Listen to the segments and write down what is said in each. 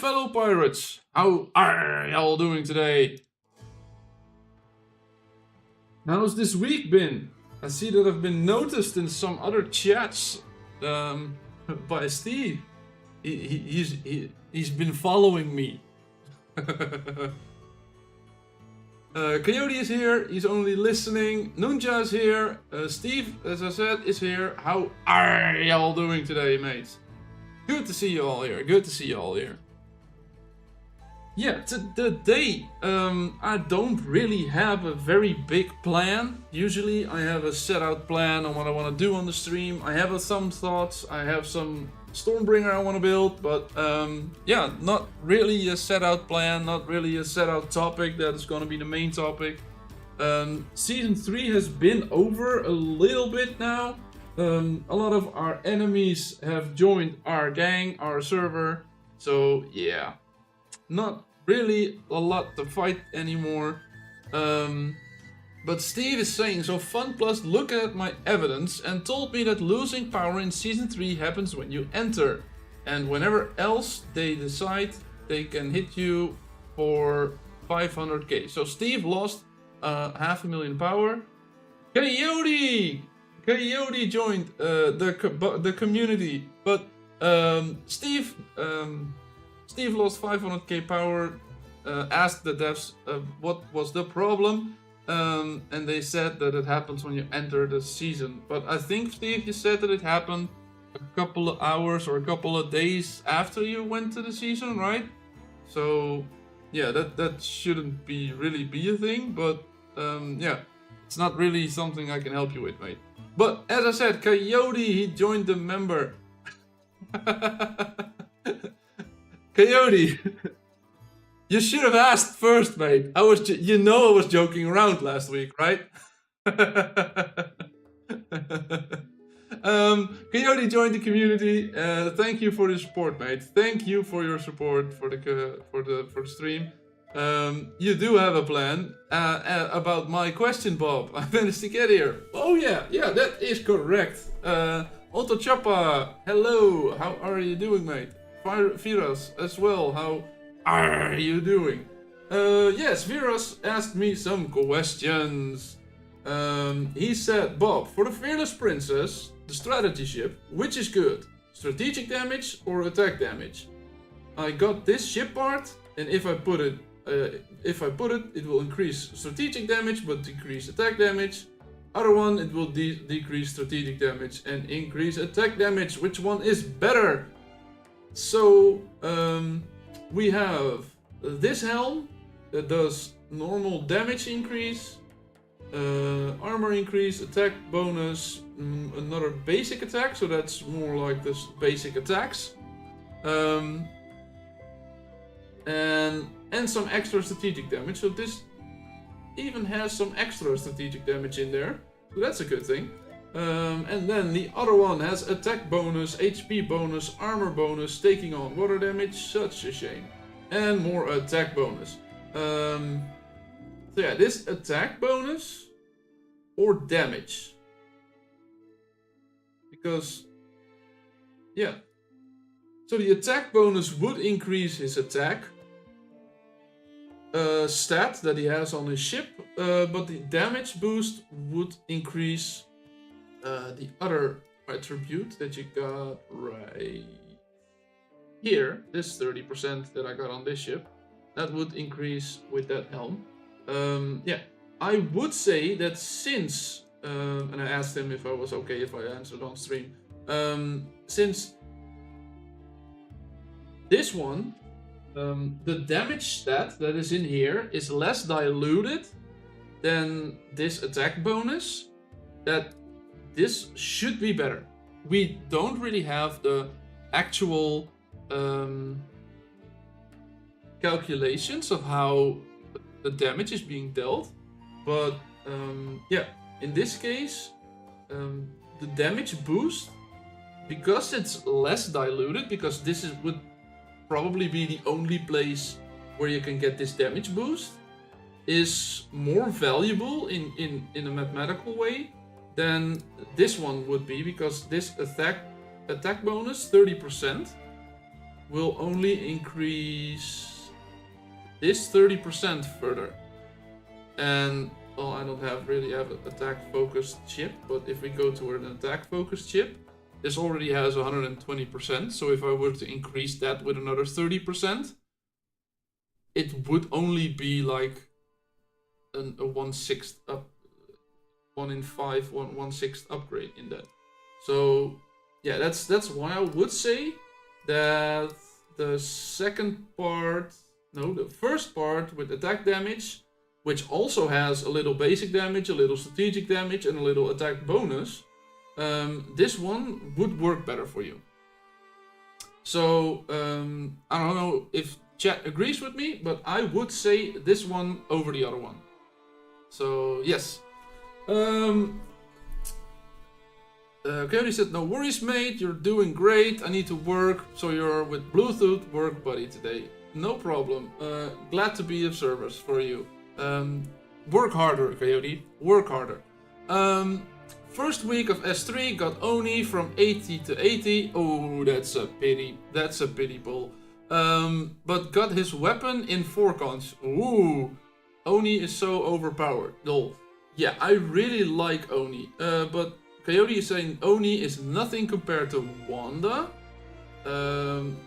fellow pirates, how are y'all doing today? How's this week been? I see that I've been noticed in some other chats by Steve. He's been following me. Coyote is here, he's only listening. Nunja is here. Steve, as I said, is here. How are y'all doing today, mates? Good to see you all here. Good to see you all here. Yeah, today I don't really have a very big plan. Usually I have a set out plan on what I want to do on the stream. I have some thoughts. I have some Stormbringer I want to build, but yeah, not really a set out plan, not really a set out topic that is going to be the main topic. Season 3 has been over a little bit now. A lot of our enemies have joined our gang, our server, so yeah, not really a lot to fight anymore. But Steve is saying, so Fun Plus looked at my evidence and told me that losing power in Season 3 happens when you enter. And whenever else they decide, they can hit you for 500k. So Steve lost 500,000 power. Coyote joined the community. But Steve lost 500k power, asked the devs what was the problem. And they said that it happens when you enter the season. But I think, Steve, you said that it happened a couple of hours or a couple of days after you went to the season, right? So, yeah, that shouldn't really be a thing. But, yeah, it's not really something I can help you with, mate. But, as I said, Coyote, he joined the member. Coyote! You should have asked first, mate. I was joking around last week, right? Coyote joined the community. Thank you for the support, mate. Thank you for your support for the stream. You do have a plan about my question, Bob. I managed to get here. Oh yeah, that is correct. Otto Choppa, hello. How are you doing, mate? Viras as well. How are you doing? Yes, Viras asked me some questions. He said, Bob, for the Fearless Princess, the strategy ship, which is good? Strategic damage or attack damage? I got this ship part, and if I put it, it will increase strategic damage but decrease attack damage. Other one, it will decrease strategic damage and increase attack damage. Which one is better? So, we have this helm that does normal damage increase, armor increase, attack bonus, another basic attack, so that's more like this basic attacks, and some extra strategic damage. So this even has some extra strategic damage in there, so that's a good thing. And then the other one has attack bonus, HP bonus, armor bonus, taking on water damage, such a shame. And more attack bonus. So yeah, this attack bonus or damage. Because, yeah. So the attack bonus would increase his attack stat that he has on his ship. But the damage boost would increase the other attribute that you got right here, this 30% that I got on this ship, that would increase with that helm. Yeah, I would say that since, and I asked him if I was okay if I answered on stream, since this one, the damage stat that is in here is less diluted than this attack bonus, that this should be better. We don't really have the actual calculations of how the damage is being dealt, but yeah, in this case, the damage boost, because it's less diluted, because this would probably be the only place where you can get this damage boost, is more valuable in a mathematical way than this one would be, because this attack bonus 30% will only increase this 30% further. And well, I don't really have an attack focused chip, but if we go to an attack focused chip, this already has 120%. So if I were to increase that with another 30%, it would only be like a 1/6 up, 1 in 5, 1/6 upgrade in that. So yeah, that's why I would say that the first part with attack damage, which also has a little basic damage, a little strategic damage, and a little attack bonus, this one would work better for you. So I don't know if chat agrees with me, but I would say this one over the other one. So yes. Coyote said, no worries mate, you're doing great, I need to work, so you're with Bluetooth work buddy today. No problem, glad to be of service for you. Work harder, Coyote, work harder. First week of S3 got Oni from 80 to 80. Oh, that's a pity bull. But got his weapon in 4 cons. Ooh, Oni is so overpowered. Lol. Yeah, I really like Oni. But Coyote is saying Oni is nothing compared to Wanda.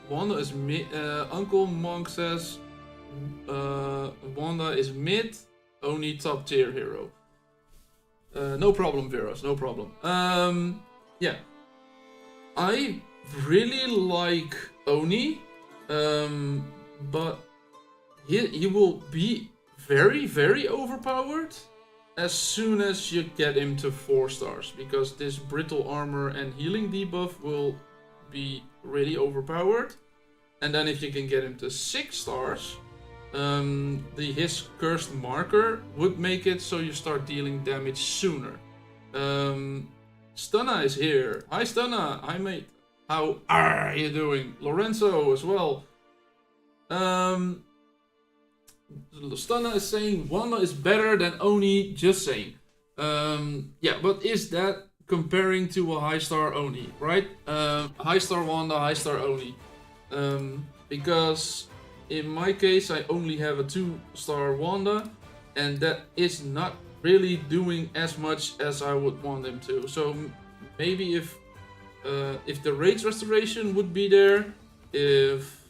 Wanda is mid. Uncle Monk says Wanda is mid. Oni top tier hero. No problem, Veros, no problem. Yeah. I really like Oni, but he will be very, very overpowered as soon as you get him to 4 stars, because this brittle armor and healing debuff will be really overpowered. And then if you can get him to 6 stars, his cursed marker would make it so you start dealing damage sooner. Stunna is here. Hi Stunna, hi mate. How are you doing? Lorenzo as well. Stunna is saying Wanda is better than Oni, just saying. Yeah, but is that comparing to a high star Oni, right? High star Wanda, high star Oni. Because in my case, I only have a 2-star Wanda, and that is not really doing as much as I would want them to. So maybe if the rage restoration would be there, if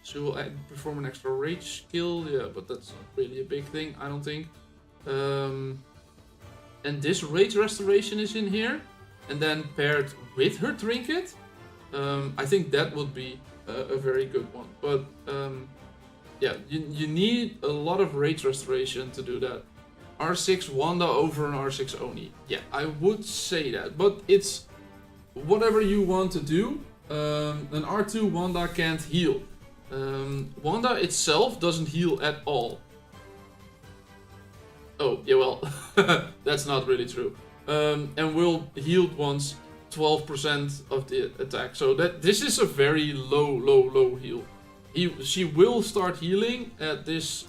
she will perform an extra rage skill, yeah, but that's not really a big thing, I don't think. And this rage restoration is in here, and then paired with her trinket. I think that would be a very good one, but yeah, you need a lot of rage restoration to do that. R6 Wanda over an R6 Oni. Yeah, I would say that, but it's whatever you want to do. An R2 Wanda can't heal. Wanda itself doesn't heal at all. Oh, yeah, well, that's not really true. And will heal once 12% of the attack, so that this is a very low heal. She will start healing at this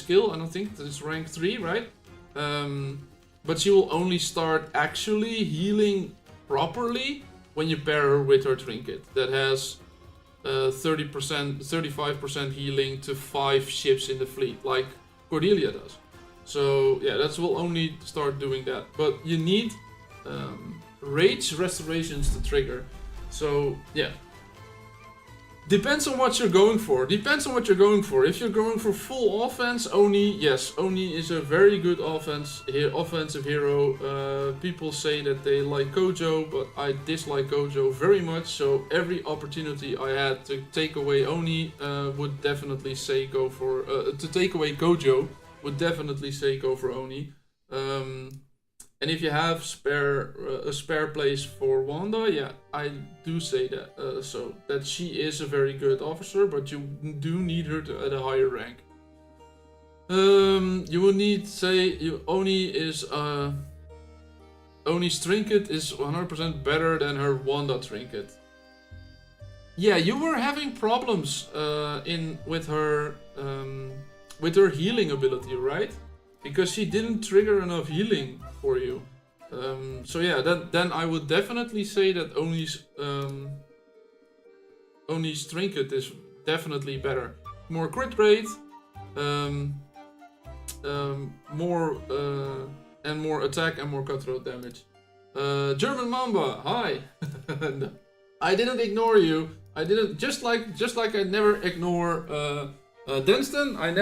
skill. I don't think this is rank 3, right? But she will only start actually healing properly when you pair her with her trinket that has 35% healing to 5 ships in the fleet, like Cordelia does. So yeah, that will only start doing that. But you need rage restorations to trigger. So yeah, depends on what you're going for. If you're going for full offense, Oni, yes, Oni is a very good offensive hero. People say that they like Gojo, but I dislike Gojo very much. So every opportunity I had to take away Oni would definitely say go for to take away Gojo would definitely say go for Oni. And if you have a spare place for Wanda, yeah, I do say that. So that she is a very good officer, but you do need her at a higher rank. You will need Oni's trinket is 100% better than her Wanda trinket. Yeah, you were having problems with her healing ability, right? Because she didn't trigger enough healing for you. So yeah, then I would definitely say that Oni's Trinket is definitely better. More crit rate, more and more attack and more cutthroat damage. German Mamba, hi. No, I didn't ignore you. I didn't just like I never ignore Denston. I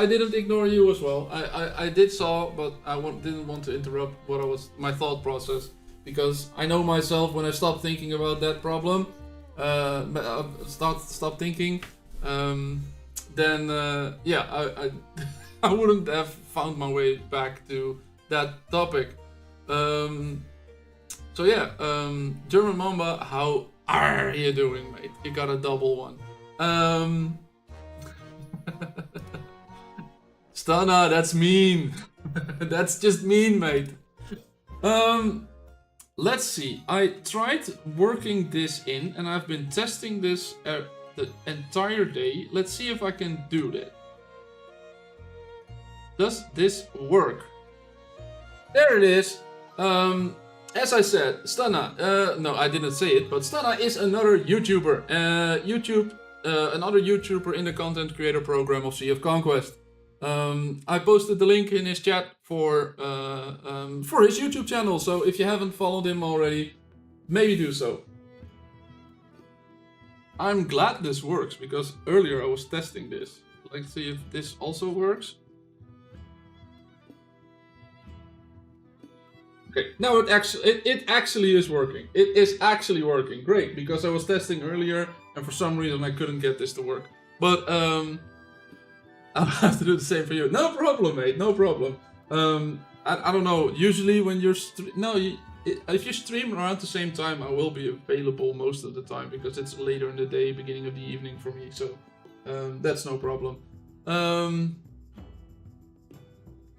didn't ignore you as well. I did saw, but I didn't want to interrupt my thought process, because I know myself when I stop thinking about that problem. Stop thinking. Then yeah, I wouldn't have found my way back to that topic. So yeah, German Mamba, how are you doing, mate? You got a double one. Stana, that's mean. That's just mean, mate. Let's see. I tried working this in, and I've been testing this the entire day. Let's see if I can do that. Does this work? There it is. As I said, Stana, no, I didn't say it, but Stana is another YouTuber. Another YouTuber in the content creator program of Sea of Conquest. I posted the link in his chat for his YouTube channel, so if you haven't followed him already, maybe do so. I'm glad this works, because earlier I was testing this. Let's see if this also works. Okay, now it actually is working. It is actually working. Great, because I was testing earlier and for some reason I couldn't get this to work. But I'll have to do the same for you. No problem, mate. No problem. I don't know. Usually when you're if you stream around the same time, I will be available most of the time, because it's later in the day, beginning of the evening for me. So that's no problem.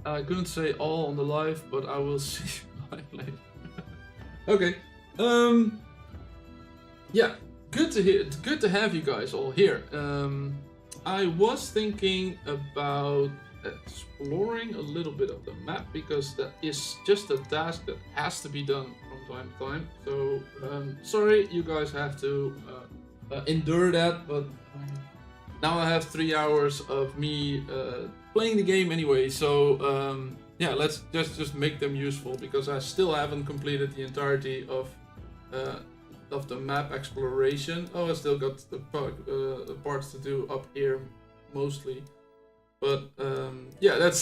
I couldn't say all on the live, but I will see you live later. Okay. Yeah. Good to have you guys all here. I was thinking about exploring a little bit of the map, because that is just a task that has to be done from time to time. So sorry you guys have to endure that, but now I have 3 hours of me playing the game anyway. So yeah, let's just make them useful, because I still haven't completed the entirety of the map exploration. Oh, I still got the parts to do up here mostly, but yeah, that's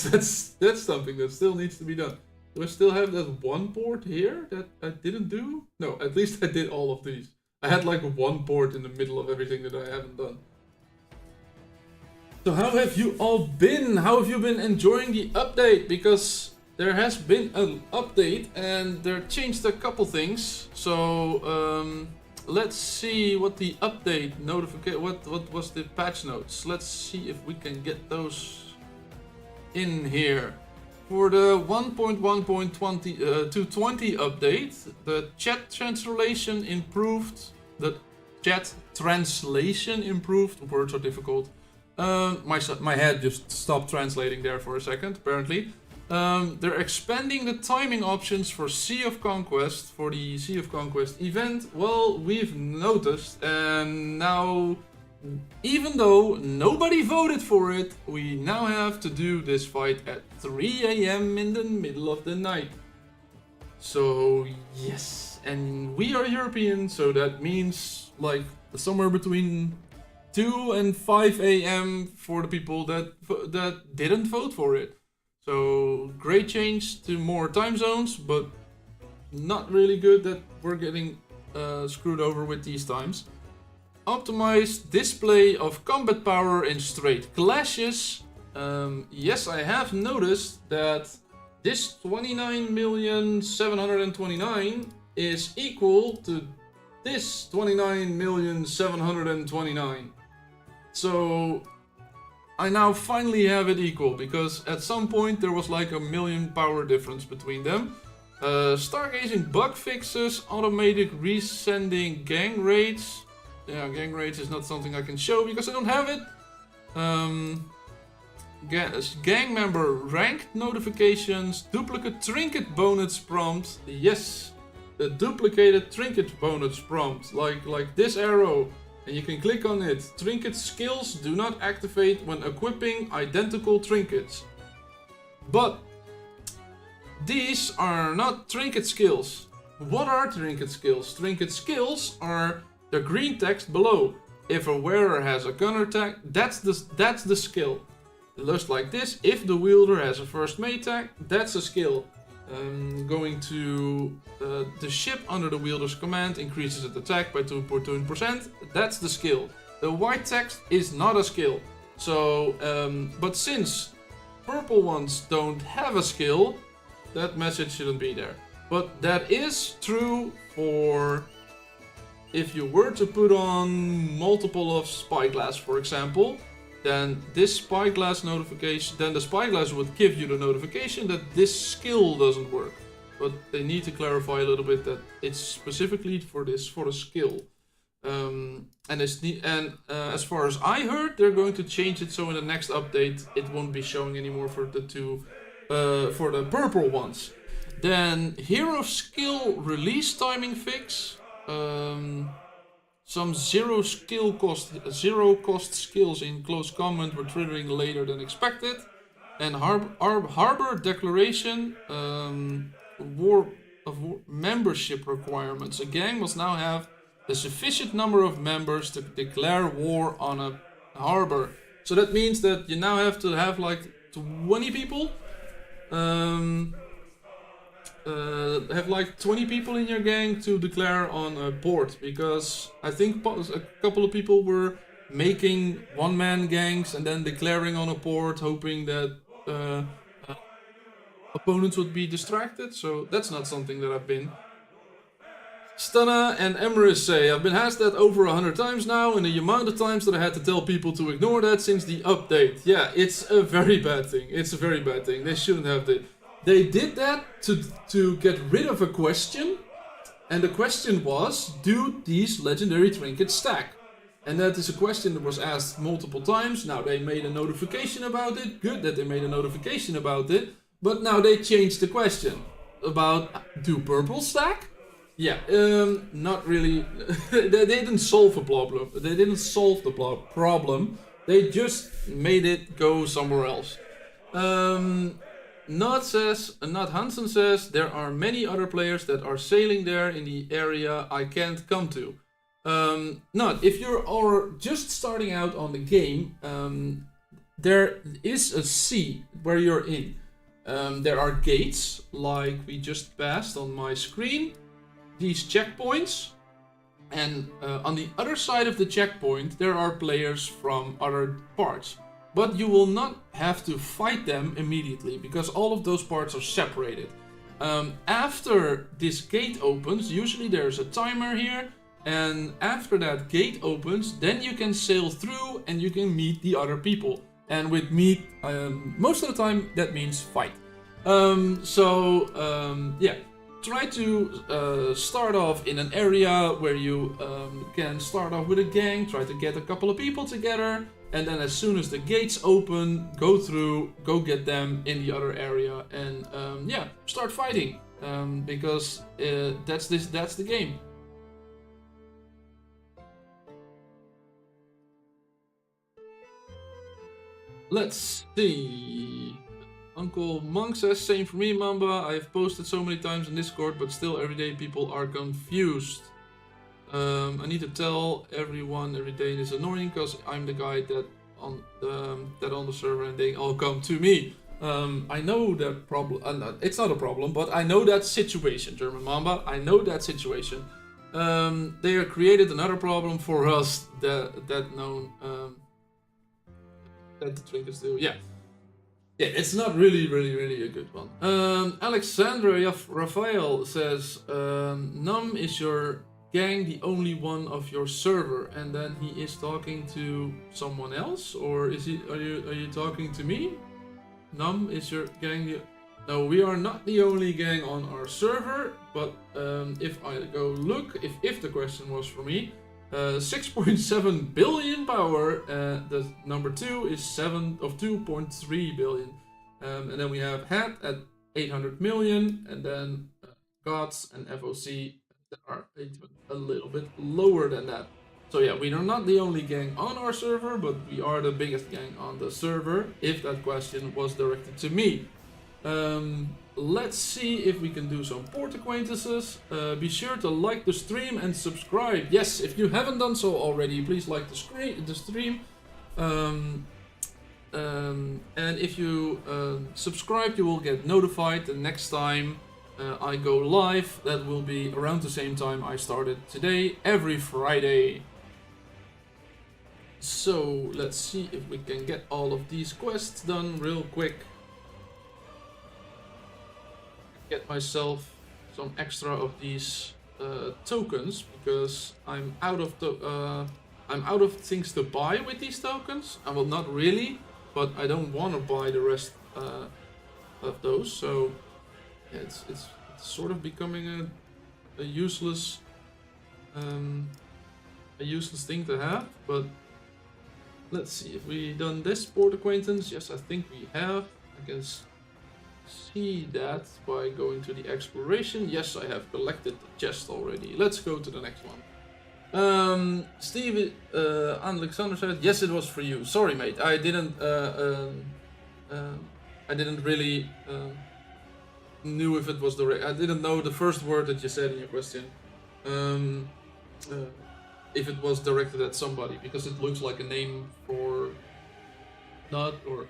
something that still needs to be done. Do I still have that one port here that I didn't do? No, at least I did all of these. I had like one port in the middle of everything that I haven't done. So how have you all been? How have you been enjoying the update? Because there has been an update and there changed a couple things. So let's see what the update notification, what was the patch notes. Let's see if we can get those in here. For the 1.1.220 update, the chat translation improved. Words are difficult. My head just stopped translating there for a second, apparently. They're expanding the timing options for Sea of Conquest, for the Sea of Conquest event. Well, we've noticed, and now, even though nobody voted for it, we now have to do this fight at 3 AM in the middle of the night. So, yes, and we are European, so that means like somewhere between 2 and 5 AM for the people that didn't vote for it. So great change to more time zones, but not really good that we're getting screwed over with these times. Optimized display of combat power in straight clashes. Yes, I have noticed that this 29,729,000 is equal to this 29,729,000. So I now finally have it equal, because at some point there was like a 1,000,000 power difference between them. Stargazing bug fixes, automatic resending gang raids. Yeah, gang raids is not something I can show because I don't have it. gang member ranked notifications, duplicate trinket bonus prompt. Yes, the duplicated trinket bonus prompt, like this arrow, and you can click on it. Trinket skills do not activate when equipping identical trinkets. But these are not trinket skills. What are trinket skills? Trinket skills are the green text below. If a wearer has a gunner tag, that's the skill. Just like this, if the wielder has a first mate tag, that's a skill. Going to the ship under the wielder's command increases its attack by 2.2%. That's the skill. The white text is not a skill. So, but since purple ones don't have a skill, that message shouldn't be there. But that is true for if you were to put on multiple of spyglass, for example, then this spyglass notification, then the spyglass would give you the notification that this skill doesn't work. But they need to clarify a little bit that it's specifically for the skill. As far as I heard, they're going to change it so in the next update it won't be showing anymore for the two, for the purple ones. Then hero skill release timing fix. Some zero cost skills in close combat were triggering later than expected. And harbor declaration war membership requirements. A gang must now have a sufficient number of members to declare war on a harbor. So that means that you now have to have like 20 people. Have like 20 people in your gang to declare on a port, because I think a couple of people were making one-man gangs and then declaring on a port, hoping that opponents would be distracted. So that's not something that I've been. Stunna and Emrys say, I've been asked that over 100 times now, and the amount of times that I had to tell people to ignore that since the update. Yeah, it's a very bad thing. It's a very bad thing. They shouldn't have to. They did that to get rid of a question, and the question was, do these legendary trinkets stack? And that is a question that was asked multiple times. Now they made a notification about it. Good that they made a notification about it. But now they changed the question about, do purple stack? Yeah, not really. They didn't solve a problem. They didn't solve the problem. They just made it go somewhere else. Not Hansen says, there are many other players that are sailing there in the area I can't come to. Not, if you're just starting out on the game, there is a sea where you're in. There are gates, like we just passed on my screen, these checkpoints, and on the other side of the checkpoint there are players from other parts. But you will not have to fight them immediately, because all of those parts are separated. After this gate opens, usually there's a timer here, and after that gate opens, then you can sail through and you can meet the other people. And with meet, most of the time that means fight. Yeah, try to start off in an area where you can start off with a gang, try to get a couple of people together. And then as soon as the gates open, go through, go get them in the other area, and yeah, start fighting, because that's the game. Let's see. Uncle Monk says, same for me, Mamba. I've posted so many times in Discord, but still everyday people are confused. I need to tell everyone every day, and it's annoying because I'm the guy that on the server and they all come to me. I know that problem. It's not a problem, but I know that situation, German Mamba. I know that situation. They have created another problem for us that the trinkets do. Yeah, it's not really a good one. Alexandra Raphael says, Num is your gang the only one of your server, and then he is talking to someone else, or are you talking to me? Num is your gang no, we are not the only gang on our server, but if I go look, if the question was for me, 6.7 billion power. The number 2 is 7 of 2.3 billion. And then we have Hat at 800 million, and then Gods and FOC that are a little bit lower than that. So yeah, we are not the only gang on our server, but we are the biggest gang on the server, if that question was directed to me. Let's see if we can do some port acquaintances. Be sure to like the stream and subscribe. Yes, if you haven't done so already, please like the stream. And if you subscribe, you will get notified the next time I go live. That will be around the same time I started today, every Friday. So let's see if we can get all of these quests done real quick. Get myself some extra of these tokens, because I'm out of things to buy with these tokens. I will not really, but I don't want to buy the rest of those. So yeah, it's sort of becoming a useless thing to have. But let's see if we done this port acquaintance. Yes, I think we have. I can see that by going to the exploration. Yes, I have collected the chest already. Let's go to the next one. Steve Alexander said, yes, it was for you. Sorry, mate. I didn't really knew if it was I didn't know the first word that you said in your question. If it was directed at somebody, because it looks like a name for nut or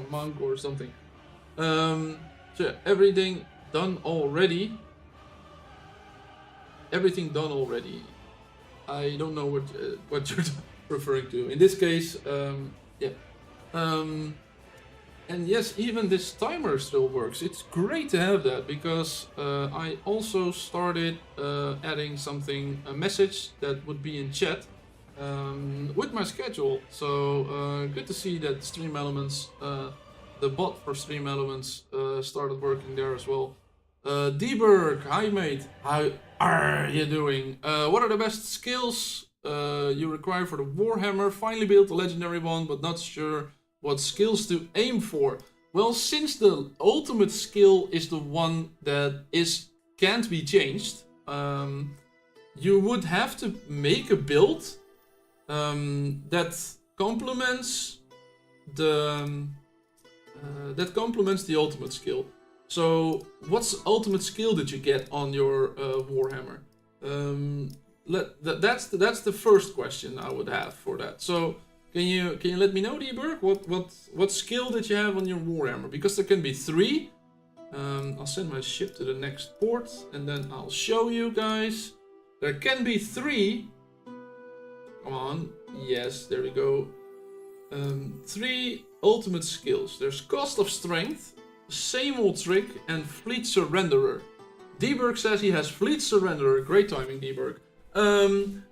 monk or something. So yeah, everything done already. Everything done already. I don't know what you're referring to. In this case, yeah. And yes, even this timer still works. It's great to have that, because I also started adding a message that would be in chat with my schedule. So good to see that Stream Elements, the bot for Stream Elements, started working there as well. Deberg, hi mate, how are you doing? What are the best skills you require for the Warhammer? Finally built a legendary one, but not sure what skills to aim for. Well, since the ultimate skill is the one that can't be changed, you would have to make a build that complements the ultimate skill. So, what's ultimate skill did you get on your Warhammer? That's the first question I would have for that. So, can you let me know, Deberg, what skill did you have on your Warhammer? Because there can be 3. I'll send my ship to the next port, and then I'll show you guys. There can be 3. Come on, yes, there we go. 3 ultimate skills. There's Cost of Strength, Same Old Trick, and Fleet Surrenderer. Deberg says he has Fleet Surrenderer. Great timing, Deberg.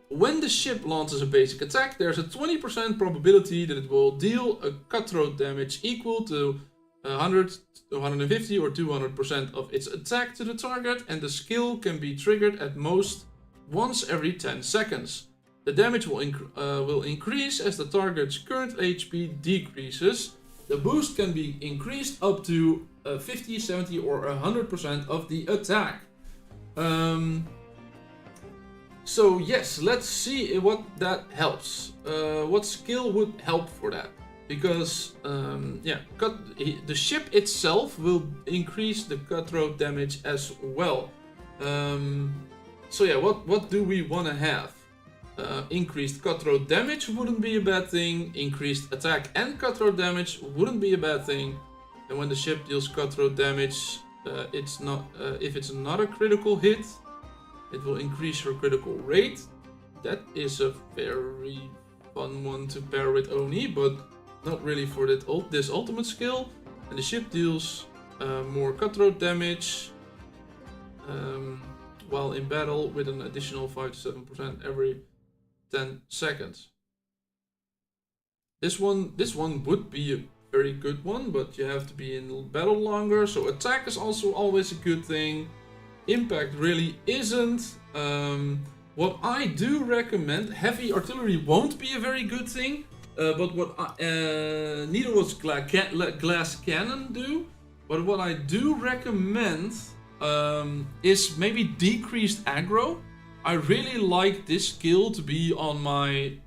When the ship launches a basic attack, there's a 20% probability that it will deal a cutthroat damage equal to 100, 150 or 200% of its attack to the target, and the skill can be triggered at most once every 10 seconds. The damage will increase as the target's current HP decreases. The boost can be increased up to 50, 70 or 100% of the attack. So yes, let's see what that helps. What skill would help for that? Because yeah, the ship itself will increase the cutthroat damage as well. So yeah, what do we want to have? Increased cutthroat damage wouldn't be a bad thing. Increased attack and cutthroat damage wouldn't be a bad thing. And when the ship deals cutthroat damage, it's not if it's not a critical hit, it will increase your critical rate. That is a very fun one to pair with Oni, but not really for this ultimate skill. And the ship deals more cutthroat damage while in battle with an additional 5 to 7% every 10 seconds. This one would be a very good one, but you have to be in battle longer. So attack is also always a good thing. Impact really isn't. What I do recommend, heavy artillery won't be a very good thing, but what neither was glass cannon do. But what I do recommend is maybe decreased aggro. I really like this skill to be on my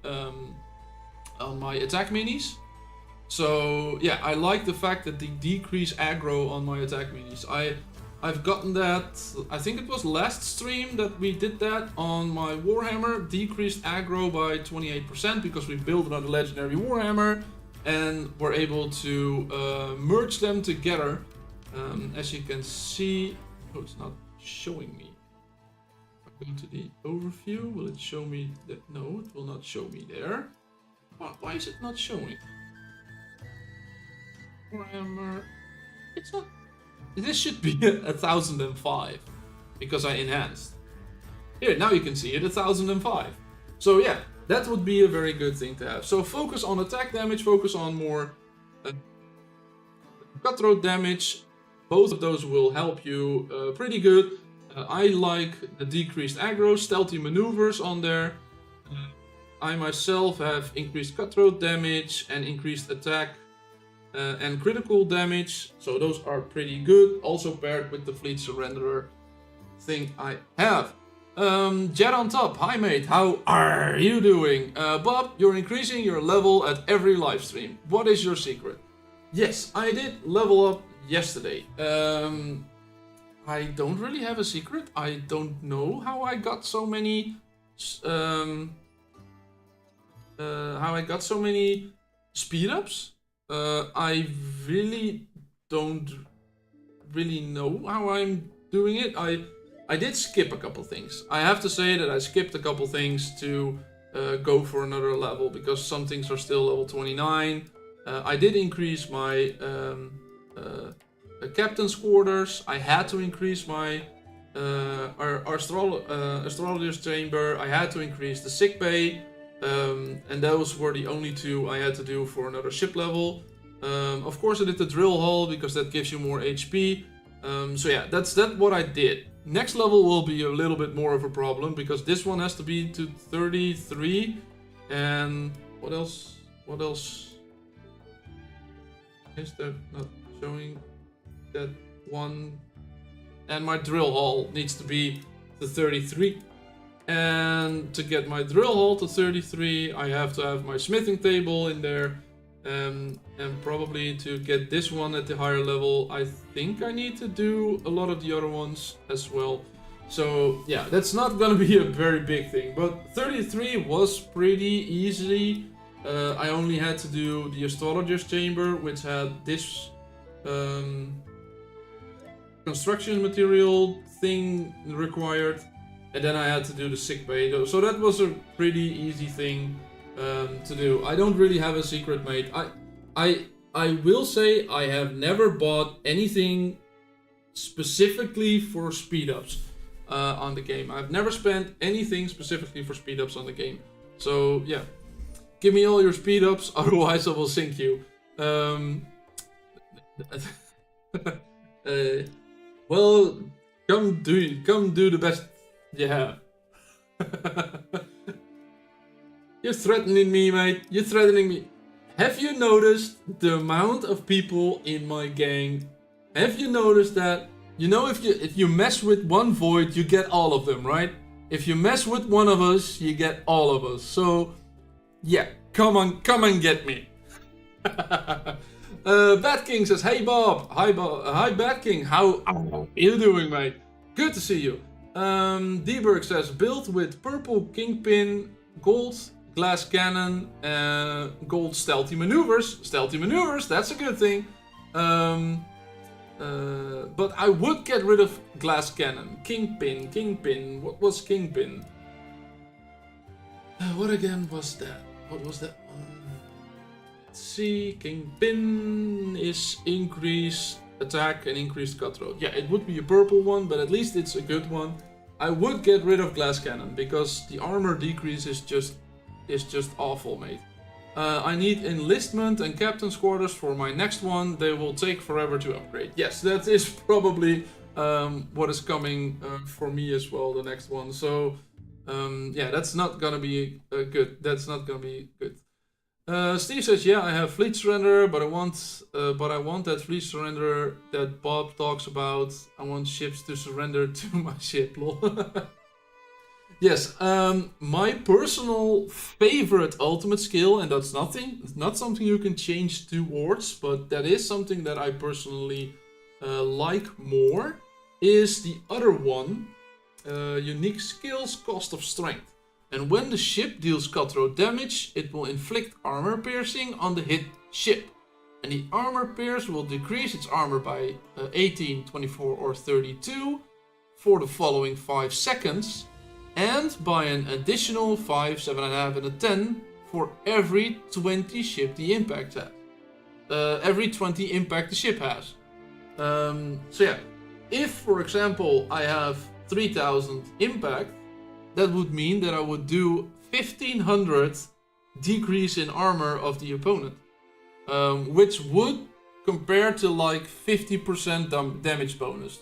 attack minis. So yeah, I like the fact that they decrease aggro on my attack minis. I've gotten that, I think it was last stream that we did that on my Warhammer, decreased aggro by 28% because we built another legendary Warhammer and were able to merge them together. As you can see, oh, it's not showing me. If I go to the overview, will it show me that? No, it will not show me there. Why is it not showing? Warhammer, it's not. This should be 1005 because I enhanced. Here, now you can see it 1005. So yeah, that would be a very good thing to have. So focus on attack damage, focus on more cutthroat damage. Both of those will help you pretty good. I like the decreased aggro, stealthy maneuvers on there. I myself have increased cutthroat damage and increased attack and critical damage, so those are pretty good, also paired with the fleet surrenderer thing I have. Jet on top, hi mate, how are you doing? Bob, you're increasing your level at every live stream. What is your secret? Yes, I did level up yesterday. I don't really have a secret. I don't know how I got so many speed ups. I really don't really know how I'm doing it. I did skip a couple things. I have to say that I skipped a couple things to go for another level because some things are still level 29. I did increase my captain's quarters. I had to increase my astrologer's chamber. I had to increase the sick bay. And those were the only two I had to do for another ship level. Of course I did the drill hull because that gives you more HP. So yeah, that's what I did. Next level will be a little bit more of a problem because this one has to be to 33. And what else? What else? Is that not showing that one? And my drill hull needs to be to 33. And to get my drill hull to 33, I have to have my smithing table in there. And probably to get this one at the higher level, I think I need to do a lot of the other ones as well. So yeah, that's not gonna be a very big thing. But 33 was pretty easy. I only had to do the astrologer's chamber, which had this construction material thing required. And then I had to do the sick bay, so that was a pretty easy thing to do. I don't really have a secret, mate. I will say I have never bought anything specifically for speed ups on the game. I've never spent anything specifically for speed ups on the game. So yeah, give me all your speed ups, otherwise I will sink you. Well, come do the best. Yeah. You're threatening me, mate. You're threatening me. Have you noticed the amount of people in my gang? Have you noticed that? You know, if you mess with one void, you get all of them, right? If you mess with one of us, you get all of us. So, yeah, come on, get me. Bat King says, "Hey Bob, hi Bat King, how are you doing, mate? Good to see you." D-Berg says, built with purple kingpin, gold glass cannon, gold stealthy maneuvers. Stealthy maneuvers, that's a good thing. But I would get rid of glass cannon. Kingpin. What was kingpin? What again was that? What was that one? Let's see. Kingpin is increased attack and increased cutthroat. Yeah, it would be a purple one, but at least it's a good one. I would get rid of glass cannon because the armor decrease is just awful, mate. I need enlistment and captain's quarters for my next one. They will take forever to upgrade. Yes, that is probably what is coming for me as well, the next one. So Yeah, that's not gonna be good. That's not gonna be good. Steve says, yeah, I have fleet surrender, but I want that fleet surrender that Bob talks about. I want ships to surrender to my ship. Lol. Yes, my personal favorite ultimate skill, and that's not something you can change towards, but that is something that I personally like more, is the other one, unique skills, cost of strength. And when the ship deals cutthroat damage, it will inflict armor piercing on the hit ship. And the armor pierce will decrease its armor by 18, 24 or 32 for the following 5 seconds. And by an additional 5, 7.5 and a 10 for every 20 ship the impact has. Every 20 impact the ship has. So yeah, if for example I have 3000 impact, that would mean that I would do 1500 decrease in armor of the opponent. Which would compare to like 50% damage bonus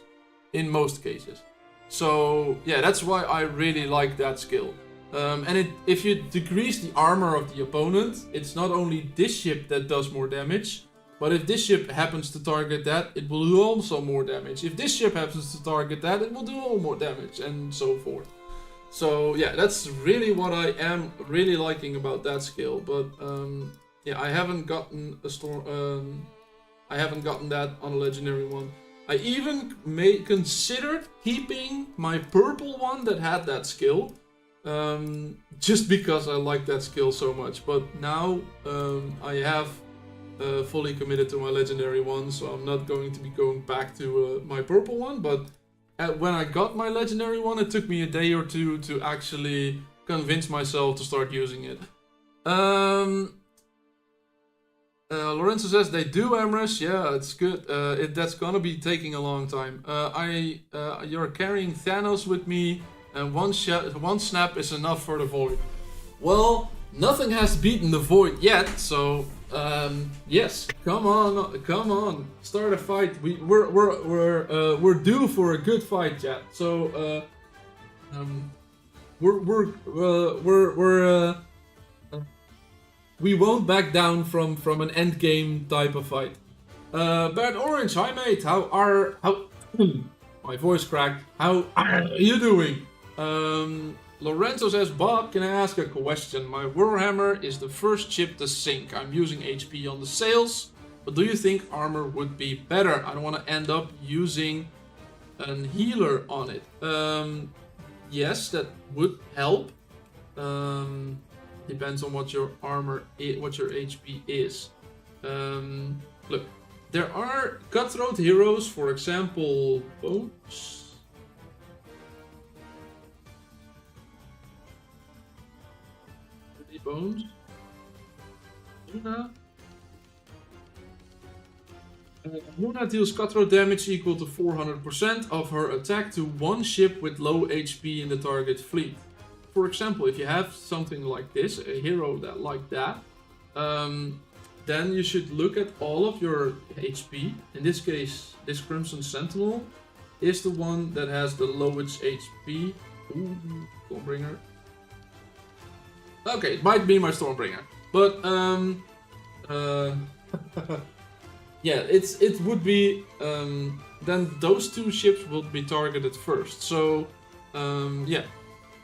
in most cases. So yeah, that's why I really like that skill. And if you decrease the armor of the opponent, it's not only this ship that does more damage, but if this ship happens to target that, it will do also more damage. If this ship happens to target that, it will do all more damage, and so forth. So yeah, that's really what I am really liking about that skill. But yeah, I haven't gotten a storm. I haven't gotten that on a legendary one. I even considered keeping my purple one that had that skill, just because I like that skill so much. But now I have fully committed to my legendary one, so I'm not going to be going back to my purple one. But when I got my legendary one, it took me a day or two to actually convince myself to start using it. Lorenzo says they do Emrys. Yeah, it's good. That's gonna be taking a long time. You're carrying Thanos with me, and one snap is enough for the Void. Well, nothing has beaten the Void yet, so yes, come on, start a fight. We're due for a good fight, chat. So we won't back down from an end game type of fight. Bad Orange, hi mate. How my voice cracked. How are you doing? Lorenzo says, Bob, can I ask a question? My Warhammer is the first ship to sink. I'm using HP on the sails, but do you think armor would be better? I don't want to end up using a healer on it. Yes, that would help. Depends on what your armor is, what your HP is. Look, there are cutthroat heroes, for example, Bones. Bones. Luna deals cutthroat damage equal to 400% of her attack to one ship with low HP in the target fleet. For example, if you have something like this, a hero that like that, then you should look at all of your HP. In this case, this Crimson Sentinel is the one that has the lowest HP. Ooh, Stormbringer. Okay, it might be my Stormbringer, but yeah, it would be then those two ships will be targeted first. So yeah,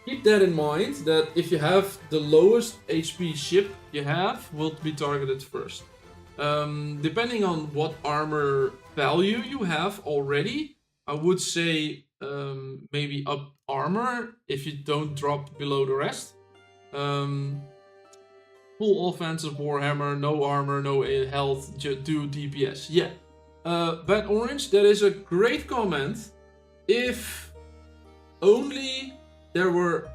keep that in mind, that if you have the lowest HP ship you have, will be targeted first. Depending on what armor value you have already, I would say maybe up armor if you don't drop below the rest. Full offensive Warhammer, no armor, no health, just do DPS. Yeah. Bad Orange, that is a great comment. If only there were,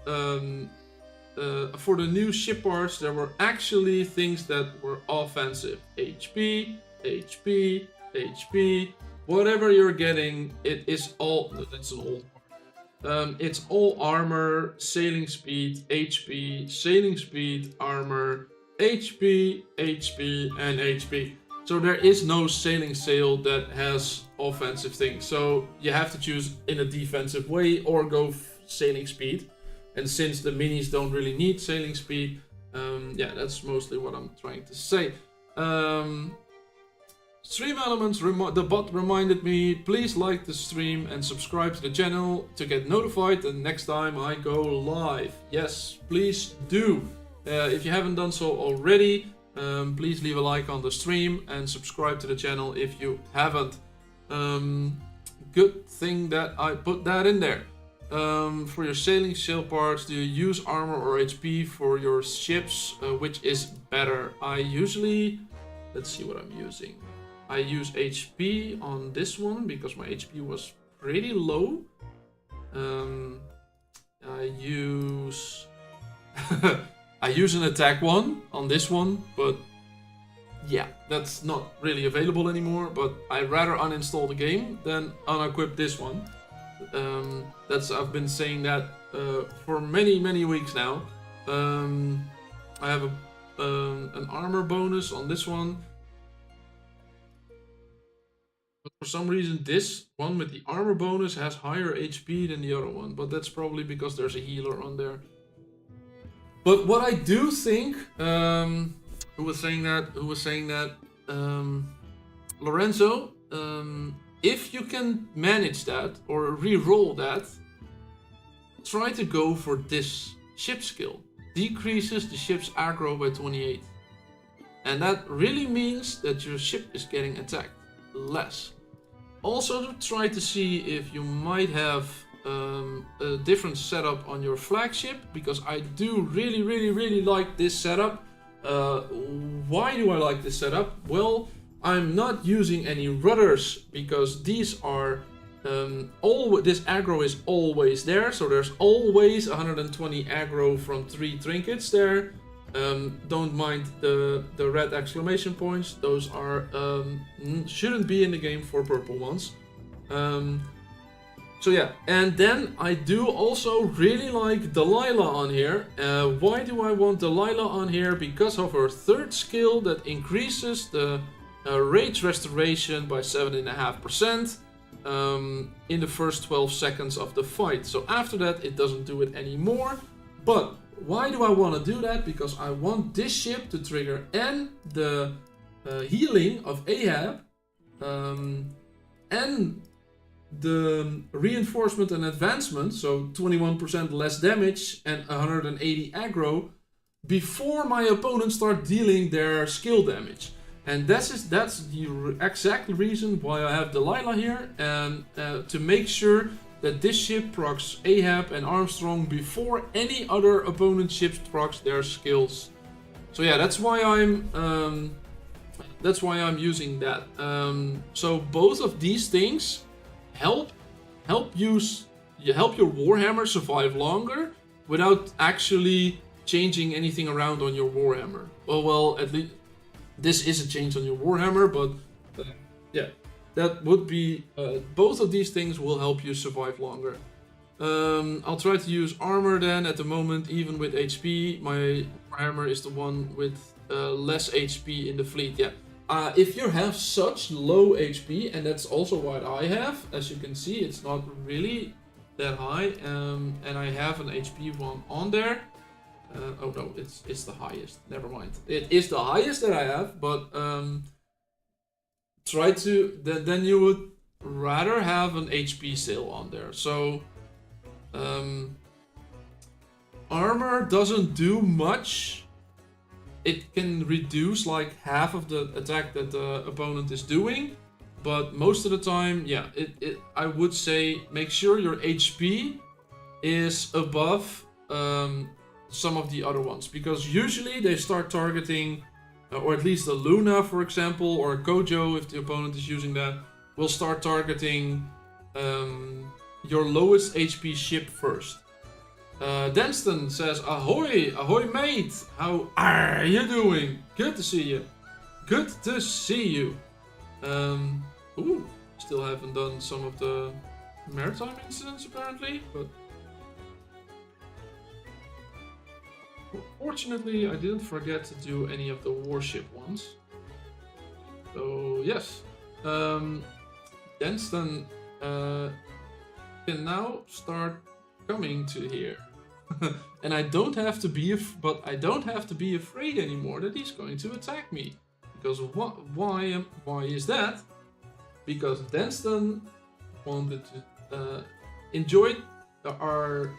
for the new ship parts, there were actually things that were offensive. HP, HP, HP, whatever you're getting, it is all, that's an old part. It's all armor, sailing speed, HP, sailing speed, armor, HP, HP, and HP. So there is no sailing sail that has offensive things. So you have to choose in a defensive way or go sailing speed. And since the minis don't really need sailing speed, yeah, that's mostly what I'm trying to say. Stream Elements, the bot reminded me, please like the stream and subscribe to the channel to get notified the next time I go live. Yes, please do. If you haven't done so already, please leave a like on the stream and subscribe to the channel if you haven't. Good thing that I put that in there. For your sailing sail parts, do you use armor or HP for your ships? Which is better? I usually... Let's see what I'm using. I use HP on this one because my HP was pretty low. I use... I use an attack one on this one, but yeah, that's not really available anymore. But I'd rather uninstall the game than unequip this one. I've been saying that for many weeks now. I have an armor bonus on this one. But for some reason, this one with the armor bonus has higher HP than the other one. But that's probably because there's a healer on there. But what I do think, who was saying that? Lorenzo, if you can manage that or re-roll that, try to go for this ship skill. Decreases the ship's aggro by 28. And that really means that your ship is getting attacked less. Also to try to see if you might have a different setup on your flagship, because I do really like this setup. Why do I like this setup? Well, I'm not using any rudders because these are this aggro is always there, so there's always 120 aggro from 3 trinkets there. Don't mind the red exclamation points; those are shouldn't be in the game for purple ones. So yeah, and then I do also really like Delilah on here. Why do I want Delilah on here? Because of her third skill that increases the rage restoration by 7.5% in the first 12 seconds of the fight. So after that, it doesn't do it anymore. But why do I want to do that? Because I want this ship to trigger and the healing of Ahab and the reinforcement and advancement, so 21% less damage and 180 aggro before my opponents start dealing their skill damage. And that's the exact reason why I have Delilah here, and to make sure that this ship procs Ahab and Armstrong before any other opponent ships procs their skills. So yeah, that's why I'm using that. So both of these things help your Warhammer survive longer without actually changing anything around on your Warhammer. Well, at least this is a change on your Warhammer, but yeah, that would be both of these things will help you survive longer. I'll try to use armor then. At the moment, even with HP, my Warhammer is the one with less HP in the fleet. Yeah. If you have such low HP, and that's also what I have, as you can see, it's not really that high, and I have an HP one on there. Oh no, it's the highest. Never mind. It is the highest that I have, but try to then you would rather have an HP sail on there. So armor doesn't do much. It can reduce like half of the attack that the opponent is doing, but most of the time, yeah, I would say make sure your HP is above some of the other ones, because usually they start targeting, or at least a Luna, for example, or a Kojo, if the opponent is using that, will start targeting your lowest HP ship first. Denston says, ahoy, ahoy mate, how are you doing? Good to see you. Good to see you. Ooh, still haven't done some of the maritime incidents apparently, but fortunately I didn't forget to do any of the warship ones. So yes, Denston can now start coming to here. And I don't have to be, but I don't have to be afraid anymore that he's going to attack me. Because why is that? Because Danston wanted to enjoyed our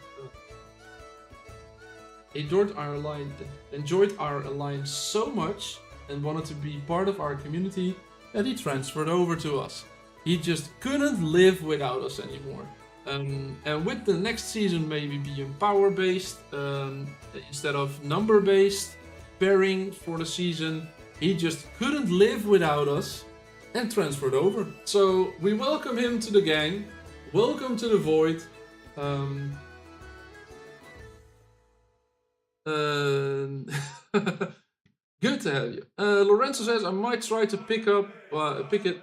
alliance so much and wanted to be part of our community that he transferred over to us. He just couldn't live without us anymore. And with the next season maybe being power based instead of number based pairing for the season, he just couldn't live without us and transferred over. So we welcome him to the gang. Welcome to the Void. Good to have you. Lorenzo says I might try to pick it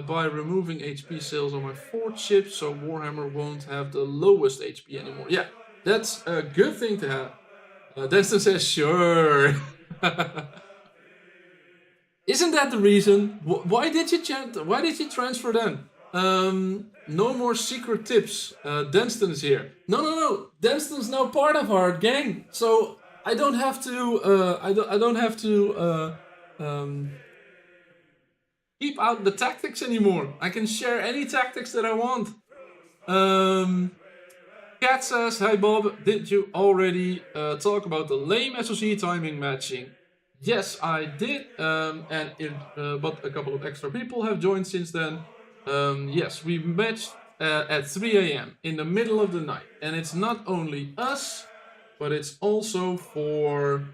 by removing HP sales on my 4th ship, so Warhammer won't have the lowest HP anymore. Yeah, that's a good thing to have. Destin says sure. Isn't that the reason? Why did you transfer then? No more secret tips. Denston is here. No. Denston's now part of our gang, so I don't have to. I don't have to keep out the tactics anymore. I can share any tactics that I want. Kat says, "Hi Bob, did you already talk about the lame SOC timing matching?" Yes, I did, but a couple of extra people have joined since then. Yes, we matched at 3 a.m. in the middle of the night, and it's not only us, but it's also for.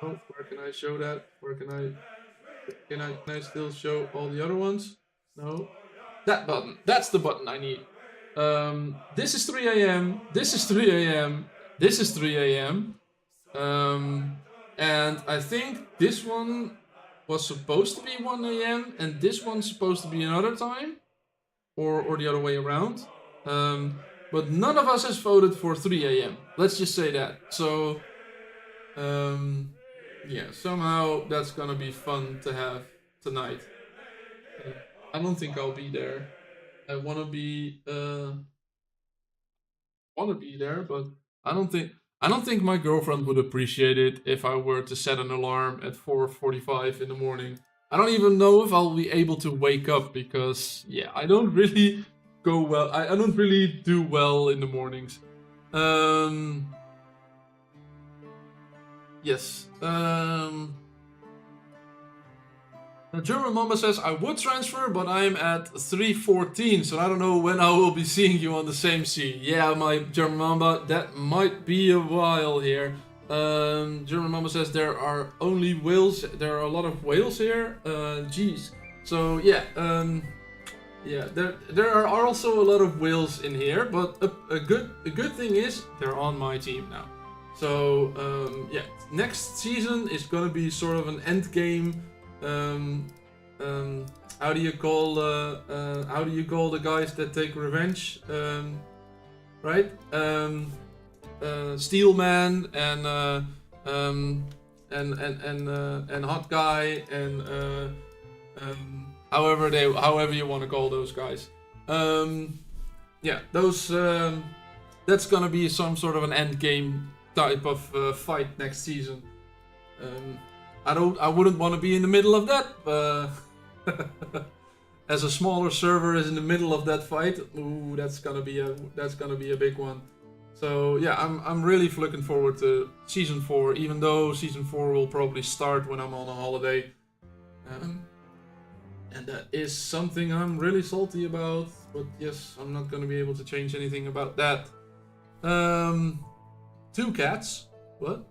Oh, where can I show that? Where can I still show all the other ones? No, that button. That's the button I need. This is 3 a.m. This is 3 a.m. This is 3 a.m. And I think this one was supposed to be 1 a.m. and this one's supposed to be another time, or the other way around. But none of us has voted for 3 a.m. Let's just say that. So, yeah, somehow that's gonna be fun to have tonight. I don't think I'll be there. I wanna be there, but I don't think my girlfriend would appreciate it if I were to set an alarm at 4:45 in the morning. I don't even know if I'll be able to wake up because, yeah, I don't really go well. I don't really do well in the mornings. Yes. German Mama says, I would transfer, but I'm at 3:14, so I don't know when I will be seeing you on the same sea. Yeah, my German Mama, that might be a while here. German Mama says there are only whales, there are a lot of whales here. Geez. So, yeah, yeah, there are also a lot of whales in here, but a good thing is they're on my team now. So, yeah, next season is gonna be sort of an end game. How do you call the guys that take revenge? Right? Steelman and Hot Guy and however you want to call those guys. Yeah, those that's gonna be some sort of an end game type of fight next season. I wouldn't want to be in the middle of that. As a smaller server is in the middle of that fight, ooh, that's gonna be a big one. So yeah, I'm really looking forward to season 4, even though season 4 will probably start when I'm on a holiday. And that is something I'm really salty about. But yes, I'm not gonna be able to change anything about that. 2 cats. What?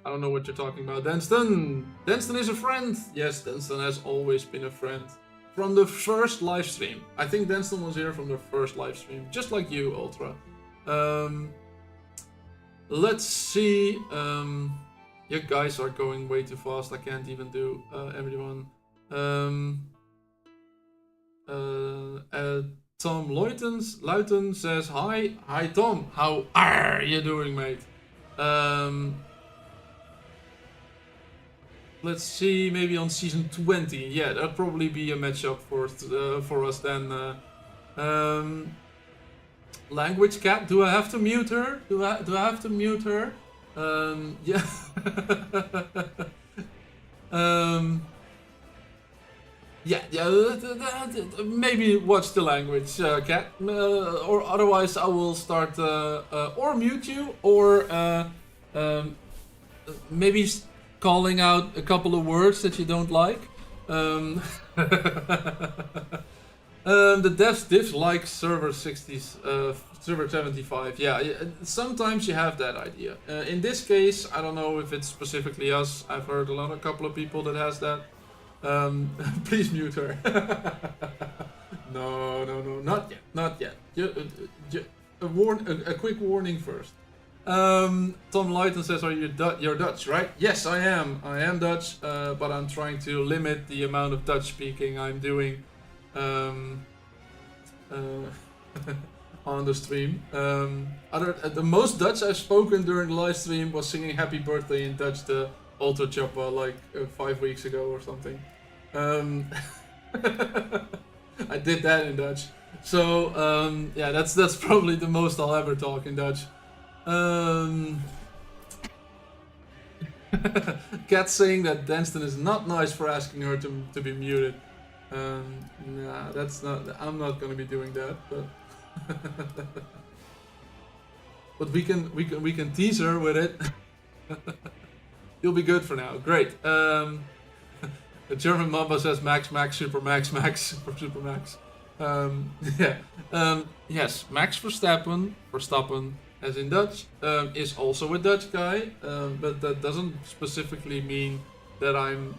I don't know what you're talking about. Denston! Denston is a friend! Yes, Denston has always been a friend. From the first live stream. I think Denston was here from the first live stream. Just like you, Ultra. Let's see. You guys are going way too fast. I can't even do everyone. Tom Luiten says, Hi. Hi, Tom. How are you doing, mate? Let's see, maybe on season 20. Yeah, that'll probably be a matchup for us then. Language cat. Do I have to mute her? Do I have to mute her? Yeah. Maybe watch the language, cat. Or otherwise, I will start or mute you, or maybe calling out a couple of words that you don't like. The devs dislike server 60s, server 75. Yeah, sometimes you have that idea. In this case, I don't know if it's specifically us. I've heard a couple of people that has that. Please mute her. No, not yet. A quick warning first. Tom Lighton says, "Are you you're Dutch, right?" Yes, I am. I am Dutch, but I'm trying to limit the amount of Dutch speaking I'm doing on the stream. The most Dutch I've spoken during the live stream was singing "Happy Birthday" in Dutch to Ultra Choppa like 5 weeks ago or something. I did that in Dutch. So yeah, that's probably the most I'll ever talk in Dutch. Cat saying that Danston is not nice for asking her to be muted. Nah, that's not. I'm not gonna be doing that, but but we can tease her with it. You'll be good for now. Great. The German Mamba says Max, Super Max, Super Max. Yeah. Yes, Max Verstappen, as in Dutch, is also a Dutch guy, but that doesn't specifically mean that I'm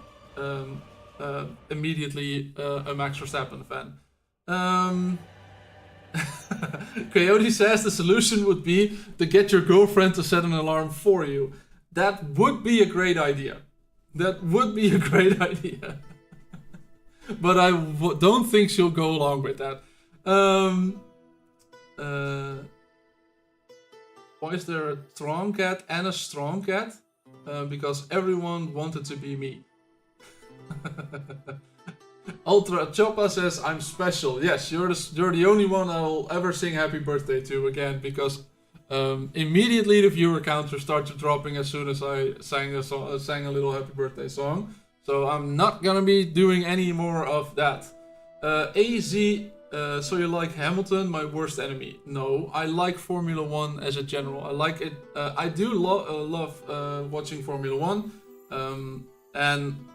immediately a Max Verstappen fan. Coyote says the solution would be to get your girlfriend to set an alarm for you. That would be a great idea. That would be a great idea. But I don't think she'll go along with that. Why is there a strong cat and a strong cat? Because everyone wanted to be me. Ultra Choppa says I'm special. Yes, you're the only one I'll ever sing happy birthday to again, because immediately the viewer counter started dropping as soon as I sang a little happy birthday song. So I'm not gonna be doing any more of that. AZ, so you like Hamilton, my worst enemy? No, I like Formula 1 as a general. I like it. I do love watching Formula 1, and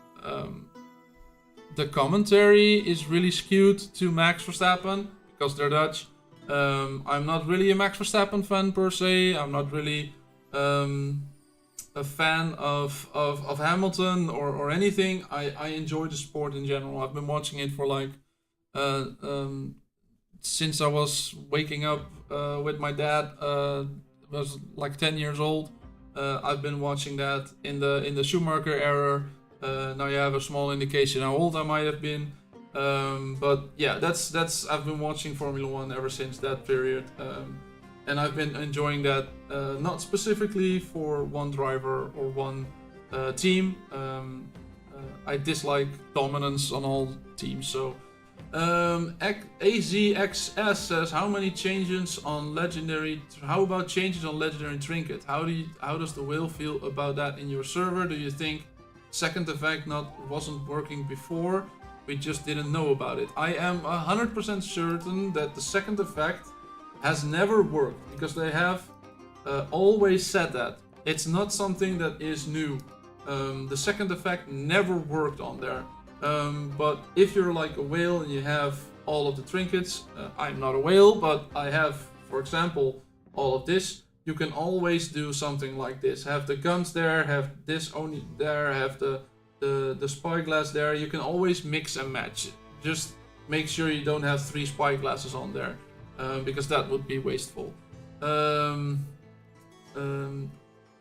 the commentary is really skewed to Max Verstappen because they're Dutch. I'm not really a Max Verstappen fan per se. I'm not really a fan of Hamilton or anything. I enjoy the sport in general. I've been watching it for like since I was waking up with my dad. Was like 10 years old. I've been watching that in the Schumacher era. Now you have a small indication how old I might have been. But yeah, that's I've been watching Formula 1 ever since that period, and I've been enjoying that, not specifically for one driver or one team. I dislike dominance on all teams. So AZXS says, how about changes on legendary Trinket? How does the whale feel about that in your server? Do you think second effect wasn't working before? We just didn't know about it. I am 100% certain that the second effect has never worked, because they have always said that. It's not something that is new. The second effect never worked on there. But if you're like a whale and you have all of the trinkets, I'm not a whale, but I have, for example, all of this, you can always do something like this. Have the guns there, have this only there, have the spyglass there. You can always mix and match. Just make sure you don't have 3 spyglasses on there, because that would be wasteful.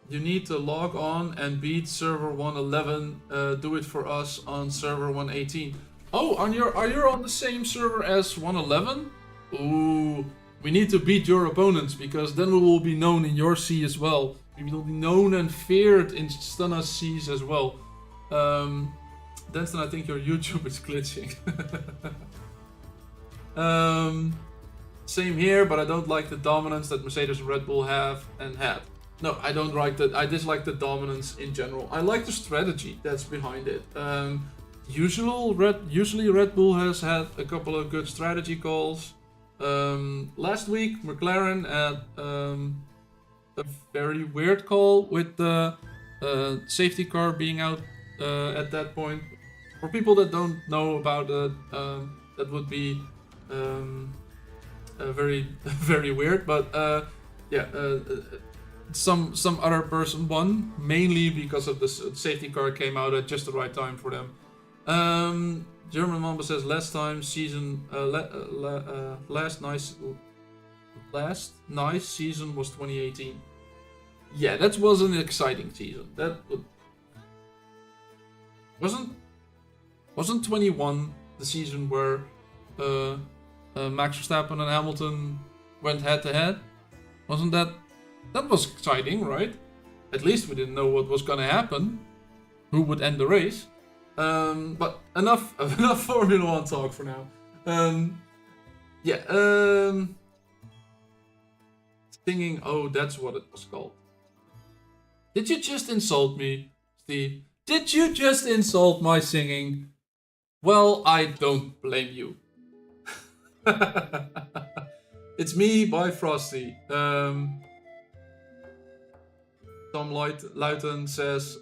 You need to log on and beat server 111. Do it for us on server 118. Oh, are you on the same server as 111? Ooh, we need to beat your opponents, because then we will be known in your sea as well. We will be known and feared in Stunna's seas as well. Danston, I think your YouTube is glitching. Same here, but I don't like the dominance that Mercedes and Red Bull have and had. No, I don't like that. I dislike the dominance in general. I like the strategy that's behind it. Usually Red Bull has had a couple of good strategy calls. Last week, McLaren had a very weird call with the safety car being out at that point. For people that don't know about it, that would be very very weird. But some other person won, mainly because of the safety car came out at just the right time for them. German Mamba says last nice season was 2018. Yeah, that was an exciting season. That wasn't 21 the season where Max Verstappen and Hamilton went head to head. Wasn't that was exciting, right? At least we didn't know what was gonna happen, who would end the race. But enough Formula 1 talk for now. Singing, oh, that's what it was called. Did you just insult me, Steve? Did you just insult my singing? Well, I don't blame you. It's Me by Frosty. Tom Luiten says,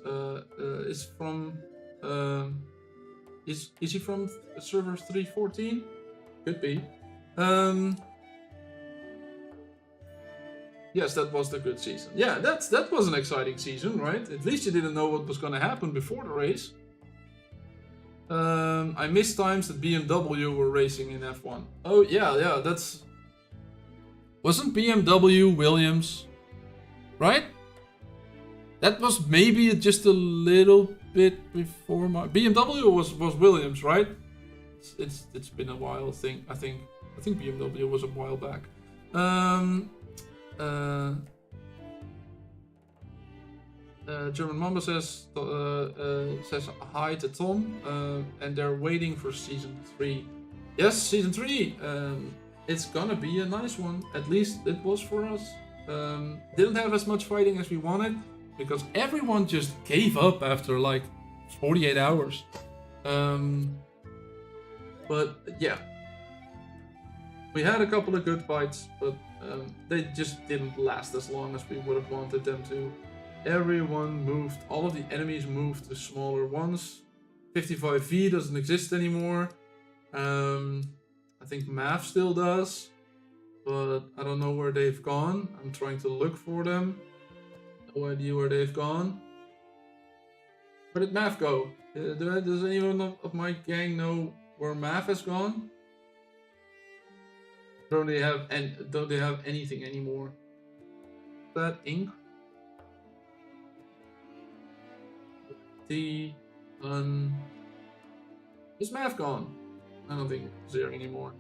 is from... is he from server 314? Could be. Yes, that was the good season. Yeah, that was an exciting season, right? At least you didn't know what was gonna happen before the race. I missed times that BMW were racing in F1. Oh yeah, that's... Wasn't BMW Williams? Right? That was maybe just a little bit before my... BMW was Williams, right? It's been a while thing, I think. I think BMW was a while back. German Mamba says hi to Tom, and they're waiting for season 3. Yes, season 3. It's gonna be a nice one. At least it was for us. Didn't have as much fighting as we wanted because everyone just gave up after like 48 hours. But yeah, we had a couple of good fights, but they just didn't last as long as we would have wanted them to. Everyone moved, all of the enemies moved to smaller ones. 55V doesn't exist anymore. I think MAF still does, but I don't know where they've gone. I'm trying to look for them. No idea where they've gone. Where did MAF go? Does anyone of my gang know where MAF has gone? Don't they have anything anymore? Is that ink? Is MAF gone? I don't think it's there anymore.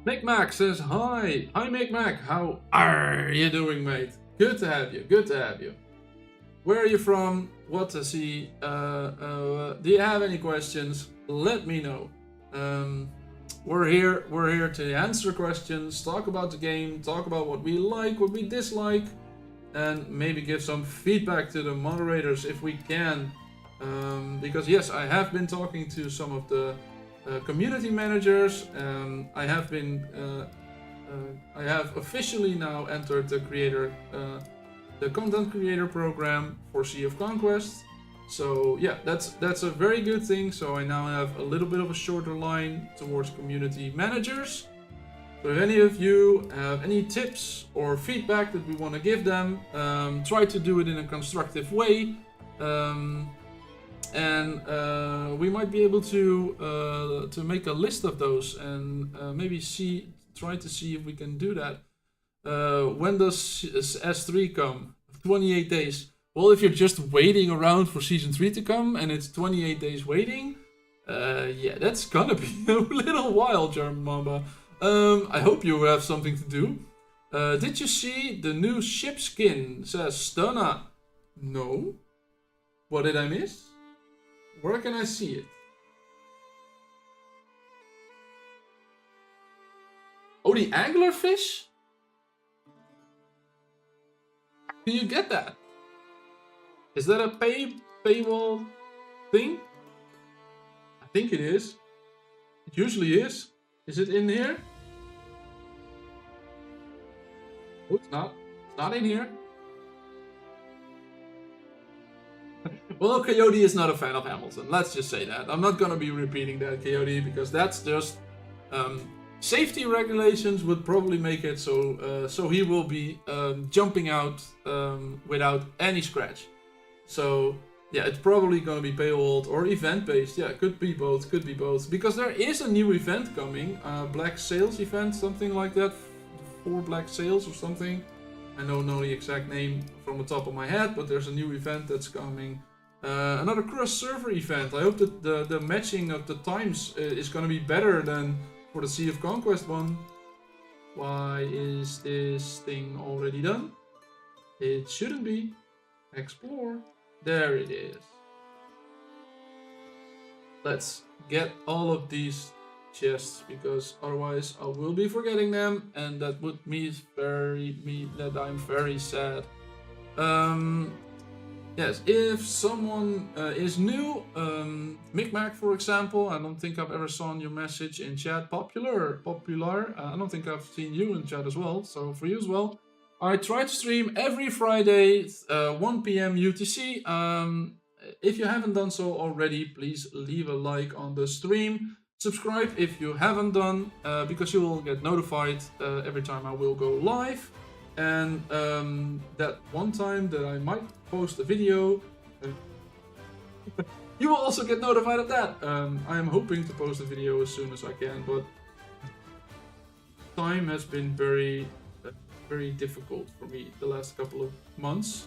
McMac says hi. Hi McMac, how are you doing, mate? Good to have you. Good to have you. Where are you from? What to see? Do you have any questions? Let me know. We're here to answer questions, talk about the game, talk about what we like, what we dislike, and maybe give some feedback to the moderators if we can. Because yes, I have been talking to some of the community managers. I have officially now entered the content creator program for Sea of Conquest. So yeah, that's a very good thing. So I now have a little bit of a shorter line towards community managers. So if any of you have any tips or feedback that we want to give them, try to do it in a constructive way. And we might be able to make a list of those and maybe try to see if we can do that. When does S3 come? 28 days. Well, if you're just waiting around for Season 3 to come and it's 28 days waiting, yeah, that's gonna be a little while, German Mamba. I hope you have something to do. Did you see the new ship skin? Says Stunna. No. What did I miss? Where can I see it? Oh, the anglerfish? Can you get that? Is that a paywall thing? I think it is. It usually is. Is it in here? Oh, it's not. It's not in here. Well, Coyote is not a fan of Hamilton. Let's just say that. I'm not gonna be repeating that, Coyote, because that's just safety regulations would probably make it so so he will be jumping out without any scratch. So yeah, it's probably gonna be paywalled or event based. Yeah, could be both. Could be both because there is a new event coming, Black Sails event, something like that, 4 Black Sails or something. I don't know the exact name from the top of my head, but there's a new event that's coming. Another cross server event. I hope that the matching of the times is gonna be better than for the Sea of Conquest one. Why is this thing already done? It shouldn't be. Explore. There it is. Let's get all of these chests because otherwise I will be forgetting them, and that would mean that I'm very sad. Yes, if someone is new, Micmac, for example, I don't think I've ever seen your message in chat. Popular. I don't think I've seen you in chat as well. So for you as well, I try to stream every Friday, 1 p.m. UTC. If you haven't done so already, please leave a like on the stream. Subscribe if you haven't done, because you will get notified every time I will go live. And that one time that I might post a video, you will also get notified of that. I am hoping to post a video as soon as I can, but time has been very difficult for me the last couple of months.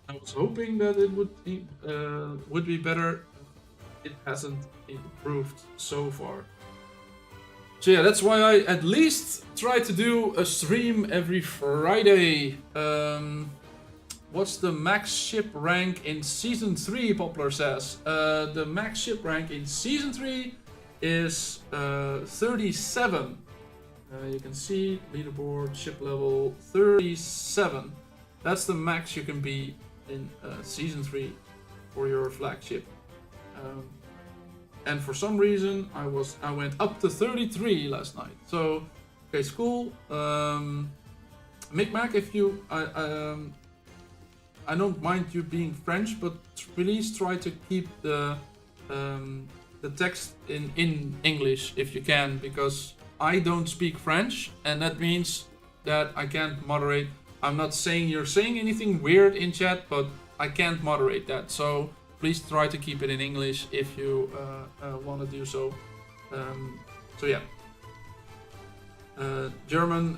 I was hoping that it would be better. It hasn't improved so far. So yeah, that's why I at least try to do a stream every Friday. What's the max ship rank in Season 3, Poplar says. The max ship rank in Season 3 is 37. You can see leaderboard, ship level 37. That's the max you can be in Season 3 for your flagship. And for some reason I went up to 33 last night. So okay, it's cool. Micmac, if you I don't mind you being French, but please try to keep the text in English if you can, because I don't speak French, and that means that I can't moderate. I'm not saying you're saying anything weird in chat, but I can't moderate that. So please try to keep it in English if you want to do so. So yeah, German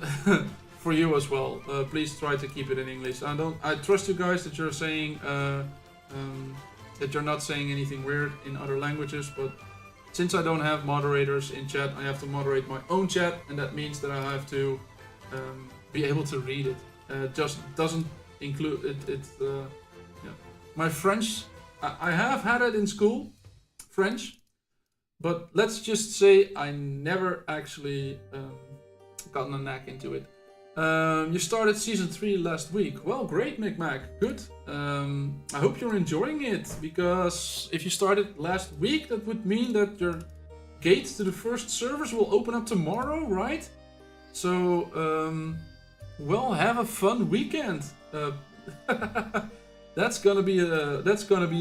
for you as well. Please try to keep it in English. I trust you guys that you're saying that you're not saying anything weird in other languages, but since I don't have moderators in chat, I have to moderate my own chat, and that means that I have to be able to read it. Just doesn't include it. Yeah. My French. I have had it in school, French, but let's just say I never actually gotten a knack into it. You started Season 3 last week. Well, great, Micmac. Good. I hope you're enjoying it, because if you started last week, that would mean that your gates to the first servers will open up tomorrow, right? So, well, have a fun weekend. That's gonna be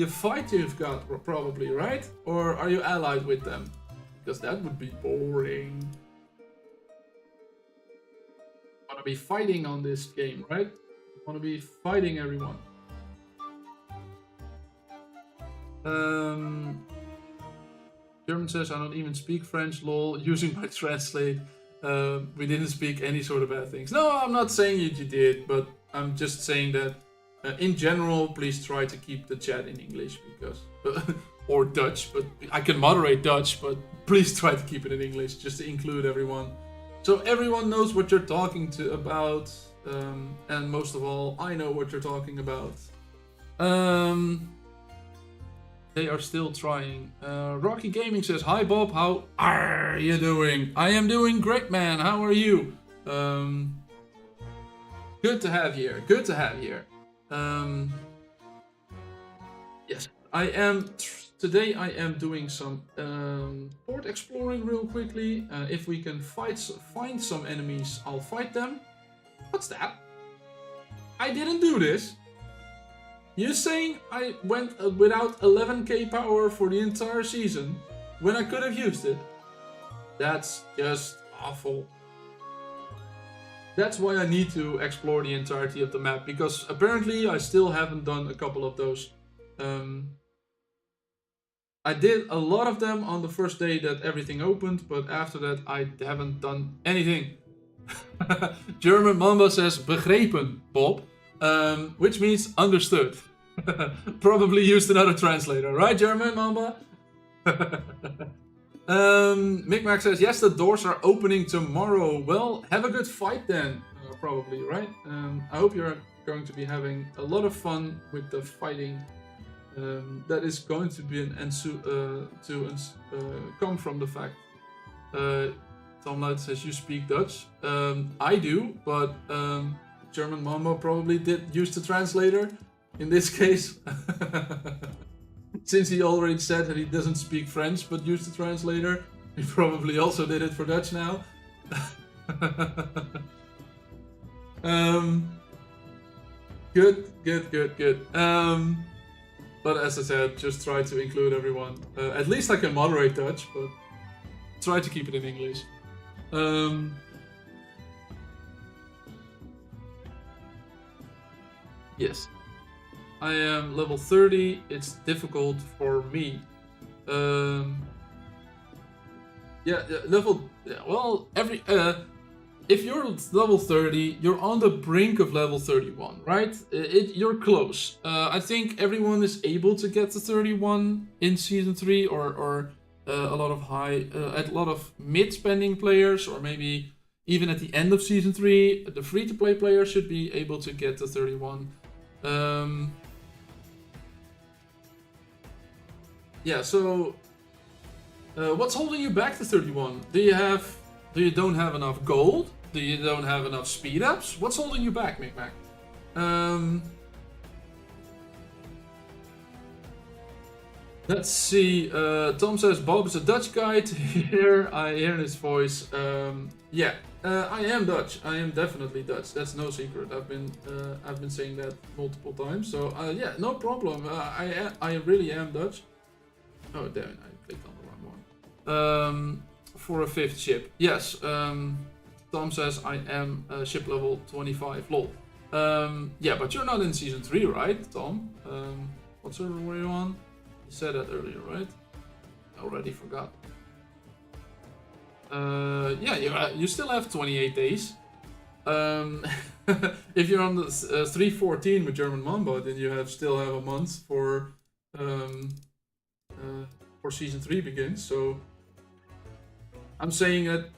a fight you've got, probably, right? Or are you allied with them? Because that would be boring. Wanna be fighting on this game, right? Wanna be fighting everyone. German says I don't even speak French. Lol. Using my translate. We didn't speak any sort of bad things. No, I'm not saying you did, but I'm just saying that. In general, please try to keep the chat in English, because or Dutch, but I can moderate Dutch, but please try to keep it in English just to include everyone, so everyone knows what you're talking about, and most of all, I know what you're talking about. They are still trying. Rocky Gaming says, "Hi Bob, how are you doing?" I am doing great, man. How are you? Good to have you here. Good to have you here. Yes, I am. Today I am doing some port exploring real quickly. If we can find some enemies, I'll fight them. What's that? I didn't do this. You're saying I went without 11k power for the entire season when I could have used it? That's just awful. That's why I need to explore the entirety of the map, because apparently I still haven't done a couple of those. I did a lot of them on the first day that everything opened, but after that I haven't done anything. German Mamba says begrepen, Bob, which means understood. Probably used another translator, right, German Mamba? Micmac says, yes, the doors are opening tomorrow. Well, have a good fight then, probably, right? I hope you're going to be having a lot of fun with the fighting. That is going to be come from the fact. Tom Light says you speak Dutch. I do, but German Mamba probably did use the translator in this case. Since he already said that he doesn't speak French but used the translator, he probably also did it for Dutch now. Good. But as I said, just try to include everyone. At least I can moderate Dutch, but try to keep it in English. Yes. I am level 30. It's difficult for me. If you're level 30, you're on the brink of level 31, right? You're close. I think everyone is able to get to 31 in Season 3, or a lot of mid-spending players, or maybe even at the end of Season 3, the free-to-play players should be able to get to 31. What's holding you back to 31? Do you don't have enough gold? Do you don't have enough speed ups? What's holding you back, Micmac? Let's see. Tom says Bob is a Dutch guy to hear. I hear his voice. I am Dutch. I am definitely Dutch. That's no secret. I've been saying that multiple times. So no problem. I really am Dutch. Oh damn it! I clicked on the wrong one. For a 5th ship, yes. Tom says I am ship level 25. Lol. But you're not in Season 3, right, Tom? What server were you on? You said that earlier, right? I already forgot. You still have 28 days. If you're on the 314 with German Mamba, then you still have a month for Season 3 begins. So I'm saying that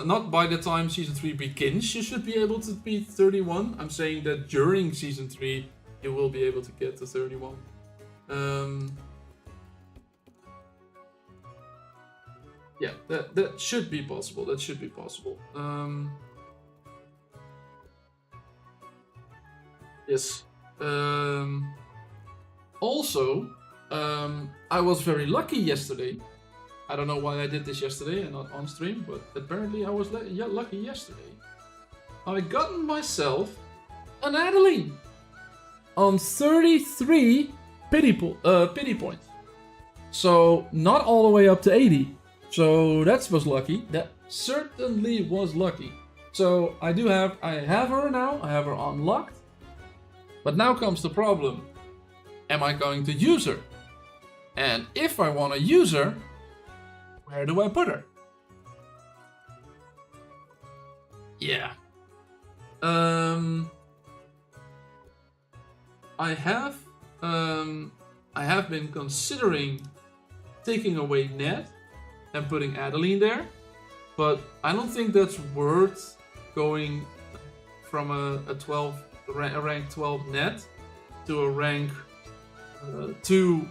not by the time Season 3 begins, you should be able to beat 31. I'm saying that during Season 3, you will be able to get to 31. That should be possible. That should be possible. Yes. Also, I was very lucky yesterday. I don't know why I did this yesterday and not on stream, but apparently I was lucky yesterday. I got myself an Adeline on 33 pity points. So not all the way up to 80. So that was lucky. That certainly was lucky. So I have her now. I have her unlocked. But now comes the problem. Am I going to use her? And if I want to use her, where do I put her? Yeah. I have been considering taking away Ned and putting Adeline there, but I don't think that's worth going from a rank 12 Ned to a rank 2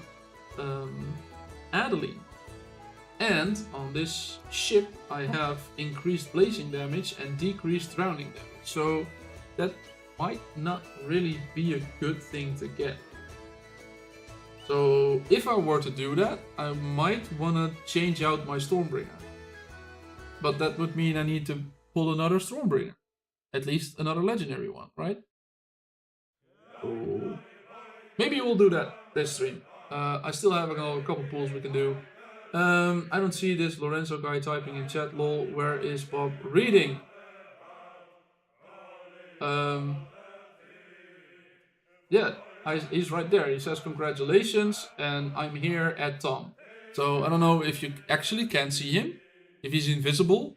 Adeline. And on this ship I have increased blazing damage and decreased drowning damage. So that might not really be a good thing to get. So if I were to do that, I might want to change out my Stormbringer. But that would mean I need to pull another Stormbringer. At least another legendary one, right? So maybe we'll do that this stream. I still have a couple pulls we can do. I don't see this Lorenzo guy typing in chat, lol. Where is Bob reading? Yeah, he's right there. He says congratulations, and I'm here at Tom. So I don't know if you actually can see him, if he's invisible,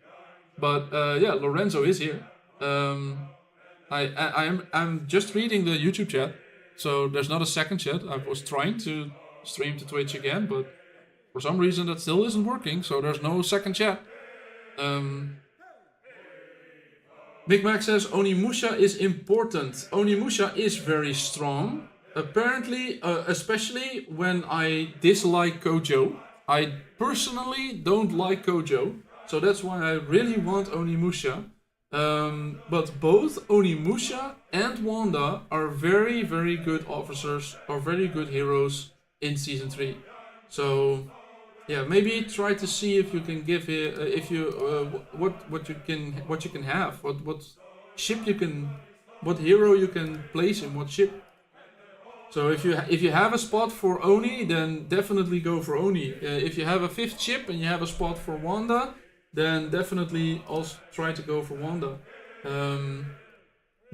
but yeah, Lorenzo is here. I'm just reading the YouTube chat, so there's not a second chat. I was trying to stream to Twitch again, but for some reason that still isn't working, so there's no second chat. Big Mac says Onimusha is important. Onimusha is very strong. Apparently, especially when I dislike Kojo. I personally don't like Kojo, so that's why I really want Onimusha. But both Onimusha and Wanda are very, very good officers, or very good heroes in Season 3. So yeah, maybe try to see if you can give what you can have, what ship you can, what hero you can place in what ship. So if you have a spot for Oni, then definitely go for Oni. If you have a 5th ship and you have a spot for Wanda, then definitely also try to go for Wanda.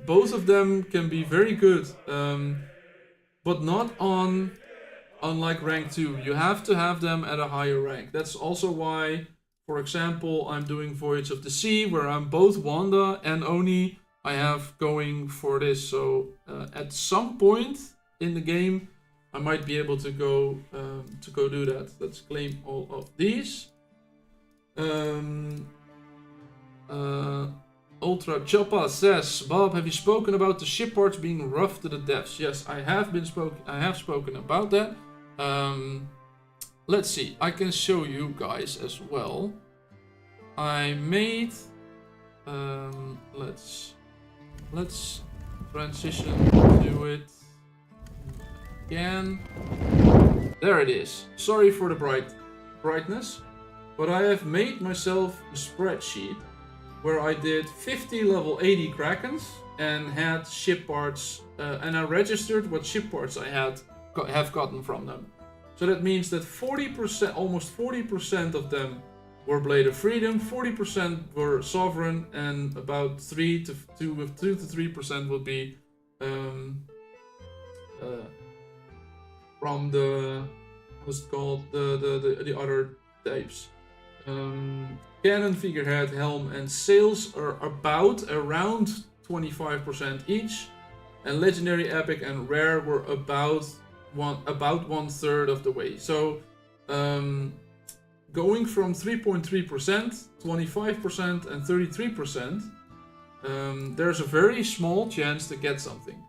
Both of them can be very good, but not on like rank 2. You have to have them at a higher rank. That's also why, for example, I'm doing Voyage of the Sea, where I'm both Wanda and Oni. I have going for this. So at some point in the game, I might be able to go do that. Let's claim all of these. Ultra Choppa says, Bob, have you spoken about the ship parts being rough to the depths? Yes, I have spoken about that. Let's see, I can show you guys as well. I made let's transition to it again. There it is. Sorry for the brightness, but I have made myself a spreadsheet where I did 50 level 80 Krakens and had ship parts, and I registered what ship parts I have gotten from them. So that means that 40%, almost 40% of them were Blade of Freedom, 40% were Sovereign, and about 2 to 3% would be from the, what's it called, the other types. Cannon, figurehead, helm, and sails are around 25% each, and legendary, epic, and rare were about 1/3 of the way. So going from 3.3%, 25%, and 33%, there's a very small chance to get something.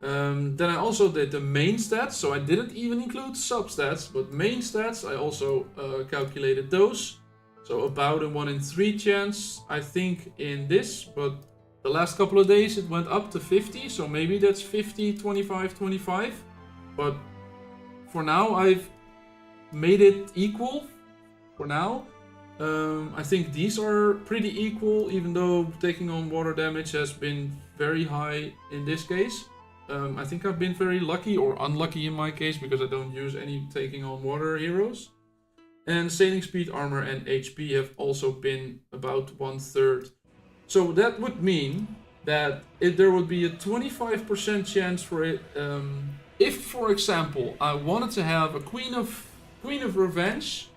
Then I also did the main stats, so I didn't even include substats, but main stats I also calculated those. So about a 1 in 3 chance, I think, in this, but the last couple of days it went up to 50, so maybe that's 50, 25, 25. But for now I've made it equal, for now. I think these are pretty equal, even though taking on water damage has been very high in this case. I think I've been very lucky, or unlucky in my case, because I don't use any taking on water heroes. And sailing speed, armor, and HP have also been about 1/3. So that would mean that there would be a 25% chance for it. If, for example, I wanted to have a Queen of Revenge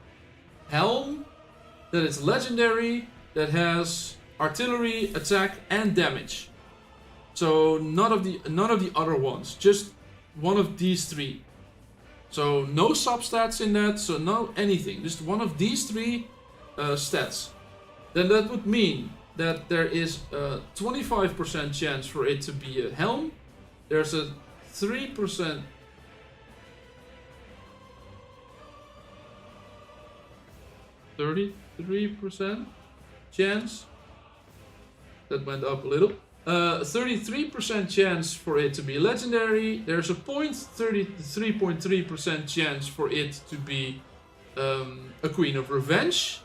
helm that is legendary, that has artillery, attack, and damage. So none of the other ones, just one of these 3. So no substats in that, so no anything, just one of these 3 stats. Then that would mean that there is a 25% chance for it to be a helm. There's a 3%. 33% chance. That went up a little. 33% chance for it to be legendary. There's a 33.3% chance for it to be a Queen of Revenge.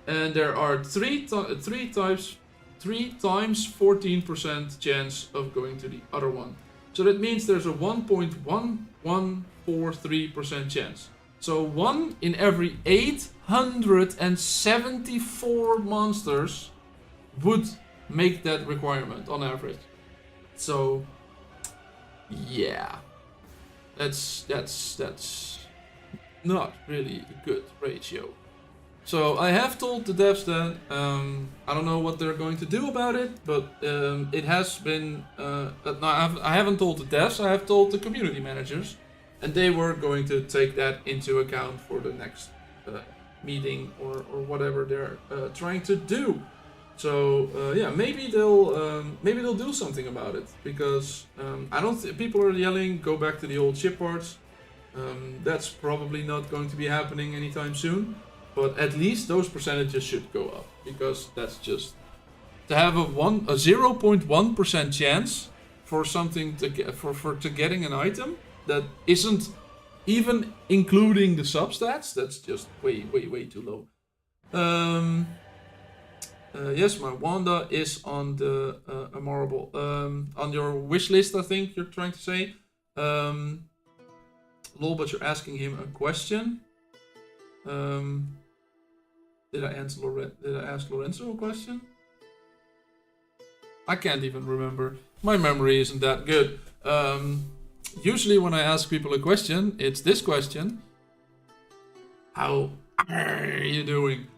And there are 3 times 14% chance of going to the other one. So that means there's a 1.1143% chance. So 1 in every 874 monsters would make that requirement on average. So yeah, that's not really a good ratio. So I have told the devs that I don't know what they're going to do about it, but it has been no, I haven't told the devs, I have told the community managers, and they were going to take that into account for the next meeting or whatever they're trying to do. So yeah, maybe they'll do something about it, because I don't people are yelling go back to the old ship parts. That's probably not going to be happening anytime soon, but at least those percentages should go up, because that's just to have a 0.1% chance for something to get for getting an item that isn't even including the substats. That's just way too low. Yes, my Wanda is on the Amorable. On your wish list, I think you're trying to say. Lol, but you're asking him a question. Did I ask Lorenzo a question? I can't even remember. My memory isn't that good. Usually when I ask people a question, it's this question. How are you doing?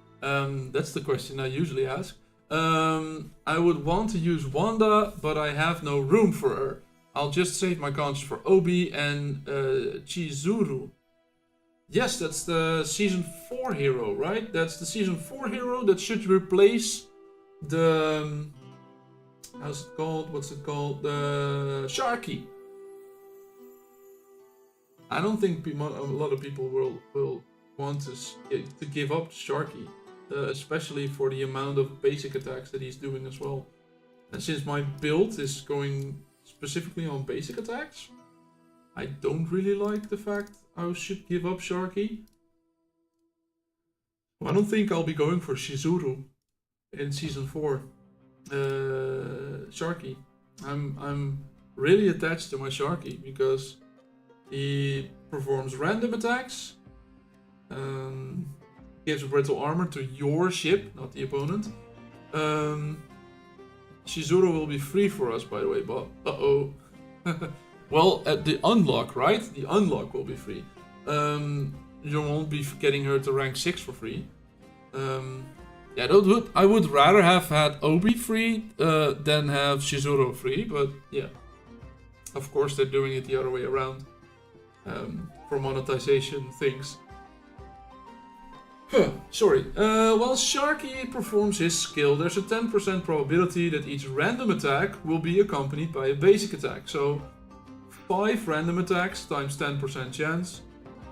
That's the question I usually ask. I would want to use Wanda, but I have no room for her. I'll just save my conscience for Obi and Chizuru. Yes, that's the Season 4 hero, right? That's the Season 4 hero that should replace the... how's it called? What's it called? The Sharky. I don't think a lot of people will want to give up Sharky. Especially for the amount of basic attacks that he's doing as well. And since my build is going specifically on basic attacks, I don't really like the fact I should give up Sharky. I don't think I'll be going for Shizuru in Season 4. Sharky. I'm really attached to my Sharky because he performs random attacks. Gives brittle armor to your ship, not the opponent. Shizuru will be free for us, by the way, but uh-oh. Well, at the unlock, right? The unlock will be free. You won't be getting her to rank 6 for free. Yeah, I would rather have had Obi free than have Shizuru free, but yeah. Of course, they're doing it the other way around. For monetization things. Sorry. While Sharky performs his skill, there's a 10% probability that each random attack will be accompanied by a basic attack. So 5 random attacks times 10% chance.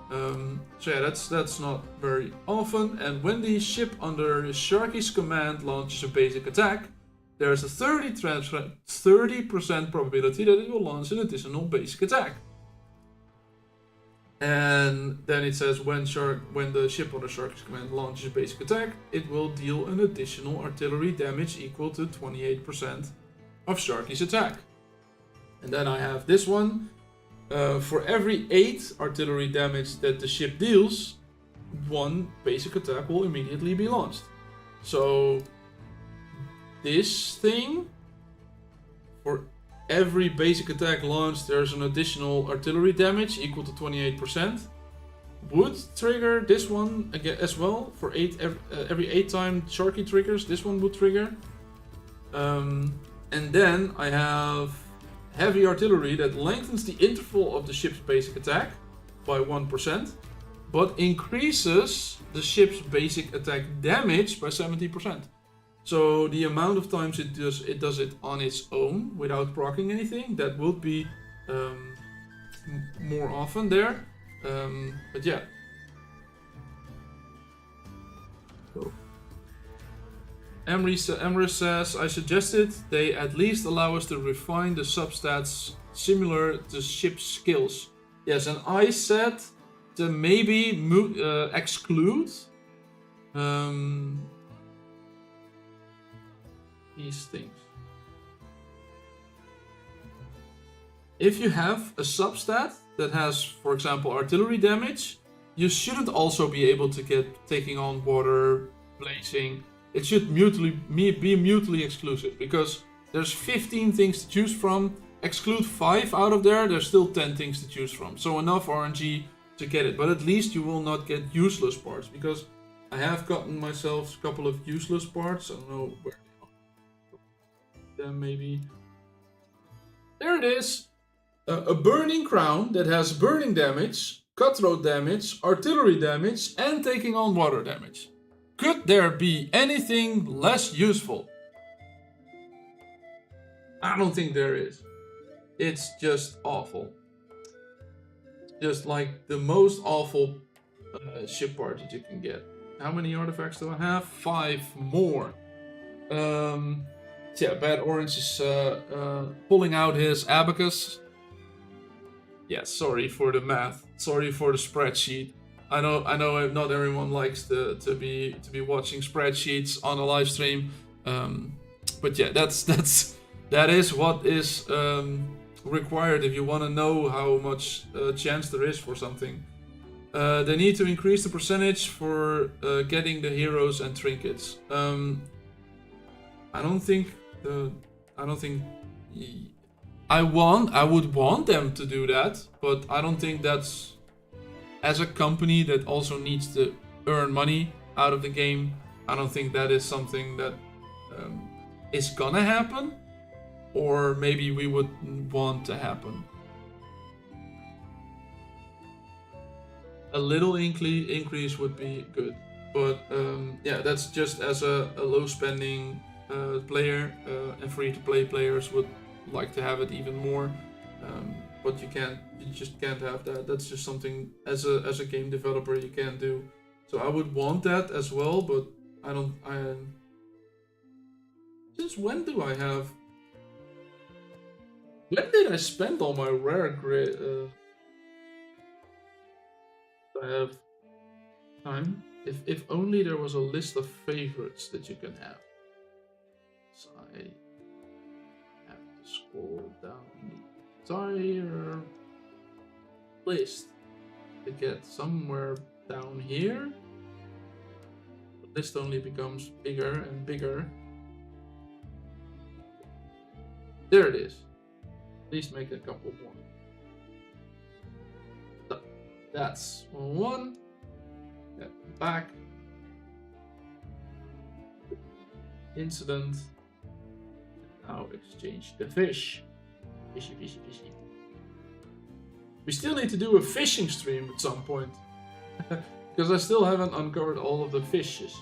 So yeah, that's not very often. And when the ship under Sharky's command launches a basic attack, there's a 30% probability that it will launch an additional basic attack. And then it says when the ship under Sharky's command launches a basic attack, it will deal an additional artillery damage equal to 28% of Sharky's attack. And then I have this one. For every 8 artillery damage that the ship deals, 1 basic attack will immediately be launched. So this thing, for every basic attack launched, there's an additional artillery damage equal to 28%. Would trigger this one again as well. For every 8 times Sharky triggers, this one would trigger. And then I have heavy artillery that lengthens the interval of the ship's basic attack by 1%, but increases the ship's basic attack damage by 70%. So the amount of times it does it on its own without proccing anything, that would be more often there. But yeah. So. Emrys says, I suggested they at least allow us to refine the substats similar to ship skills. Yes, and I said to maybe exclude these things. If you have a substat that has, for example, artillery damage, you shouldn't also be able to get taking on water, blazing. It should be mutually exclusive, because there's 15 things to choose from. Exclude 5 out of there, there's still 10 things to choose from. So enough RNG to get it, but at least you will not get useless parts, because I have gotten myself a couple of useless parts. I don't know where they are. Maybe. There it is. A burning crown that has burning damage, cutthroat damage, artillery damage, and taking on water damage. Could there be anything less useful? I don't think there is. It's just awful. Just like the most awful ship part that you can get. How many artifacts do I have? 5 more. Yeah, Bad Orange is pulling out his abacus. Yeah, sorry for the math. Sorry for the spreadsheet. I know not everyone likes to be watching spreadsheets on a live stream. But yeah, that is what is required if you want to know how much chance there is for something. They need to increase the percentage for getting the heroes and trinkets. I would want them to do that, but I don't think that's, as a company that also needs to earn money out of the game, I don't think that is something that is gonna happen, or maybe we would want to happen. A little increase would be good, but yeah, that's just as a low spending player, and free-to-play players would like to have it even more, but you just can't have that. That's just something as a game developer you can't do. So I would want that as well, but since when do I have? When did I spend all my rare grid? I have time. If only there was a list of favorites that you can have. So I have to scroll down the entire list to get somewhere down here. The list only becomes bigger and bigger. There it is. At least make a couple more. So that's one. Get back. Incident. Now exchange the fish. Fishy, fishy, fishy. We still need to do a fishing stream at some point. Because I still haven't uncovered all of the fishes.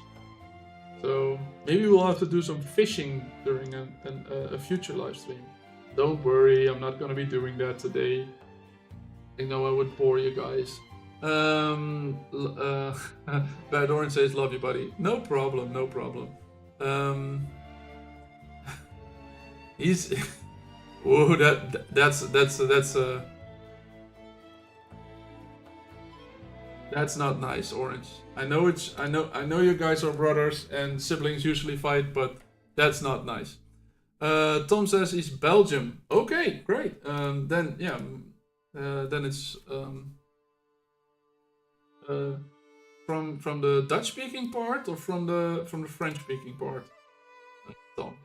So maybe we'll have to do some fishing during a future live stream. Don't worry, I'm not gonna be doing that today. I know I would bore you guys. Bad Orange says, love you, buddy. No problem, no problem. He's... Whoa, that's not nice, Orange. I know you guys are brothers and siblings usually fight, but that's not nice. Tom says he's Belgium. Okay, great. Then yeah, then it's from the Dutch speaking part or from the French speaking part. Tom.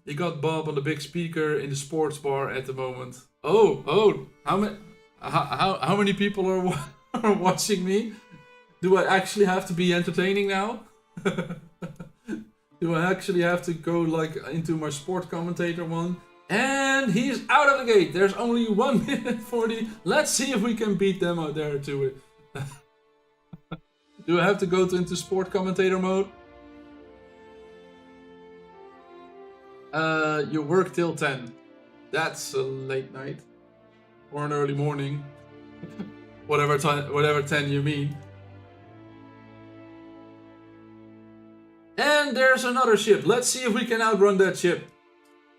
You got Bob on the big speaker in the sports bar at the moment. Oh, how many people are watching me? Do I actually have to be entertaining now? Do I actually have to go like into my sport commentator one? And he's out of the gate. There's only 1 minute 40. Let's see if we can beat them out there to it. Do I have to go into sport commentator mode? You work till 10. That's a late night. Or an early morning. whatever 10 you mean. And there's another ship. Let's see if we can outrun that ship.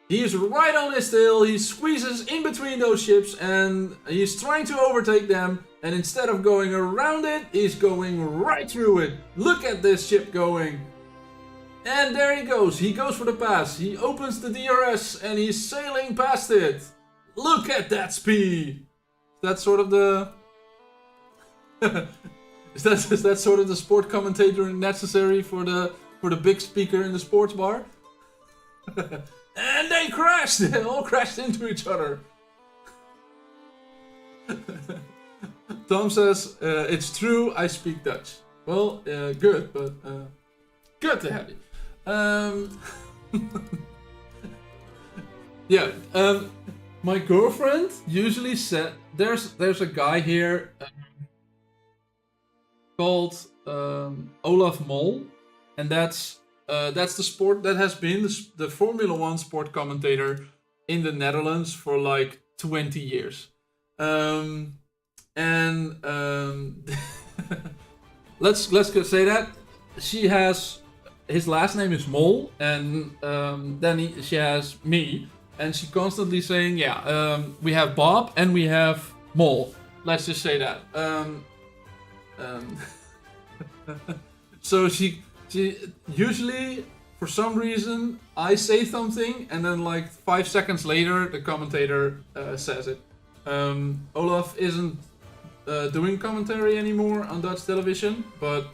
He's right on his tail, he squeezes in between those ships and he's trying to overtake them. And instead of going around it, he's going right through it. Look at this ship going. And there he goes for the pass. He opens the DRS and he's sailing past it. Look at that speed. That's sort of the... is that sort of the sport commentator necessary for the big speaker in the sports bar? And they crashed! They all crashed into each other. Tom says, it's true, I speak Dutch. Well, good, but good to have you. Yeah, my girlfriend usually said, there's a guy here called Olaf Mol, and that's the sport that has been the Formula 1 sport commentator in the Netherlands for like 20 years. Let's say that she has his last name is Mol, and then she has me, and she constantly saying, yeah, we have Bob and we have Mol. Let's just say that. So she usually, for some reason, I say something and then like 5 seconds later the commentator says it. Olaf isn't doing commentary anymore on Dutch television, but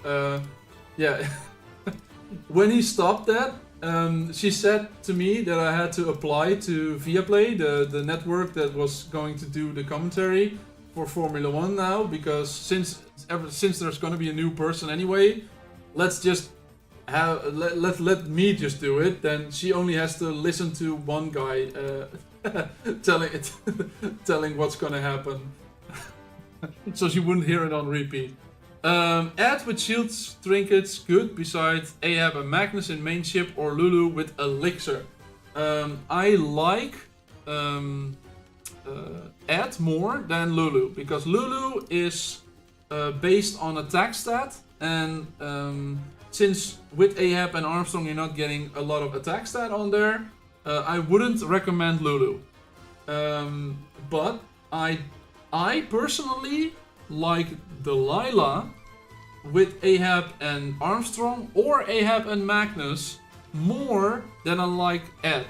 yeah, when he stopped that, she said to me that I had to apply to Viaplay, the network that was going to do the commentary for Formula 1 now, because since there's going to be a new person anyway, let's just let me just do it. Then she only has to listen to one guy telling what's gonna happen, so she wouldn't hear it on repeat. Add with shields, trinkets, good. Besides Ahab and Magnus in main ship, or Lulu with elixir. I like Add more than Lulu, because Lulu is based on attack stat, and since with Ahab and Armstrong you're not getting a lot of attack stat on there, I wouldn't recommend Lulu. But I personally like Delilah with Ahab and Armstrong, or Ahab and Magnus, more than I like Ed.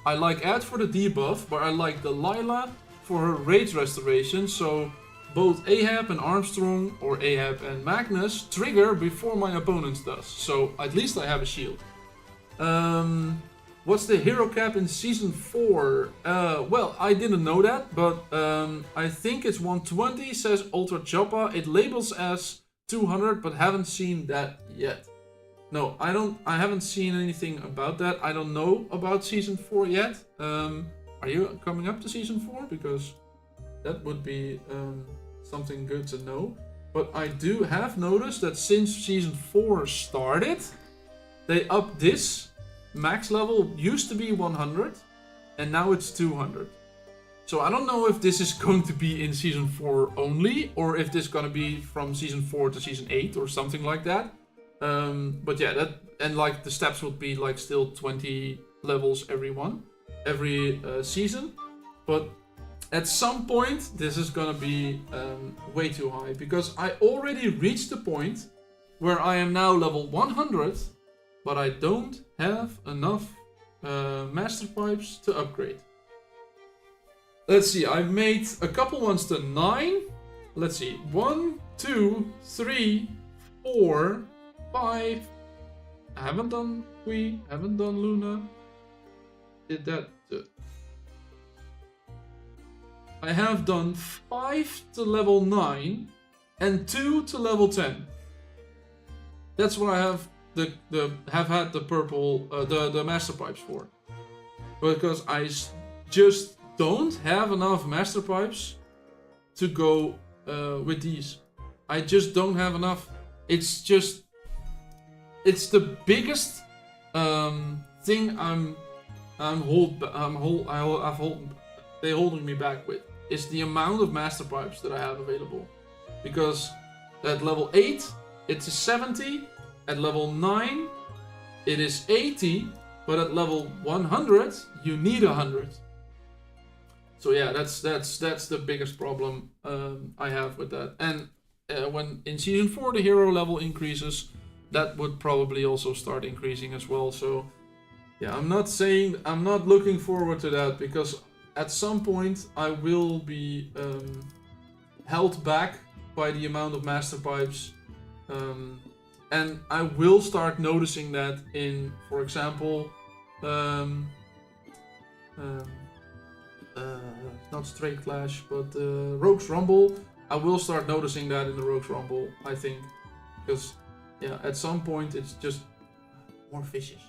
I like Ed for the debuff, but I like Delilah for her rage restoration, so both Ahab and Armstrong or Ahab and Magnus trigger before my opponent's does, so at least I have a shield. What's the hero cap in Season 4? Well, I didn't know that, but I think it's 120, says Ultra Choppa. It labels as 200, but haven't seen that yet. No, I haven't seen anything about that. I don't know about Season 4 yet. Are you coming up to Season 4? Because that would be something good to know. But I do have noticed that since Season 4 started, they upped this. Max level used to be 100, and now it's 200. So I don't know if this is going to be in Season 4 only, or if this is going to be from Season 4 to Season 8 or something like that. But yeah, that, and like the steps would be like still 20 levels every season. But at some point this is gonna be way too high, because I already reached the point where I am now level 100, but I don't have enough master pipes to upgrade. Let's see, I've made a couple ones to 9. Let's see, 1, 2, 3, 4, 5. I haven't done Kui, haven't done Luna. Did that. I have done 5 to level 9 and 2 to level 10. That's what I have had the purple the master pipes for. Because I just don't have enough master pipes to go with these. I just don't have enough. It's the biggest thing they're holding me back with, is the amount of master pipes that I have available. because at level 8 it's a 70, at level 9 it is 80, but at level 100 you need 100. So yeah, that's the biggest problem I have with that. And when in season 4 the hero level increases, that would probably also start increasing as well. So yeah, I'm not looking forward to that, because at some point I will be held back by the amount of master pipes, and I will start noticing that in, for example, not Straight Clash, but Rogue's Rumble. I will start noticing that in the Rogue's Rumble, I think, because yeah, at some point it's just more vicious.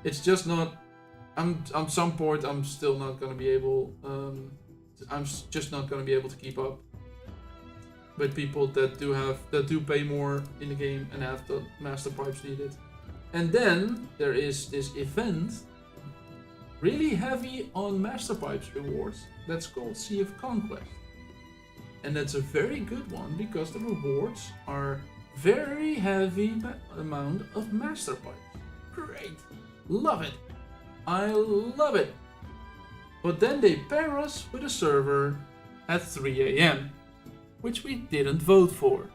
It's just not. At some point I'm still not gonna be able. I'm just not gonna be able to keep up with people that do pay more in the game and have the master pipes needed. And then there is this event, really heavy on master pipes rewards. That's called Sea of Conquest, and that's a very good one because the rewards are very heavy amount of master pipes. Great, love it. I love it. But then they pair us with a server at 3 AM, which we didn't vote for.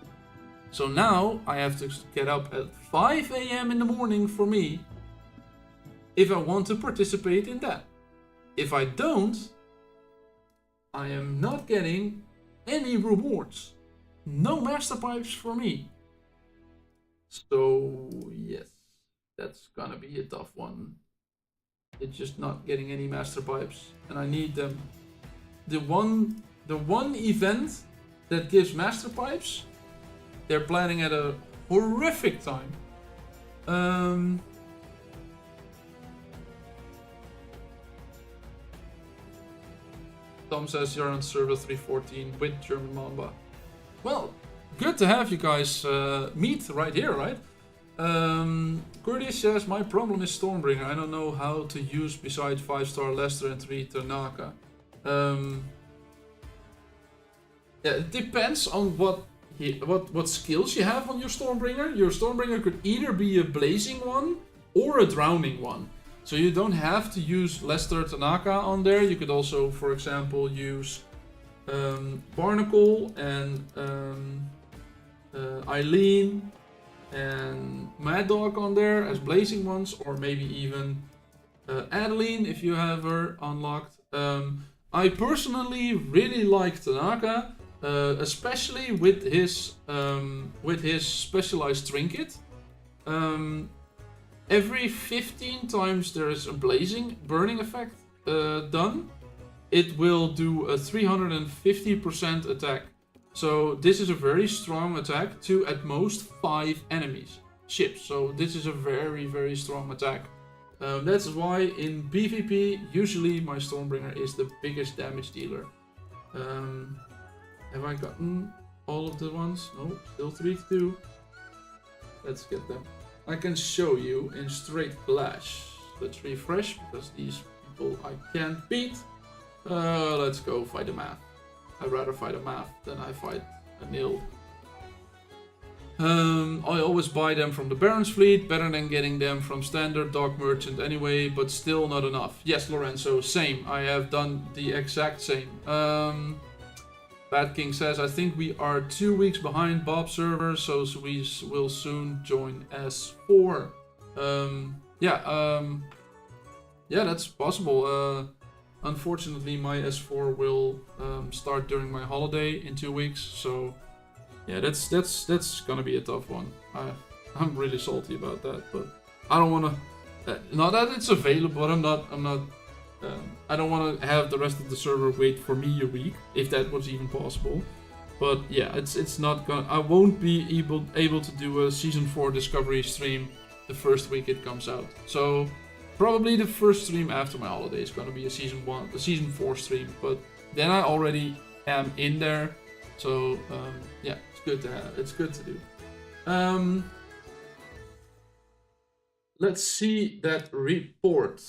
So now I have to get up at 5 AM in the morning for me if I want to participate in that. If I don't, I am not getting any rewards. No master pipes for me. So yes, that's gonna be a tough one. It's just not getting any master pipes, and I need them. The one event that gives master pipes, they're planning at a horrific time. Tom says you're on server 314 with German Mamba. Well, good to have you guys meet right here, right? Curtis says, my problem is Stormbringer. I don't know how to use besides 5-star Lester and 3 Tanaka. Yeah, it depends on what skills you have on your Stormbringer. Your Stormbringer could either be a blazing one or a drowning one. So you don't have to use Lester Tanaka on there. You could also, for example, use Barnacle and Eileen and Mad Dog on there as blazing ones, or maybe even Adeline if you have her unlocked. I personally really like Tanaka, especially with his specialized trinket. Every 15 times there is a burning effect done, it will do a 350% attack. So this is a very strong attack to at most 5 enemies ships. So this is a very, very strong attack. That's why in PvP usually my Stormbringer is the biggest damage dealer. Have I gotten all of the ones? No, still 3 to do. Let's get them. I can show you in Straight Clash. Let's refresh because these people I can't beat. Let's go fight a math. I'd rather fight a math than I fight a nil. I always buy them from the Baron's Fleet, better than getting them from standard Dog Merchant anyway, but still not enough. Yes, Lorenzo, same. I have done the exact same. Bad King says, I think we are 2 weeks behind Bob's server, so we will soon join S4. Yeah, that's possible. Unfortunately, my S4 will start during my holiday in 2 weeks, so yeah, that's gonna be a tough one. I'm really salty about that, but I don't wanna. Not that it's available, but I'm not. I don't want to have the rest of the server wait for me a week, if that was even possible. But yeah, it's not gonna. I won't be able to do a season 4 discovery stream the first week it comes out. So probably the first stream after my holiday is gonna be a season 4 stream. But then I already am in there, so yeah, it's good to have. It's good to do. Let's see that report.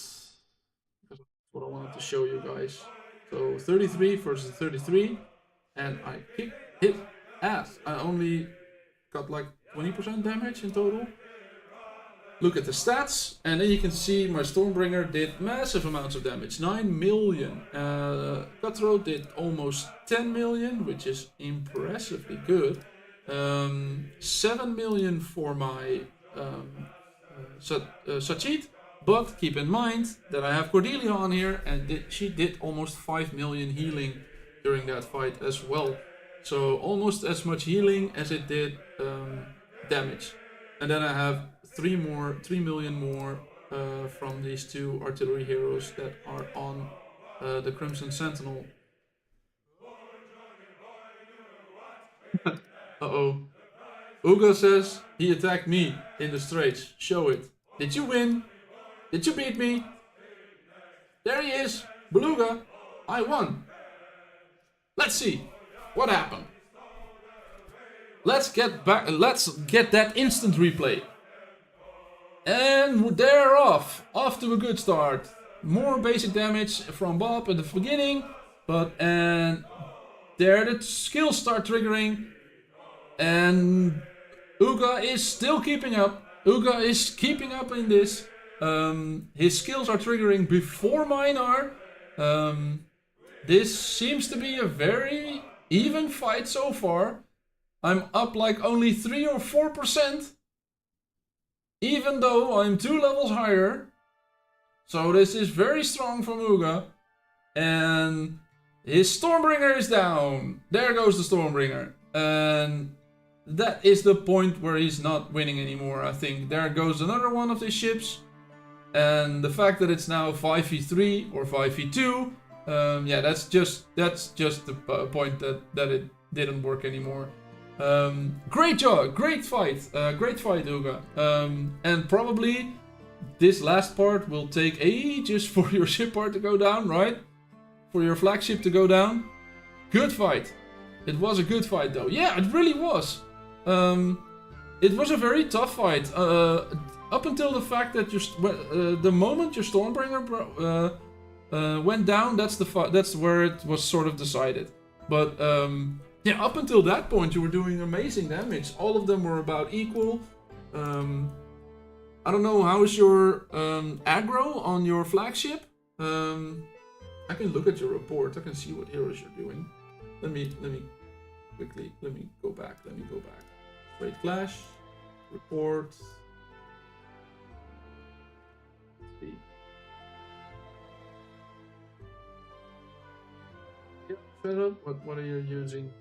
What I wanted to show you guys. So 33 versus 33, and I hit ass. I only got like 20% damage in total. Look at the stats, and then you can see my Stormbringer did massive amounts of damage. 9 million. Cutthroat did almost 10 million, which is impressively good. 7 million for my Sachit. But keep in mind that I have Cordelia on here, and she did almost 5 million healing during that fight as well. So almost as much healing as it did damage. And then I have 3 million more from these 2 artillery heroes that are on the Crimson Sentinel. Uh-oh. Uga says he attacked me in the Straits. Show it. Did you win? Did you beat me? There he is. Beluga. I won. Let's see. What happened? Let's get back. Let's get that instant replay. And they're off to a good start. More basic damage from Bob at the beginning, and there the skills start triggering, and Uga is still keeping up. Uga is keeping up in this. His skills are triggering before mine are. This seems to be a very even fight so far. I'm up like only 3 or 4%. Even though I'm 2 levels higher. So this is very strong from Uga. And his Stormbringer is down. There goes the Stormbringer. And that is the point where he's not winning anymore, I think. There goes another one of his ships. And the fact that it's now 5v3 or 5v2. Yeah, that's just the point that it didn't work anymore. Great job, great fight, Uga. And probably this last part will take ages for your ship part to go down, right? For your flagship to go down. Good fight. It was a good fight though. Yeah, it really was. It was a very tough fight. Up until the fact that the moment your Stormbringer went down, that's where it was sort of decided. But yeah, up until that point, you were doing amazing damage. All of them were about equal. I don't know, how is your aggro on your flagship? I can look at your report. I can see what heroes you're doing. Let me quickly. Let me go back. Straight clash, report. Let's see. Yep, shut up. What are you using?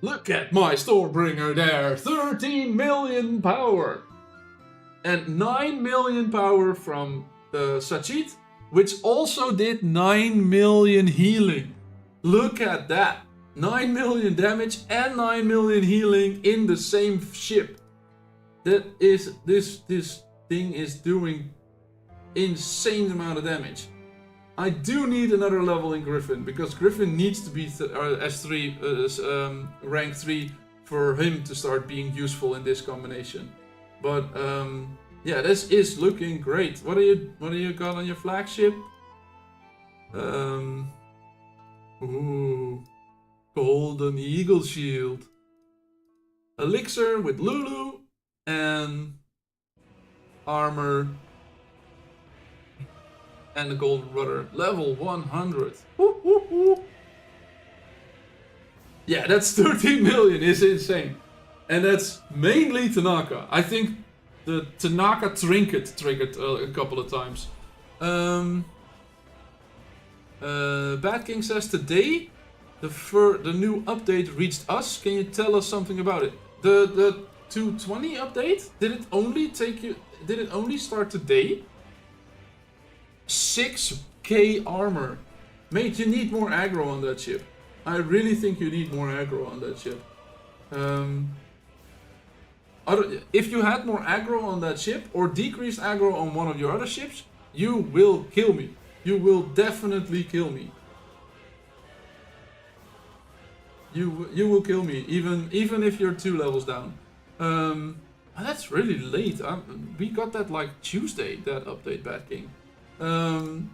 Look at my Stormbringer there! 13 million power! And 9 million power from the Sachit, which also did 9 million healing. Look at that! 9 million damage and 9 million healing in the same ship. That is, this thing is doing insane amount of damage. I do need another level in Griffin, because Griffin needs to be S3, rank 3 for him to start being useful in this combination. But yeah, this is looking great. What do you got on your flagship? Ooh, Golden Eagle Shield, Elixir with Lulu, and armor. And the Golden Rudder, level 100. Woo, woo, woo. Yeah, that's 13 million, is insane. And that's mainly Tanaka. I think the Tanaka Trinket triggered a couple of times. Bad King says today the new update reached us. Can you tell us something about it? The 220 update? Did it only start today? 6k armor. Mate, you need more aggro on that ship. I really think you need more aggro on that ship. If you had more aggro on that ship, or decreased aggro on one of your other ships, you will kill me. You will definitely kill me. You will kill me, even if you're 2 levels down. That's really late. We got that like Tuesday, that update, Bad King.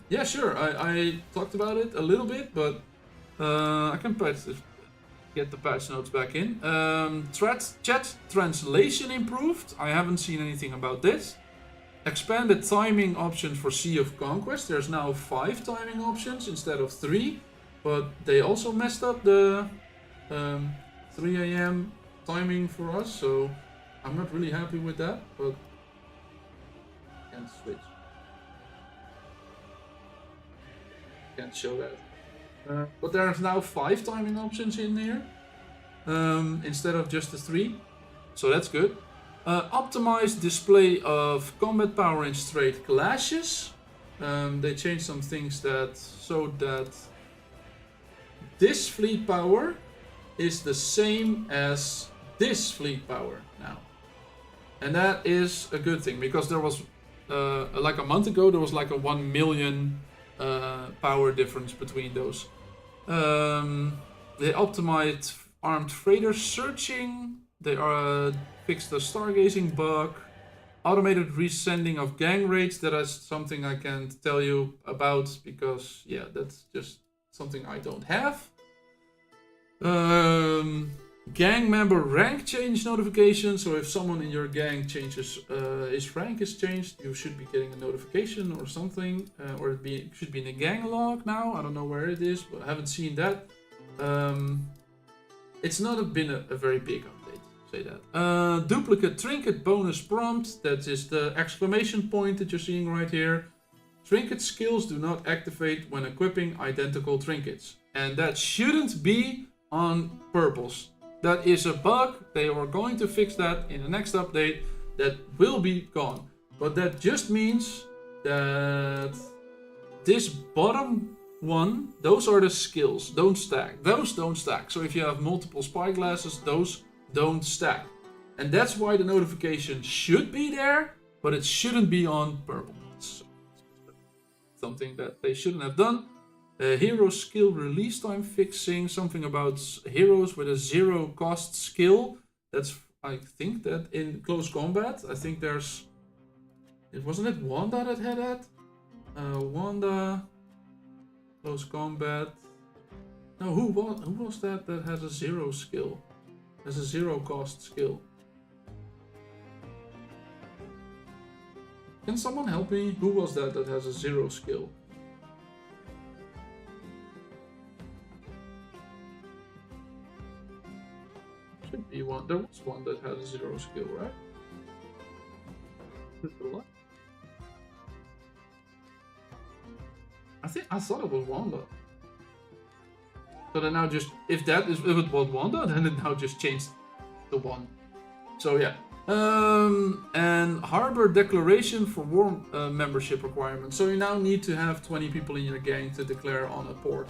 Yeah, sure. I talked about it a little bit, but I can patch this. get the patch notes back in. Chat translation improved. I haven't seen anything about this. Expanded timing options for Sea of Conquest. There's now 5 timing options instead of 3. But they also messed up the 3 AM timing for us. So I'm not really happy with that. But can't switch. Can't show that. But there's now 5 timing options in here instead of just the 3, so that's good. Optimized display of combat power in straight clashes. They changed some things so that this fleet power is the same as this fleet power now, and that is a good thing because there was like a month ago there was like a 1 million power difference between those. They optimized armed freighter searching. They fixed the stargazing bug. Automated resending of gang raids. That is something I can't tell you about because yeah, that's just something I don't have. Gang member rank change notification. So if someone in your gang changes, his rank is changed, you should be getting a notification or something, or it should be in a gang log now. I don't know where it is, but I haven't seen that. It's not been a very big update, say that. Duplicate trinket bonus prompt. That is the exclamation point that you're seeing right here. Trinket skills do not activate when equipping identical trinkets, and that shouldn't be on purpose. That is a bug. They are going to fix that in the next update. That will be gone. But that just means that this bottom one, those are the skills. Don't stack. Those don't stack. So if you have multiple spyglasses, those don't stack. And that's why the notification should be there, but it shouldn't be on purple ones. Something that they shouldn't have done. Hero skill release time fixing, something about heroes with a 0 cost skill. That's, I think that in close combat, I think there's, wasn't it Wanda that had that? Wanda, close combat. No, who was that has a 0 skill? Has a 0 cost skill. Can someone help me? Who was that has a 0 skill? Should be one. There was one that had a 0 skill, right? I thought it was Wanda. So then now just if it was Wanda, then it now just changed to 1. So yeah. And harbor declaration for war membership requirements. So you now need to have 20 people in your gang to declare on a port.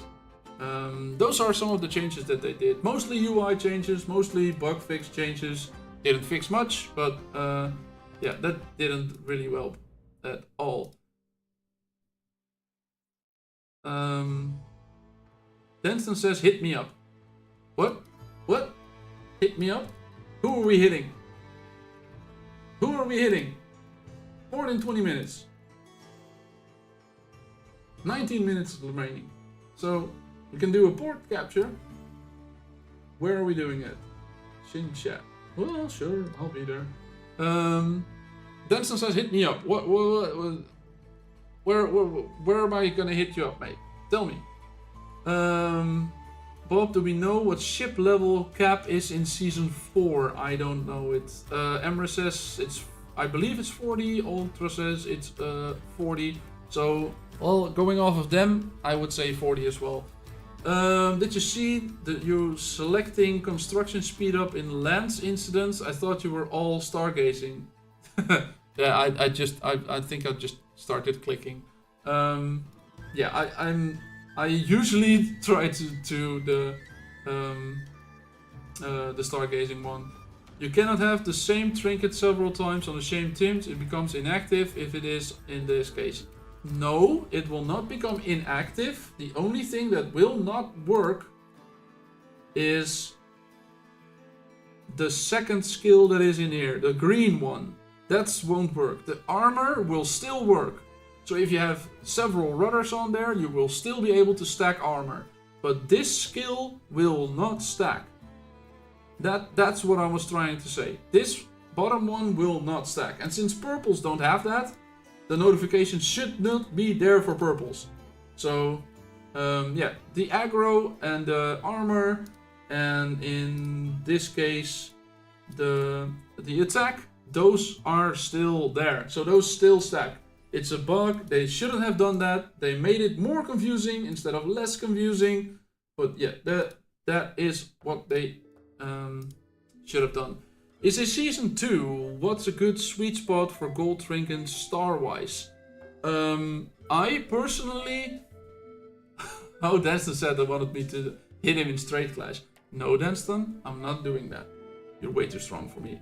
Those are some of the changes that they did. Mostly UI changes, mostly bug fix changes. Didn't fix much, but yeah, that didn't really help at all. Denston says, hit me up. What? What? Hit me up? Who are we hitting? Who are we hitting? More than 20 minutes. 19 minutes remaining. So we can do a port capture. Where are we doing it? Shin chat. Well, sure, I'll be there. Denston says, hit me up. Where am I gonna hit you up, mate? Tell me. Bob, do we know what ship level cap is in season 4? I don't know it. Emra says I believe it's 40. Ultra says it's 40. So, well, going off of them, I would say 40 as well. Did you see that you selecting construction speed up in Lance incidents? I thought you were all stargazing. Yeah, I think I just started clicking. Yeah, I usually try to do the stargazing one. You cannot have the same trinket several times on the same teams. It becomes inactive if it is in this case. No, it will not become inactive. The only thing that will not work is the second skill that is in here, the green one. That won't work. The armor will still work. So if you have several rudders on there, you will still be able to stack armor. But this skill will not stack. That's what I was trying to say. This bottom one will not stack. And since purples don't have that, the notification should not be there for purples. So, yeah, the aggro and the armor, and in this case, the attack, those are still there. So those still stack. It's a bug. They shouldn't have done that. They made it more confusing instead of less confusing. But yeah, that is what they should have done. Is a season 2? What's a good sweet spot for gold trinket star-wise? I personally... Oh, Danston said they wanted me to hit him in straight clash. No, Danston, I'm not doing that. You're way too strong for me.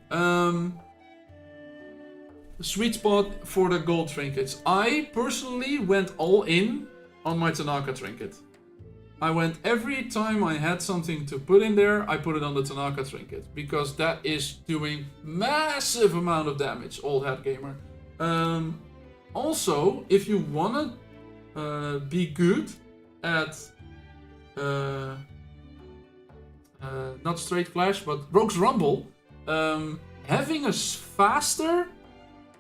Sweet spot for the gold trinkets. I personally went all in on my Tanaka trinket. I went every time I had something to put in there, I put it on the Tanaka trinket. Because that is doing massive amount of damage, old hat gamer. Also, if you wanna be good at not straight clash, but Rogue's Rumble, having a faster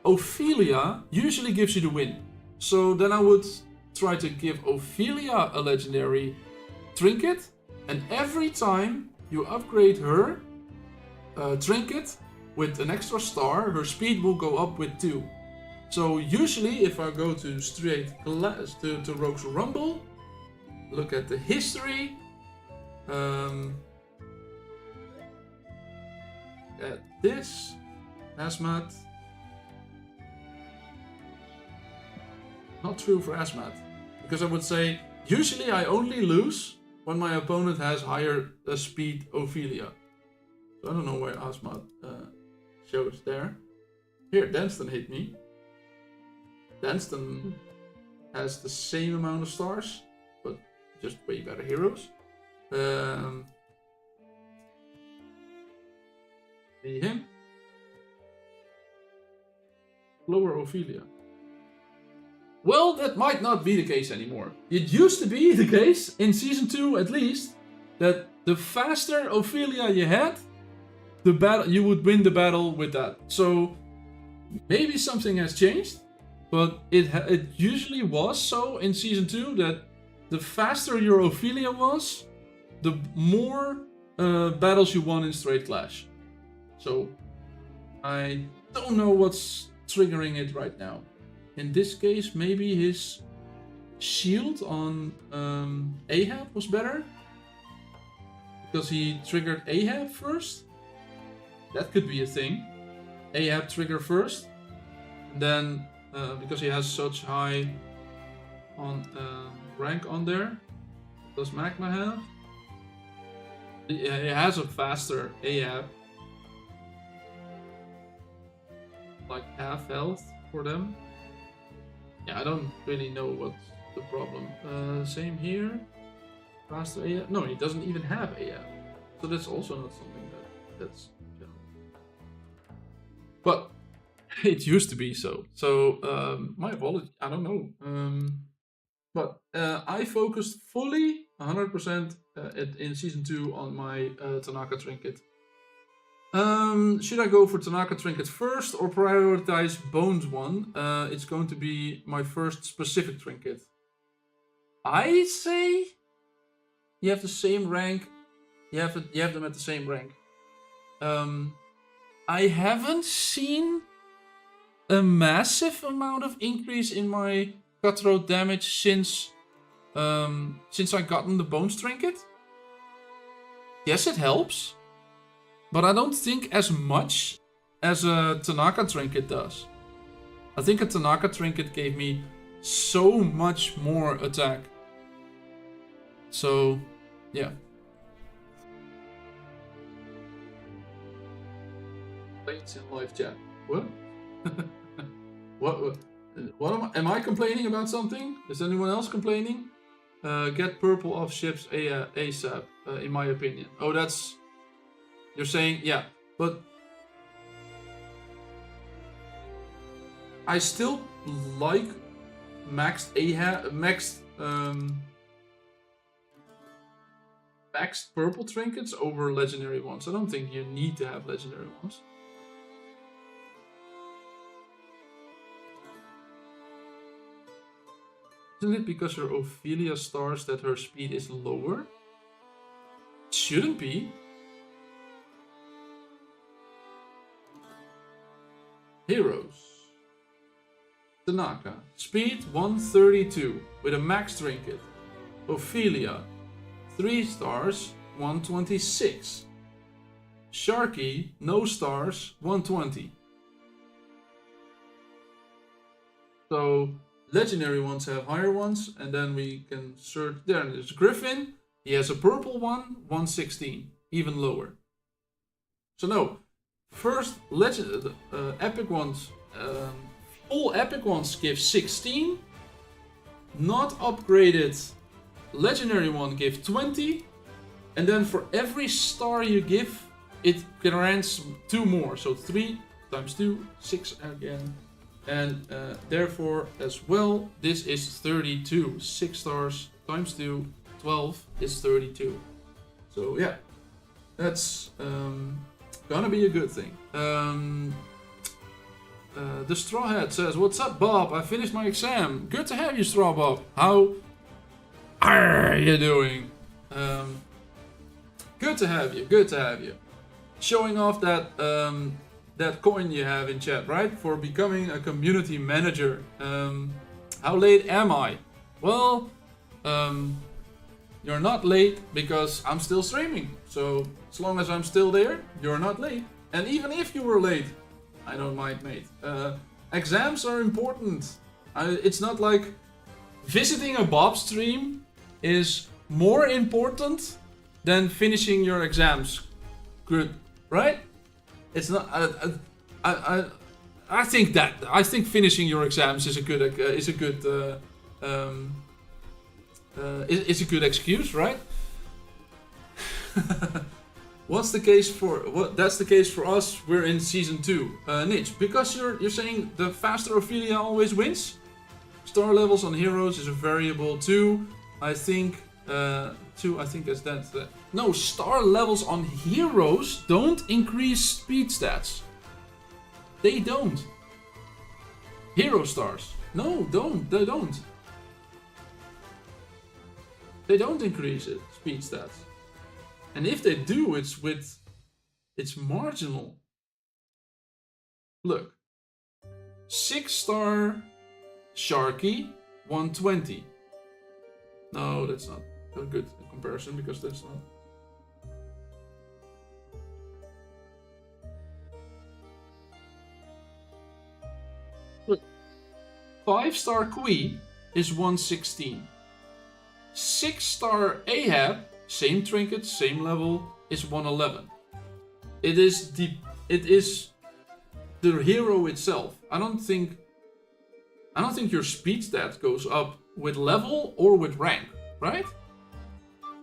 Ophelia usually gives you the win. So then I would try to give Ophelia a legendary trinket, and every time you upgrade her trinket with an extra star, her speed will go up with 2. So usually if I go to straight clash to Rogue's Rumble, look at the history, at this Hazmat. Not true for Hazmat, because I would say usually I only lose when my opponent has higher speed Ophelia. So I don't know where Hazmat shows there. Here, Danston hit me. Danston has the same amount of stars, but just way better heroes. Him. Lower Ophelia. Well, that might not be the case anymore. It used to be the case, in Season 2 at least, that the faster Ophelia you had, the battle you would win the battle with that. So, maybe something has changed, but it usually was so in Season 2 that the faster your Ophelia was, the more battles you won in straight clash. So, I don't know what's triggering it right now. In this case, maybe his shield on Ahab was better, because he triggered Ahab first. That could be a thing. Ahab trigger first, and then because he has such high on rank on there. Does Magma have? He has a faster Ahab, like half health for them. Yeah, I don't really know what's the problem. Same here. Faster Ahab. No, he doesn't even have Ahab. So that's also not something that's... But it used to be so. So, my apology. I don't know. But I focused fully, 100% in Season 2 on my Tanaka trinket. Should I go for Tanaka trinket first or prioritize Bones one? It's going to be my first specific trinket. I say you have the same rank. You have them at the same rank. I haven't seen a massive amount of increase in my cutthroat damage since I gotten the Bones trinket. Yes, it helps. But I don't think as much as a Tanaka trinket does. I think a Tanaka trinket gave me so much more attack. So, yeah. Plates in live chat. What? What am I complaining about something? Is anyone else complaining? Get purple off ships ASAP, in my opinion. Oh, that's... You're saying, yeah, but I still like maxed maxed purple trinkets over legendary ones. I don't think you need to have legendary ones. Isn't it because her Ophelia stars that her speed is lower? It shouldn't be. Heroes. Tanaka. Speed 132 with a max trinket. Ophelia. 3 stars, 126. Sharky, no stars, 120. So, legendary ones have higher ones, and then we can search. There's Griffin. He has a purple one, 116, even lower. So no, first epic ones, all epic ones give 16. Not upgraded legendary one give 20, and then for every star you give, it grants 2 more. So 3 times 2, 6 again. And therefore, as well, this is 32. 6 stars times 2, 12 is 32. So yeah, that's gonna be a good thing. The Straw Hat says, "What's up, Bob? I finished my exam. Good to have you, Straw Bob. How are you doing? Good to have you. Good to have you. Showing off that that coin you have in chat, right? For becoming a community manager. How late am I? Well, you're not late because I'm still streaming. So as long as I'm still there, you're not late. And even if you were late, I don't mind, mate. Exams are important. It's not like visiting a Bob stream is more important than finishing your exams. Good, right? It's not. I think that. I think finishing your exams is a good excuse, right? What's the case for? What? That's the case for us. We're in season 2. Niche, because you're saying the faster Ophelia always wins. Star levels on heroes is a variable too. I think. I think is that. No, star levels on heroes don't increase speed stats. They don't. Hero stars. No, don't. They don't. They don't increase it, speed stats. And if they do, it's marginal. Look. 6-star Sharky, 120. No, that's not a good comparison because that's not. Look. 5-star Kui is 116. 6-star Ahab, same trinket, same level, is 111. It is the hero itself. I don't think your speed stat goes up with level or with rank, right?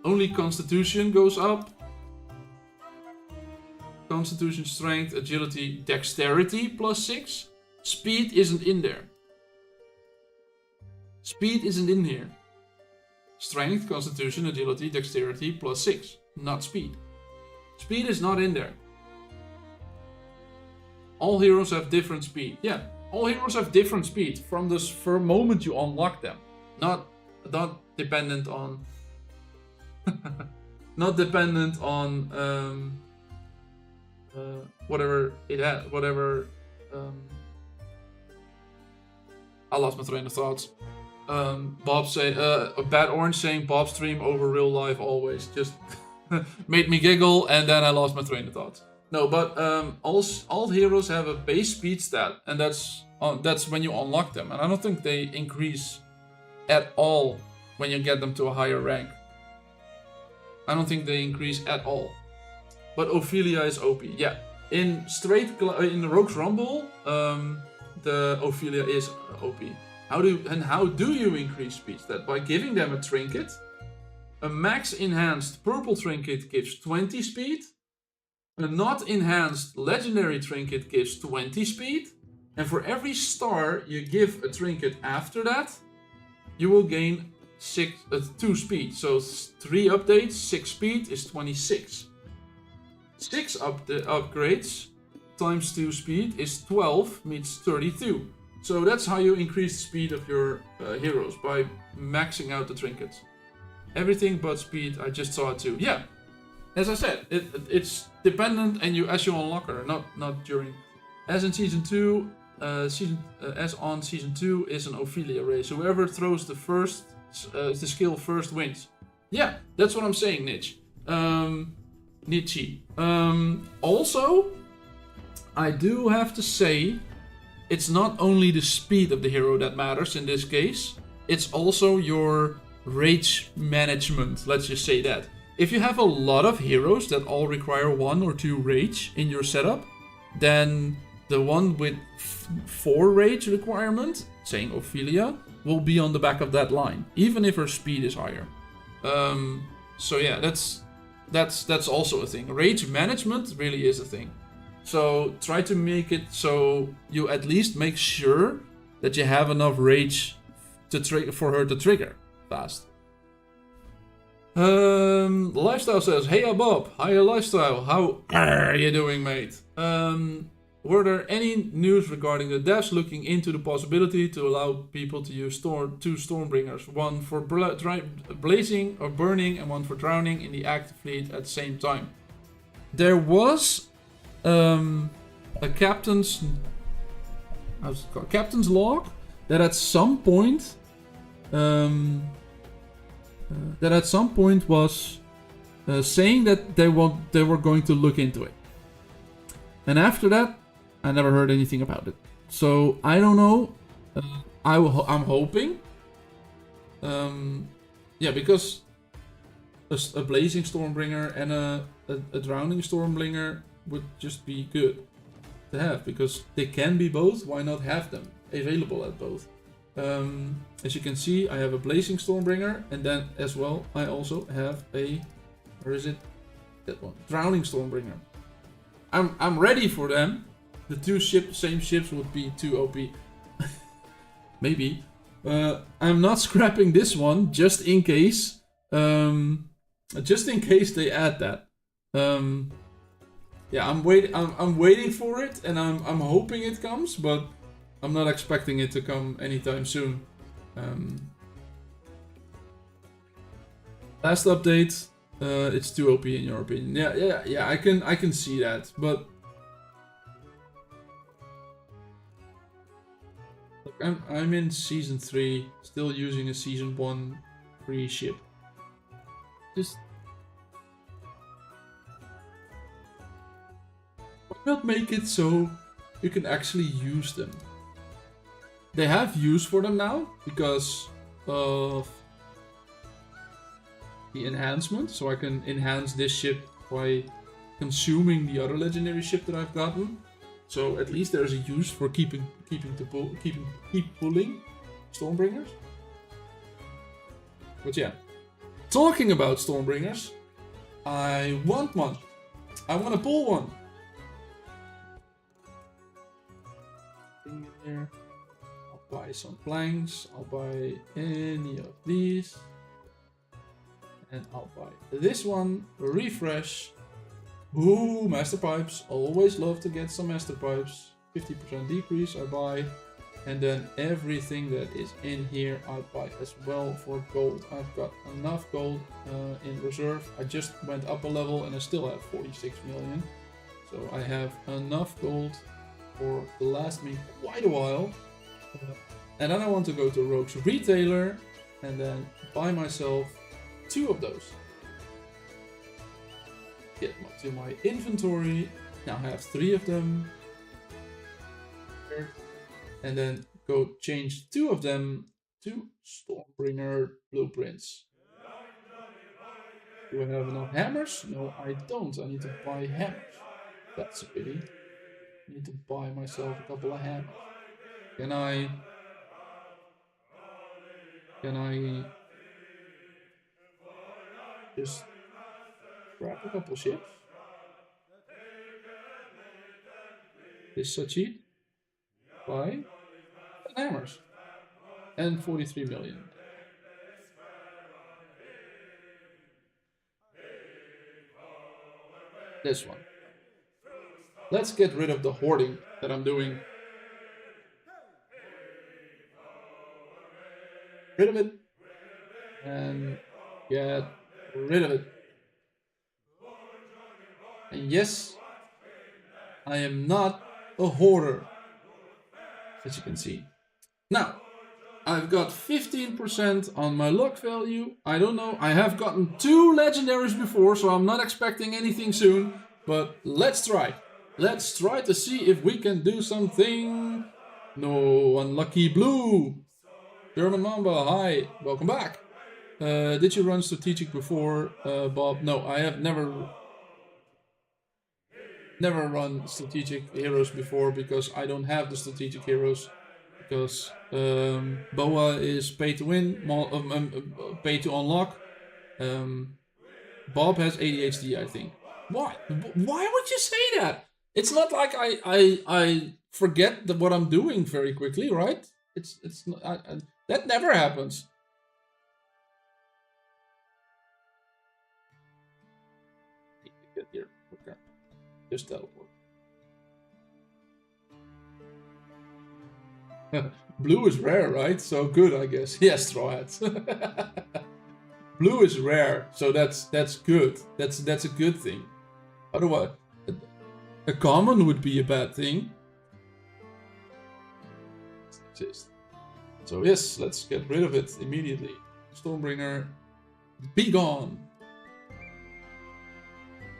Only Constitution goes up. Constitution, Strength, Agility, Dexterity +6. Speed isn't in there. Speed isn't in here. Strength, Constitution, Agility, Dexterity +6. Not Speed. Speed is not in there. All heroes have different speed. Yeah, all heroes have different speed from the first moment you unlock them. Not dependent on... not dependent on whatever it had, whatever. I lost my train of thoughts. Bob say a bad orange saying Bob stream over real life always just made me giggle, and then I lost my train of thought. No, but all heroes have a base speed stat, and that's when you unlock them, and I don't think they increase at all when you get them to a higher rank. I don't think they increase at all. But Ophelia is OP. Yeah, in the Rogue's Rumble, the Ophelia is OP. How do you increase speed stat? By giving them a trinket. A max enhanced purple trinket gives 20 speed. A not enhanced legendary trinket gives 20 speed. And for every star you give a trinket after that, you will gain 2 speed. So 3 updates, 6 speed is 26. 6 upgrades times 2 speed is 12, means 32. So that's how you increase the speed of your heroes, by maxing out the trinkets. Everything but speed, I just saw it too. Yeah, as I said, it's dependent, and as you unlock her, not during. As in season 2, as on season 2 is an Ophelia race. Whoever throws the skill first wins. Yeah, that's what I'm saying, Nitch. Nietzsche. Also, I do have to say, it's not only the speed of the hero that matters in this case, it's also your rage management, let's just say that. If you have a lot of heroes that all require 1 or 2 rage in your setup, then the one with 4 rage requirement, saying Ophelia, will be on the back of that line, even if her speed is higher. So yeah, that's also a thing. Rage management really is a thing. So try to make it so you at least make sure that you have enough rage for her to trigger fast. Lifestyle says, "Hey Bob, hiya Lifestyle, how are you doing, mate? Were there any news regarding the devs looking into the possibility to allow people to use 2 Stormbringers, one for blazing or burning and one for drowning in the active fleet at the same time?" There was a captain's log that at some point was saying that they were going to look into it, and after that I never heard anything about it. So I don't know. I'm hoping. Yeah, because a blazing Stormbringer and a drowning Stormbringer would just be good to have, because they can be both. Why not have them available at both? As you can see, I have a blazing Stormbringer, and then as well I also have a, where is it? That one, drowning Stormbringer. I'm ready for them. The same ships would be too OP. Maybe. I'm not scrapping this one just in case. Just in case they add that. Yeah, I'm waiting for it, and I'm hoping it comes, but I'm not expecting it to come anytime soon. Last update, it's too OP in your opinion. Yeah. I can see that, but look, I'm in season 3, still using a season 1 free ship. Just why not make it so you can actually use them? They have use for them now because of the enhancement, so I can enhance this ship by consuming the other legendary ship that I've gotten. So at least there's a use for keep pulling Stormbringers. But yeah, talking about Stormbringers, I want one. I want to pull one. Here. I'll buy some planks. I'll buy any of these. And I'll buy this one. Refresh. Ooh, master pipes. Always love to get some master pipes. 50% decrease I buy. And then everything that is in here I buy as well for gold. I've got enough gold in reserve. I just went up a level and I still have 46 million. So I have enough gold for to last me quite a while. And then I want to go to Rogue's Retailer and then buy myself 2 of those. Get to my inventory. Now I have 3 of them. And then go change 2 of them to Stormbringer blueprints. Do I have enough hammers? No, I don't. I need to buy hammers. That's a pity. I need to buy myself a couple of hammers. Can I just grab a couple ships? This is so cheap. Buy hammers. And 43 million. This one. Let's get rid of the hoarding that I'm doing. Rid of it. And get rid of it. And yes, I am not a hoarder, as you can see. Now, I've got 15% on my luck value. I don't know. I have gotten 2 legendaries before, so I'm not expecting anything soon. But let's try. Let's try to see if we can do something. No, unlucky blue. German Mamba, hi. Welcome back. Did you run strategic before, Bob? No, I have never run strategic heroes before because I don't have the strategic heroes. Because Boa is pay to win, pay to unlock. Bob has ADHD, I think. Why? Why would you say that? It's not like I forget what I'm doing very quickly, right? It's not, that never happens. Get here. Okay. Just teleport. Blue is rare, right? So good, I guess. Yes, Straw Hats. Blue is rare, so that's good. That's a good thing. Otherwise, a common would be a bad thing. So yes, let's get rid of it immediately. Stormbringer, be gone.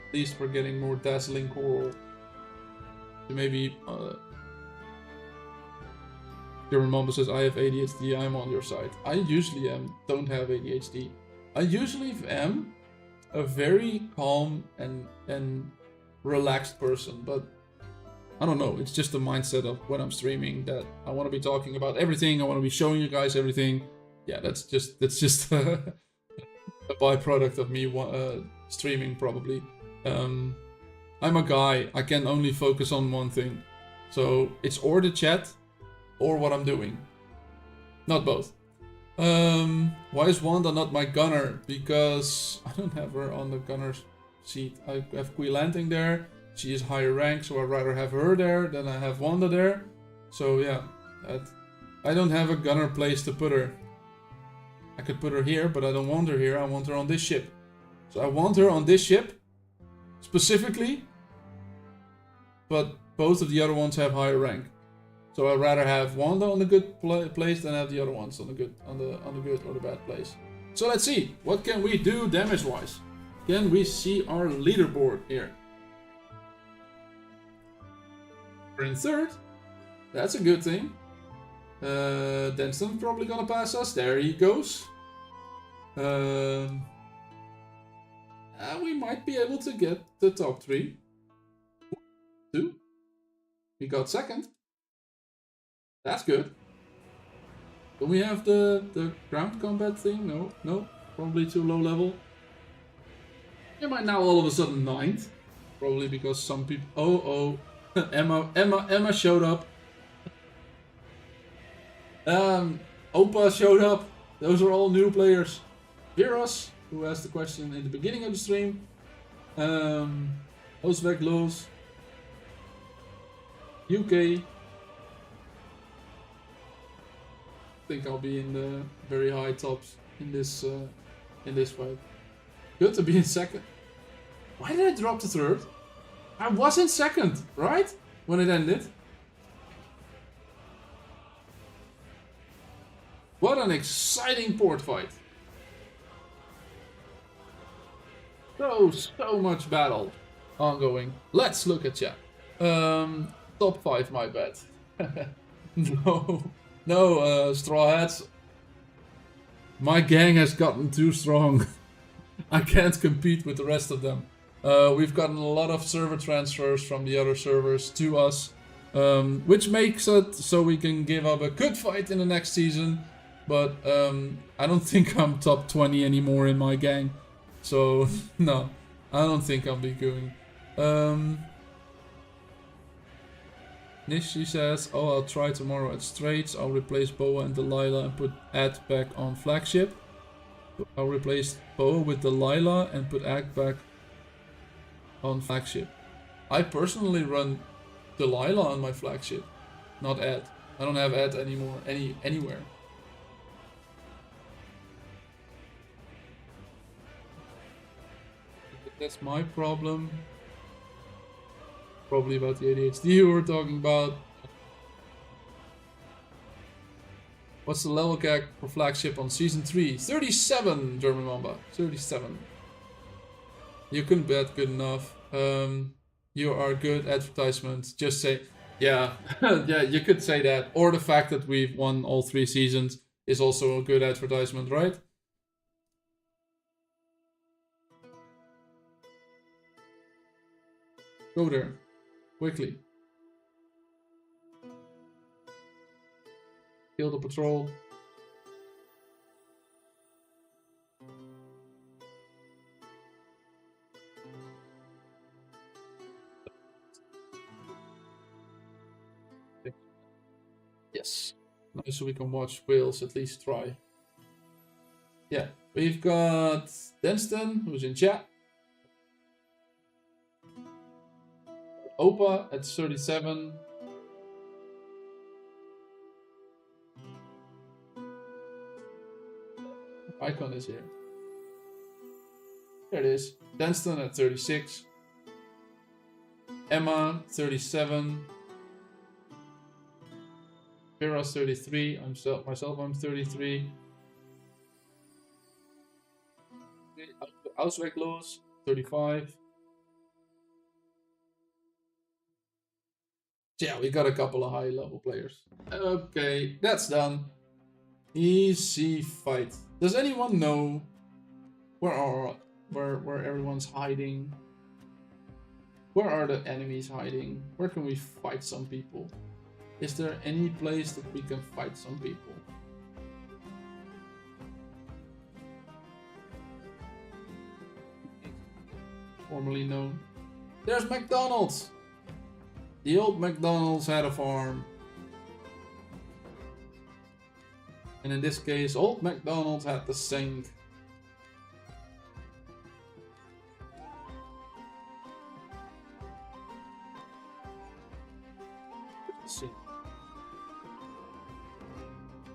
At least we're getting more dazzling coral. Maybe. German Mamba says, I have ADHD, I'm on your side. I usually don't have ADHD. I usually am a very calm and relaxed person, but I don't know, it's just the mindset of when I'm streaming that I want to be talking about everything, I want to be showing you guys everything. Yeah, that's just a byproduct of me streaming probably. I'm a guy, I can only focus on one thing. So it's or the chat, or what I'm doing. Not both. Why is Wanda not my gunner? Because I don't have her on the gunner's seat. I have Quillanting there. She is higher rank, so I'd rather have her there than I have Wanda there. So yeah, I don't have a gunner place to put her. I could put her here, but I don't want her here. I want her on this ship. So I want her on this ship, specifically. But both of the other ones have higher rank. So I'd rather have Wanda on the good place than have the other ones on the good or the bad place. So let's see, what can we do damage wise? Can we see our leaderboard here? We're in 3rd. That's a good thing. Denston's probably gonna pass us. There he goes. We might be able to get the top 3. 2. We got 2nd. That's good. Do we have the ground combat thing? No, probably too low level. Am I now all of a sudden 9th? Probably because some people. Oh, Emma showed up. Opa showed up. Those are all new players. Viras, who asked the question in the beginning of the stream. Osweg Loos. UK. I think I'll be in the very high tops in this fight. Good to be in 2nd. Why did I drop to 3rd? I was in 2nd, right? When it ended. What an exciting port fight. So much battle ongoing. Let's look at chat. Top 5, my bad. No, Straw Hats. My gang has gotten too strong. I can't compete with the rest of them. We've gotten a lot of server transfers from the other servers to us, which makes it so we can give up a good fight in the next season. But I don't think I'm top 20 anymore in my gang. So, no, I don't think I'll be going. Nishi says, oh, I'll try tomorrow at Straits. I'll replace Boa and Delilah and put Ed back on flagship. I'll replace Boa with Delilah and put Ed back on flagship. I personally run Delilah on my flagship, not Ed. I don't have Ed anymore anywhere. That's my problem. Probably about the ADHD you were talking about. What's the level cap for flagship on season 3? 37, German Mamba. 37. You couldn't bet good enough. You are good advertisement. Just say, yeah, yeah, you could say that. Or the fact that we've won all 3 seasons is also a good advertisement, right? Go there, quickly. Kill the patrol. Yes. Nice, so we can watch whales at least try. Yeah, we've got Denston, who's in chat. Opa at 37. Icon is here. There it is. Denston at 36. Emma 37. Vera's 33. Myself I'm 33. Auswegloos 35. Yeah, we got a couple of high level players. Okay, that's done. Easy fight. Does anyone know where everyone's hiding? Where are the enemies hiding? Where can we fight some people? Is there any place that we can fight some people? Formerly known. There's McDonald's! The old McDonald's had a farm. And in this case, old McDonald's had the sink.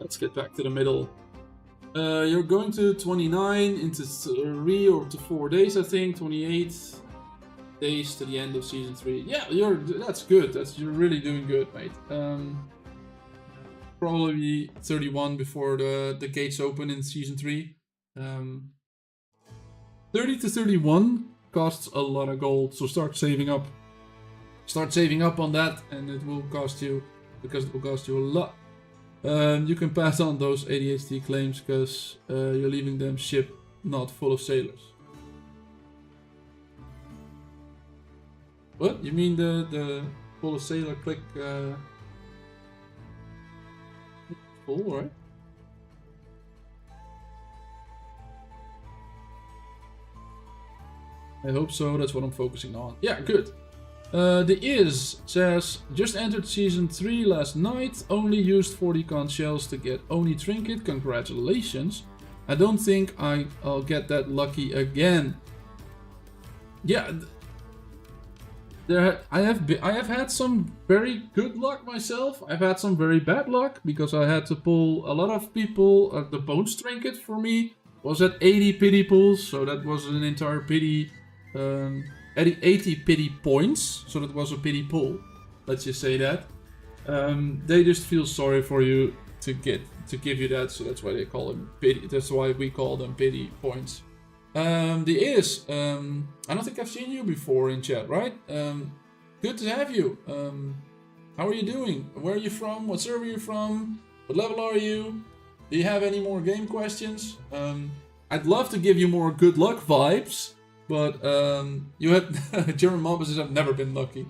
Let's get back to the middle. You're going to 29 into 3 or to 4 days, I think. 28 days to the end of season 3. Yeah, that's good. You're really doing good, mate. Probably 31 before the gates open in season 3. 30 to 31 costs a lot of gold, so start saving up. Start saving up on that, and it will cost you, because it will cost you a lot. You can pass on those ADHD claims because you're leaving them ship not full of sailors. What? You mean the full of sailor click full, right? I hope so, that's what I'm focusing on. Yeah, good. The Is says, just entered season 3 last night, only used 40 conch shells to get Oni Trinket, congratulations. I don't think I'll get that lucky again. Yeah, I have had some very good luck myself. I've had some very bad luck, because I had to pull a lot of people. The Bones Trinket for me was at 80 pity pulls, so that was an entire pity. 80 pity points, so that was a pity pull. Let's just say that. They just feel sorry for you to give you that, so that's why they call them pity. That's why we call them pity points. The Is, I don't think I've seen you before in chat, right? Good to have you. How are you doing? Where are you from? What server are you from? What level are you? Do you have any more game questions? I'd love to give you more good luck vibes. But you had German mobs have never been lucky.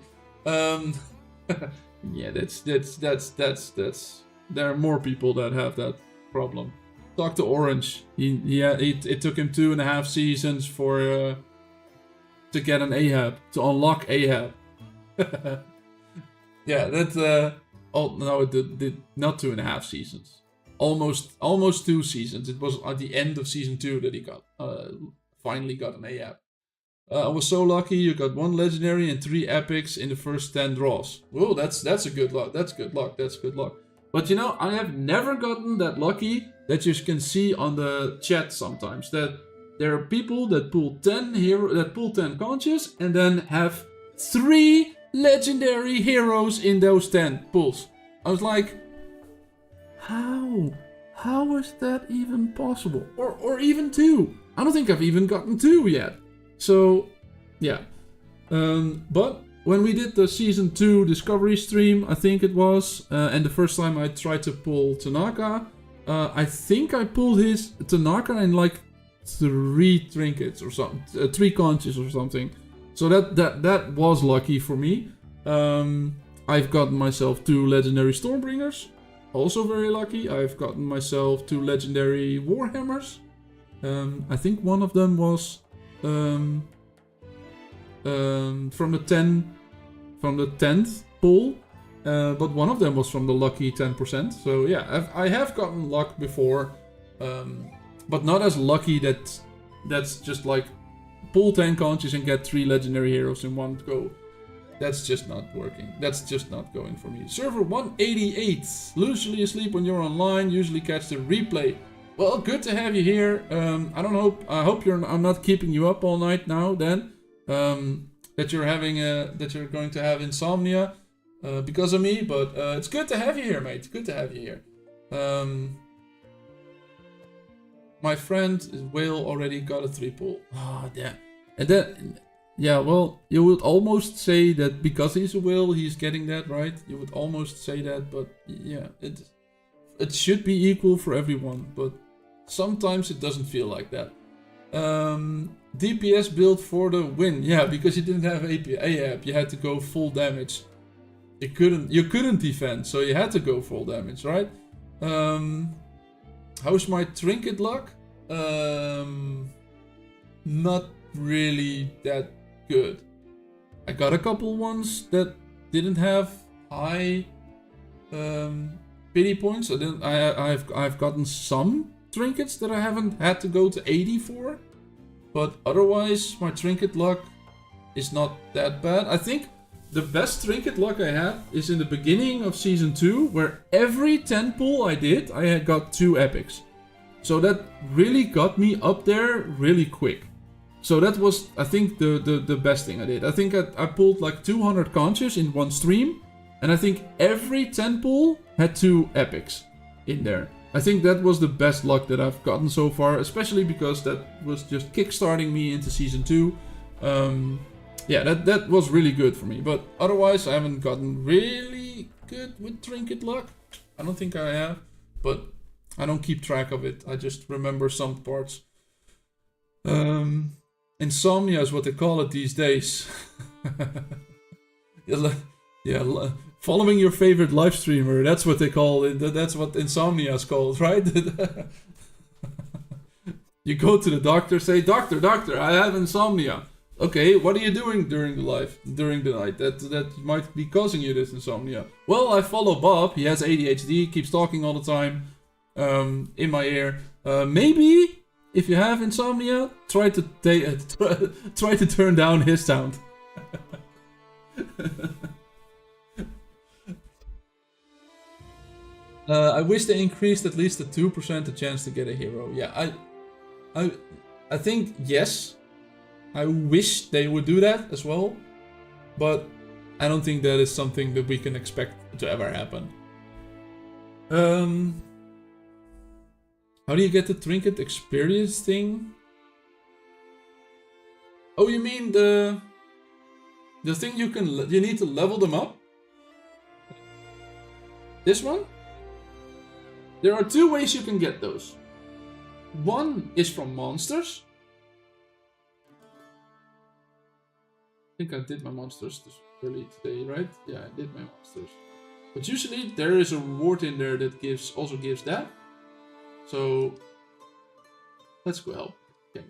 Yeah, that's there are more people that have that problem. Talk to Orange. It took him 2.5 seasons for to get an Ahab, to unlock Ahab. Yeah, that oh no, it did not 2.5 seasons. Almost 2 seasons. It was at the end of season 2 that he got finally got an Ahab. I was so lucky. You got 1 legendary and 3 epics in the first 10 draws. Whoa, that's a good luck. That's good luck. That's good luck. But you know, I have never gotten that lucky that you can see on the chat sometimes. That there are people that pull 10 conches and then have 3 legendary heroes in those 10 pulls. I was like, how? How is that even possible? Or even 2. I don't think I've even gotten 2 yet. So, yeah. But when we did the Season 2 Discovery stream, I think it was, and the first time I tried to pull Tanaka, I think I pulled his Tanaka in like 3 trinkets or something, 3 conches or something. So that was lucky for me. I've gotten myself 2 legendary Stormbringers, also very lucky. I've gotten myself 2 legendary Warhammers. I think one of them was from the 10th pull, but one of them was from the lucky 10%. So yeah, I have gotten luck before, but not as lucky that's just like pull 10 conches and get 3 legendary heroes in one go. That's just not working. That's just not going for me. Server 188. Usually asleep when you're online. Usually catch the replay. Well, good to have you here. I hope I'm not keeping you up all night now. Then that you're going to have insomnia because of me. But it's good to have you here, mate. Good to have you here. My friend Whale already got a 3 pull. Oh, damn. And then, yeah, well, you would almost say that because he's a whale, he's getting that, right? You would almost say that, but yeah, it should be equal for everyone, but sometimes it doesn't feel like that. DPS build for the win. Yeah, because you didn't have AAP, you had to go full damage. You couldn't defend, so you had to go full damage, right? How's my trinket luck? Not really that good. I got a couple ones that didn't have high pity points. I've gotten some trinkets that I haven't had to go to 80 for, but otherwise my trinket luck is not that bad. I think the best trinket luck I had is in the beginning of Season 2, where every 10 pull I did, I had got 2 epics. So that really got me up there really quick. So that was, I think, the best thing I did. I think I pulled like 200 conches in one stream, and I think every 10 pull had 2 epics in there. I think that was the best luck that I've gotten so far, especially because that was just kickstarting me into Season 2. Yeah, that was really good for me. But otherwise, I haven't gotten really good with trinket luck. I don't think I have, but I don't keep track of it. I just remember some parts. Insomnia is what they call it these days. Yeah, following your favorite live streamer, that's what they call it. That's what insomnia is called, right? You go to the doctor, say, Doctor, I have insomnia. Okay, what are you doing during the night? That might be causing you this insomnia. Well, I follow Bob. He has ADHD, keeps talking all the time in my ear. Maybe if you have insomnia, try to turn down his sound. I wish they increased at least the 2% the chance to get a hero. Yeah, I think yes. I wish they would do that as well, but I don't think that is something that we can expect to ever happen. How do you get the trinket experience thing? Oh, you mean the thing you need to level them up? This one? There are 2 ways you can get those. One is from monsters. I think I did my monsters this early today, right? Yeah, I did my monsters. But usually there is a reward in there that also gives that. So let's go help. Okay,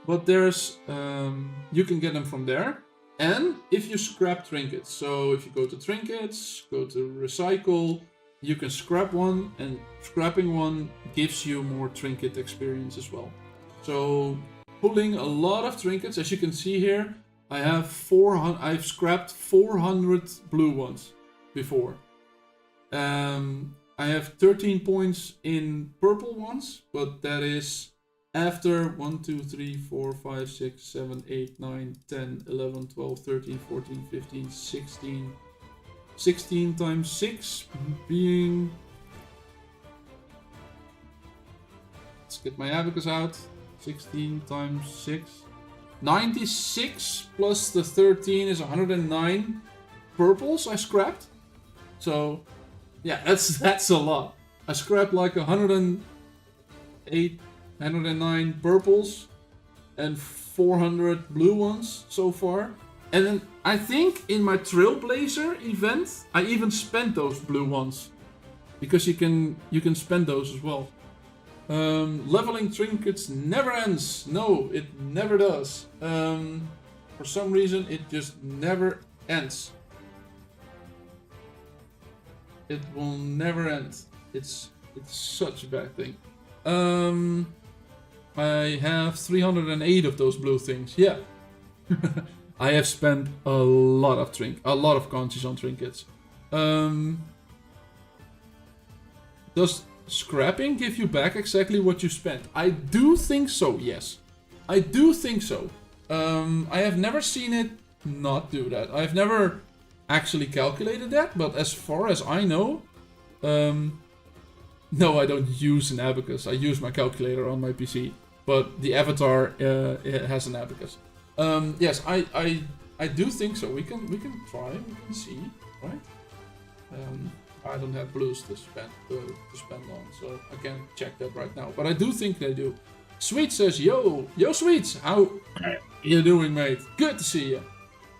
but there's you can get them from there, and if you scrap trinkets. So if you go to trinkets, go to recycle, you can scrap one, and scrapping one gives you more trinket experience as well. So pulling a lot of trinkets, as you can see here. I have 400. I've scrapped 400 blue ones before. I have 13 points in purple ones, but that is after 1, 2, 3, 4, 5, 6, 7, 8, 9, 10, 11, 12, 13, 14, 15, 16. 16 times 6 being... Let's get my abacus out. 16 times 6. 96 plus the 13 is 109 purples I scrapped. So, yeah, that's a lot. I scrapped like 108, 109 purples and 400 blue ones so far. And then I think in my Trailblazer event, I even spent those blue ones. Because you can spend those as well. Leveling trinkets never ends. No, it never does. For some reason, it just never ends. It will never end. It's such a bad thing. I have 308 of those blue things. Yeah. I have spent a lot of conchis on trinkets. Does scrapping give you back exactly what you spent? I do think so, yes. I do think so. I have never seen it not do that. I've never actually calculated that, but as far as I know, no, I don't use an abacus. I use my calculator on my PC, but the avatar it has an abacus. Yes, I do think so. We can try. We can see, right? I don't have blues to spend on, so I can't check that right now. But I do think they do. Sweet says, yo Sweets, how you doing, mate? Good to see you.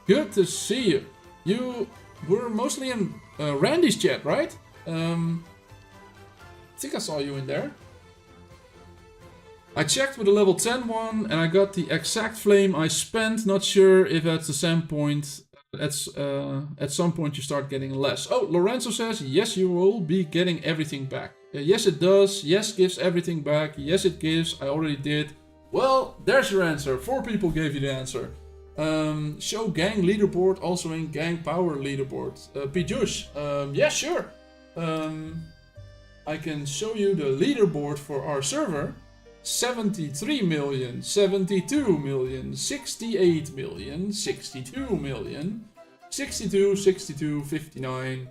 Good to see you. You were mostly in Randy's chat, right? I think I saw you in there. I checked with a level 10 one and I got the exact flame I spent. Not sure if at the same point, at some point you start getting less. Oh, Lorenzo says, yes, you will be getting everything back. Yes, it does. Yes, gives everything back. Yes, it gives. I already did. Well, there's your answer. 4 people gave you the answer. Show gang leaderboard, also in gang power leaderboard. Pijush, yeah, sure. I can show you the leaderboard for our server. 73 million, 72 million, 68 million, 62 million, 62, 62, 59,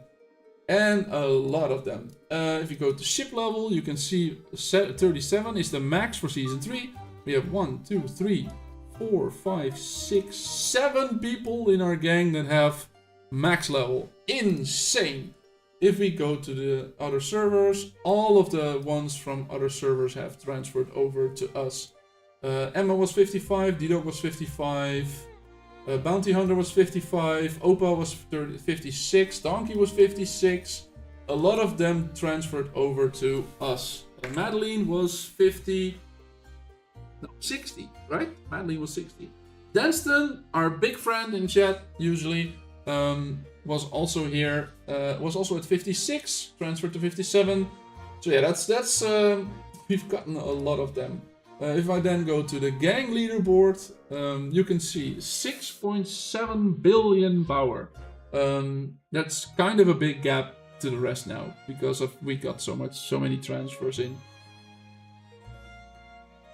and a lot of them. If you go to ship level, you can see 37 is the max for season 3. We have 1, 2, 3, 4, 5, 6, 7 people in our gang that have max level. Insane! If we go to the other servers, all of the ones from other servers have transferred over to us. Emma was 55, D-Dog was 55, Bounty Hunter was 55, Opa was 56, Donkey was 56. A lot of them transferred over to us. Madeline was 50, no, 60, right? Madeline was 60. Danston, our big friend in chat, usually, was also here, was also at 56, transferred to 57. So yeah, that's we've gotten a lot of them. If I then go to the gang leaderboard, you can see 6.7 billion power. That's kind of a big gap to the rest now, because we got so many transfers in.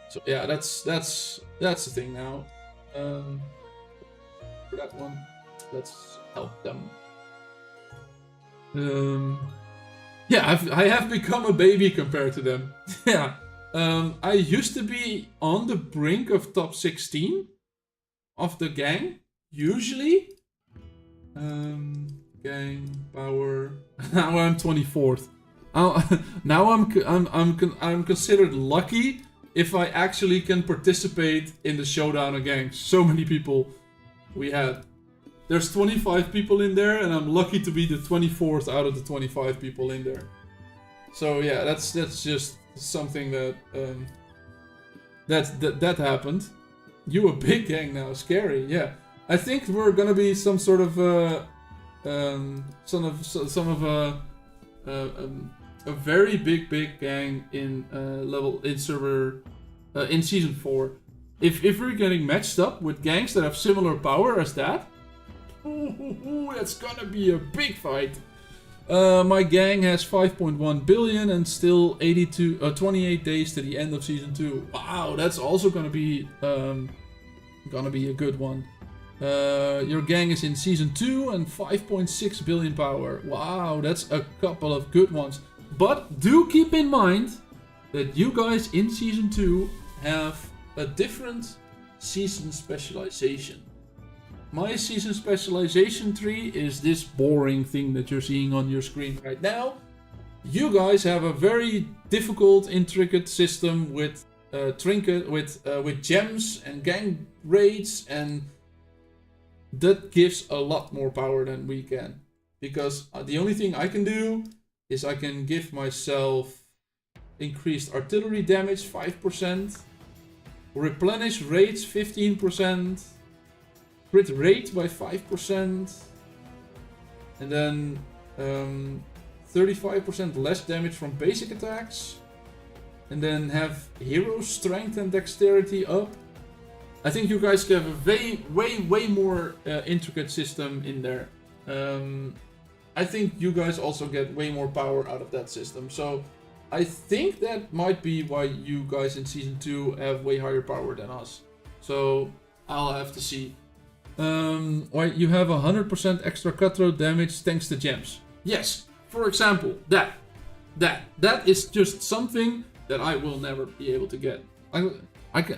So yeah, that's the thing now. For that one, let's help them. Yeah, I have become a baby compared to them. Yeah. I used to be on the brink of top 16 of the gang, usually. Gang power. Now I'm 24th. Now I'm considered lucky if I actually can participate in the showdown of gangs. So many people we had. There's 25 people in there, and I'm lucky to be the 24th out of the 25 people in there. So yeah, that's just something that that happened. You a big gang now, scary. Yeah, I think we're gonna be some sort of a very big gang in server in Season 4. If we're getting matched up with gangs that have similar power as that, that's gonna be a big fight. My gang has 5.1 billion and still 28 days to the end of Season 2. Wow, that's also gonna be a good one. Your gang is in Season 2 and 5.6 billion power. Wow, that's a couple of good ones. But do keep in mind that you guys in Season 2 have a different season specialization. My season specialization tree is this boring thing that you're seeing on your screen right now. You guys have a very difficult, intricate system with Trinket, with gems and gang raids, and that gives a lot more power than we can. Because the only thing I can do is I can give myself increased artillery damage 5%, replenish raids 15%, crit rate by 5%, and then 35% less damage from basic attacks, and then have hero strength and dexterity up. I think you guys have a way more intricate system in there. I think you guys also get way more power out of that system. So I think that might be why you guys in Season 2 have way higher power than us. So I'll have to see. Why you have 100% extra cutthroat damage thanks to gems. Yes, for example, that is just something that I will never be able to get.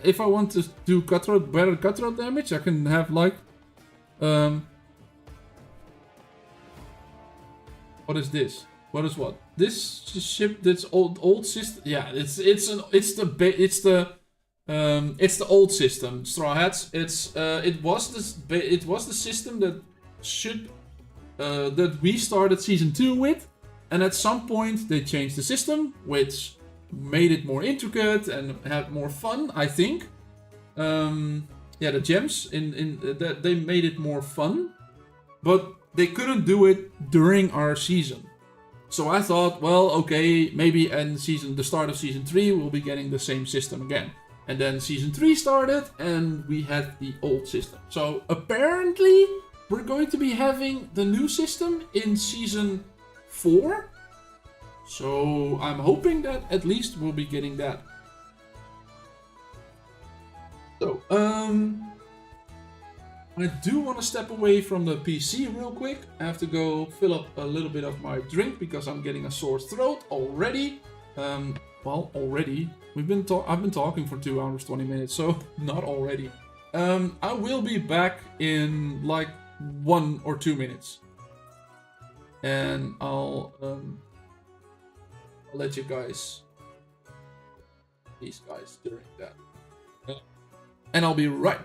If I want to do better cutthroat damage, I can have like what is this? What is what? This ship, this old system. Yeah, it's the old system. Straw Hats. It was the system that we started Season 2 with, and at some point they changed the system, which made it more intricate and had more fun, I think. Yeah, the gems they made it more fun, but they couldn't do it during our season. So I thought, well, okay, maybe in the start of Season 3 we'll be getting the same system again. And then Season 3 started and we had the old system. So apparently we're going to be having the new system in Season 4. So I'm hoping that at least we'll be getting that. So, I do want to step away from the PC real quick. I have to go fill up a little bit of my drink because I'm getting a sore throat already. Well, already. I've been talking for 2 hours, 20 minutes, so not already. I will be back in like 1 or 2 minutes. And I'll let you guys, these guys during that. And I'll be right.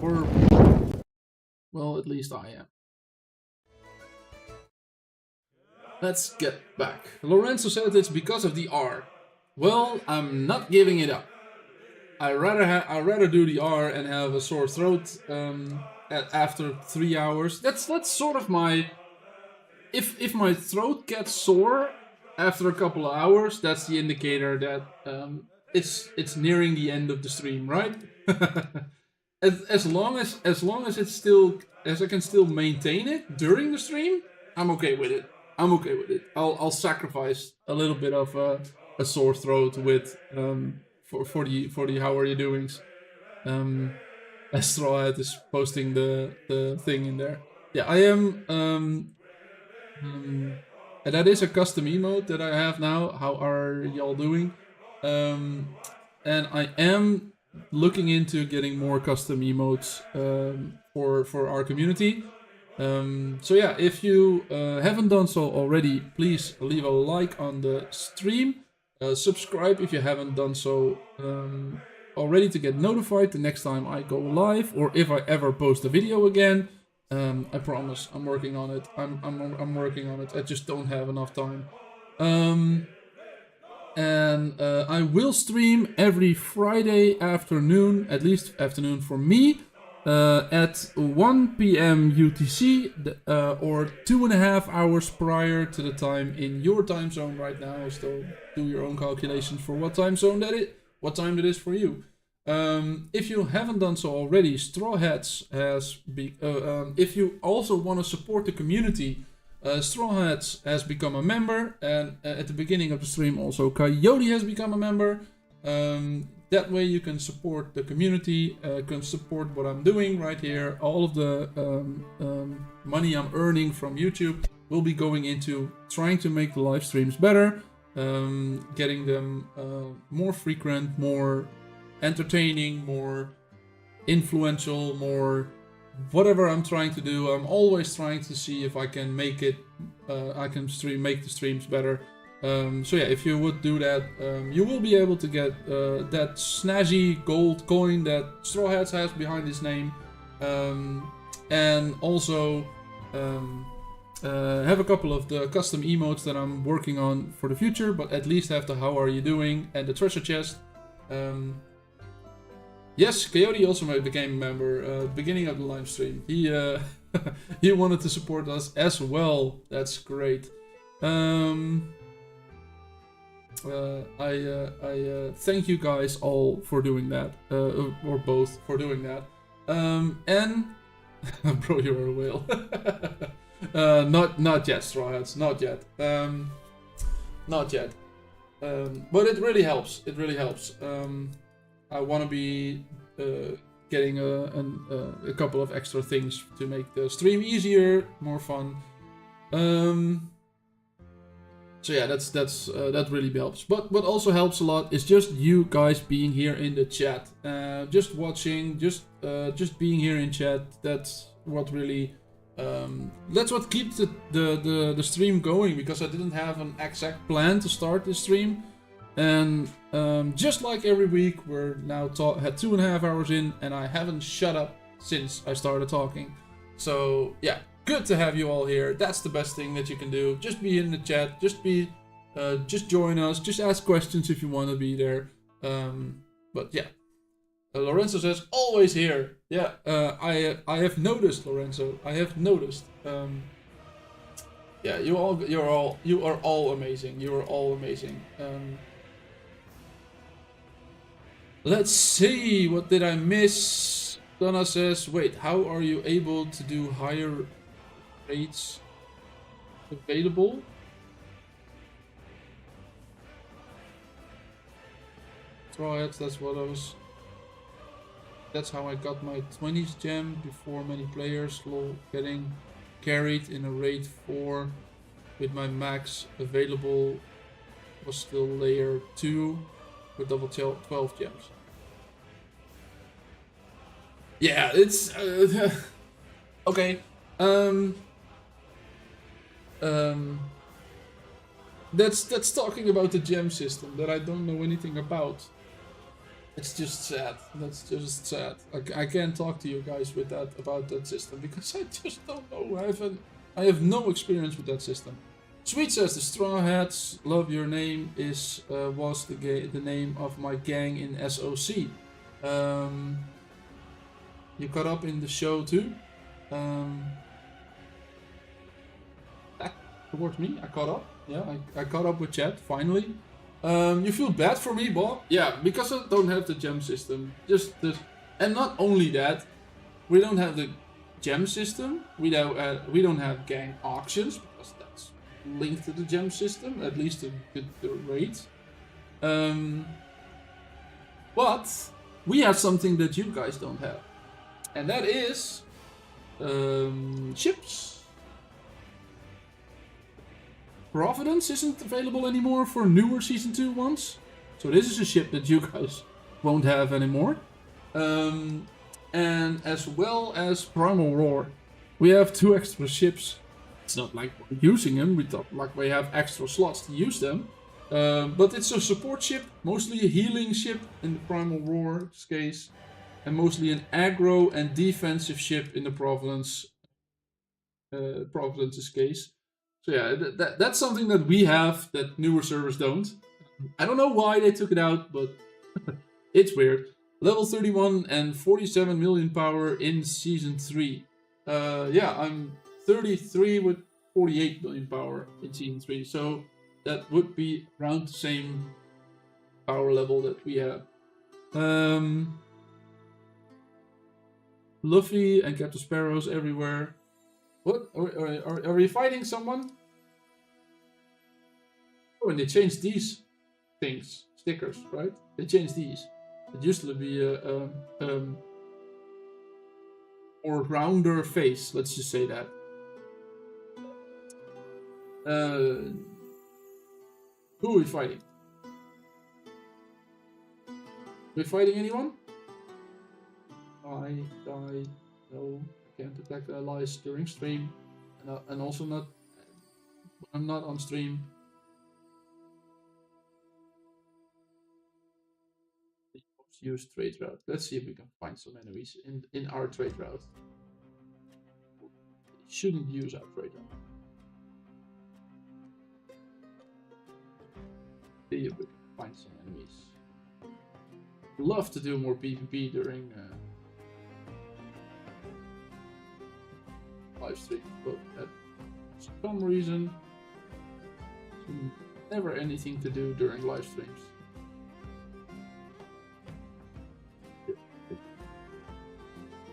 Or, well, at least I am. Let's get back. Lorenzo said it's because of the R. Well, I'm not giving it up. I'd rather do the R and have a sore throat after 3 hours. That's sort of my. If my throat gets sore after a couple of hours, that's the indicator that it's nearing the end of the stream, right? as long as it's still as I can still maintain it during the stream, I'm okay with it. I'll sacrifice a little bit of a sore throat with for the how are you doings. Strawhead is posting the thing in there. Yeah, I am. And that is a custom emote that I have now. How are y'all doing? And I am looking into getting more custom emotes for our community. So yeah, if you haven't done so already, please leave a like on the stream. Subscribe if you haven't done so already to get notified the next time I go live, or if I ever post a video again. I promise, I'm working on it. I'm working on it. I just don't have enough time. And I will stream every Friday afternoon, at least afternoon for me, at 1 p.m. UTC, or 2.5 hours prior to the time in your time zone right now. So do your own calculations for what time that is for you. If you haven't done so already, Straw Hats has if you also want to support the community, Straw Hats has become a member, and at the beginning of the stream also Coyote has become a member. That way you can support the community, can support what I'm doing right here. All of the money I'm earning from YouTube will be going into trying to make the live streams better, getting them more frequent, more entertaining, more influential, more whatever I'm trying to do. I'm always trying to see if I can make it, make the streams better. So yeah, if you would do that, you will be able to get that snazzy gold coin that Straw Hats has behind his name, and also have a couple of the custom emotes that I'm working on for the future, but at least have the how are you doing and the treasure chest. Yes, Coyote also became a member at the beginning of the live stream. He he wanted to support us as well. That's great. I thank you guys all for doing that, or both for doing that. And bro, you're a whale. Not yet, Straw Hats, not yet. Not yet. But it really helps. It really helps. I want to be getting a couple of extra things to make the stream easier, more fun. So yeah, that really helps. But what also helps a lot is just you guys being here in the chat, just watching, just being here in chat. That's what really, that's what keeps the stream going, because I didn't have an exact plan to start this stream. And just like every week, we're now had 2.5 hours in, and I haven't shut up since I started talking. So yeah, good to have you all here. That's the best thing that you can do. Just be in the chat. Just join us. Just ask questions if you want to be there. But yeah, Lorenzo says always here. Yeah, I have noticed, Lorenzo. I have noticed. Yeah, you are all amazing. You are all amazing. Let's see, what did I miss? Donna says, wait, how are you able to do higher rates available? Straw Hats, that's how I got my 20s gem before many players, getting carried in a raid 4 with my max available was still layer 2 with double 12 gems. Yeah, it's okay. That's talking about the gem system that I don't know anything about. It's just sad. That's just sad. I can't talk to you guys with that about that system because I just don't know. I have no experience with that system. Sweet says the Straw Hats. Love your name was the name of my gang in SOC. You caught up in the show too. Towards me, I caught up. Yeah, I caught up with chat finally. You feel bad for me, Bob? Yeah, because I don't have the gem system. And not only that, we don't have the gem system. We don't have gang auctions because that's linked to the gem system, at least the rate. But we have something that you guys don't have, and that is ships. Providence isn't available anymore for newer Season 2 ones. So this is a ship that you guys won't have anymore. And as well as Primal Roar. We have 2 extra ships. It's not like we're using them, we have extra slots to use them. But it's a support ship, mostly a healing ship in the Primal Roar's case. And mostly an aggro and defensive ship in the Providence's case. So yeah, that's something that we have that newer servers don't. I don't know why they took it out, but it's weird. Level 31 and 47 million power in Season 3. Yeah, I'm 33 with 48 million power in Season 3. So that would be around the same power level that we have. Luffy and Captain Sparrows everywhere. What? Are we fighting someone? Oh, and they changed these things. Stickers, right? They changed these. It used to be a more rounder face, let's just say that. Who are we fighting? Are we fighting anyone? Die. No. Can't attack allies during stream, and also not when I'm not on stream. Use trade route. Let's see if we can find some enemies in our trade route. Shouldn't use our trade route. See if we can find some enemies. Love to do more PvP during live stream, but for some reason, never anything to do during live streams.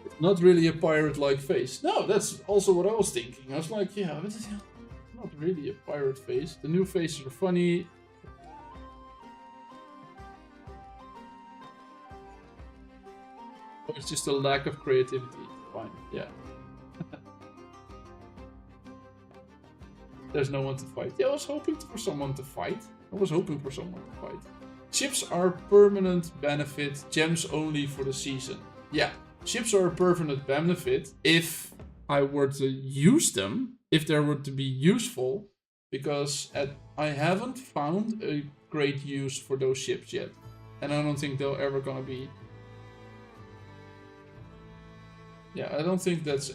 It's not really a pirate-like face. No, that's also what I was thinking. I was like, yeah, but it's not really a pirate face. The new faces are funny. Oh, it's just a lack of creativity. Fine, yeah. There's no one to fight. Yeah, I was hoping for someone to fight. Ships are permanent benefit, gems only for the season. Yeah, ships are a permanent benefit if I were to use them, if they were to be useful, because I haven't found a great use for those ships yet. And I don't think they're ever gonna be. Yeah, I don't think that's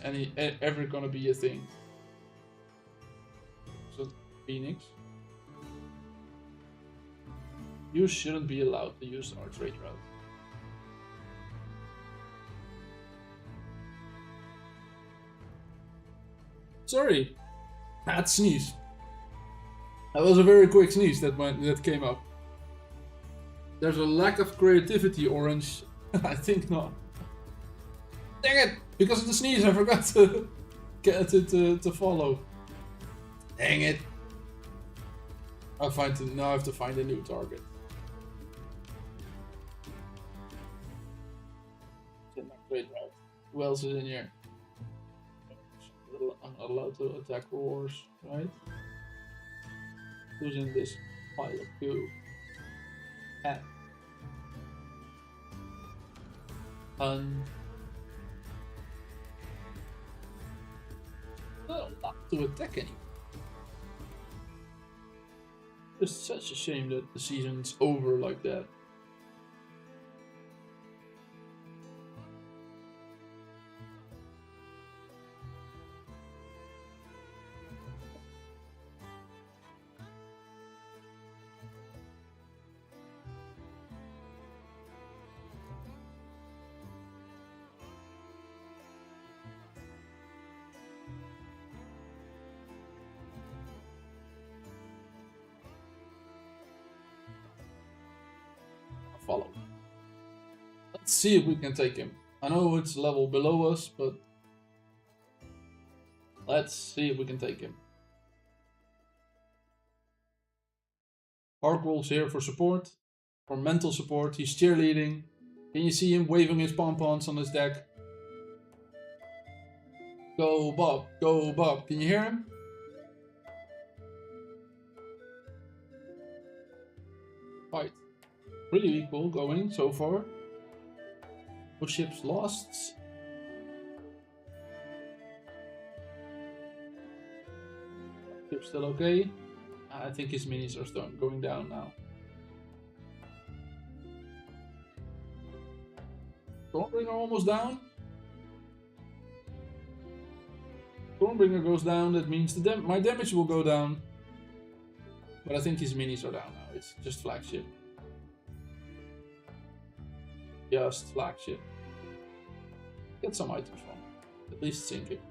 ever gonna be a thing. So, Phoenix. You shouldn't be allowed to use our trade route. Sorry, bad sneeze. That was a very quick sneeze that came up. There's a lack of creativity, Orange. I think not. Dang it! Because of the sneeze, I forgot to get it to follow. Dang it! Now I have to find a new target. Trade route. Who else is in here? I'm not allowed to attack wars, right? Who's in this pile of goo? Not allowed to attack anyone. It's such a shame that the season's over like that. follow. Let's see if we can take him. I know it's a level below us, but let's see if we can take him. Harkwolf's here for support, for mental support. He's cheerleading. Can you see him waving his pom-poms on his deck? Go Bob, go Bob. Can you hear him? Fight. Pretty equal going so far. No ships lost. Ship's still okay. I think his minis are going down now. Stormbringer almost down. Stormbringer goes down, that means my damage will go down. But I think his minis are down now. It's just flagship. Just flagship. Get some items from him. At least Trinket.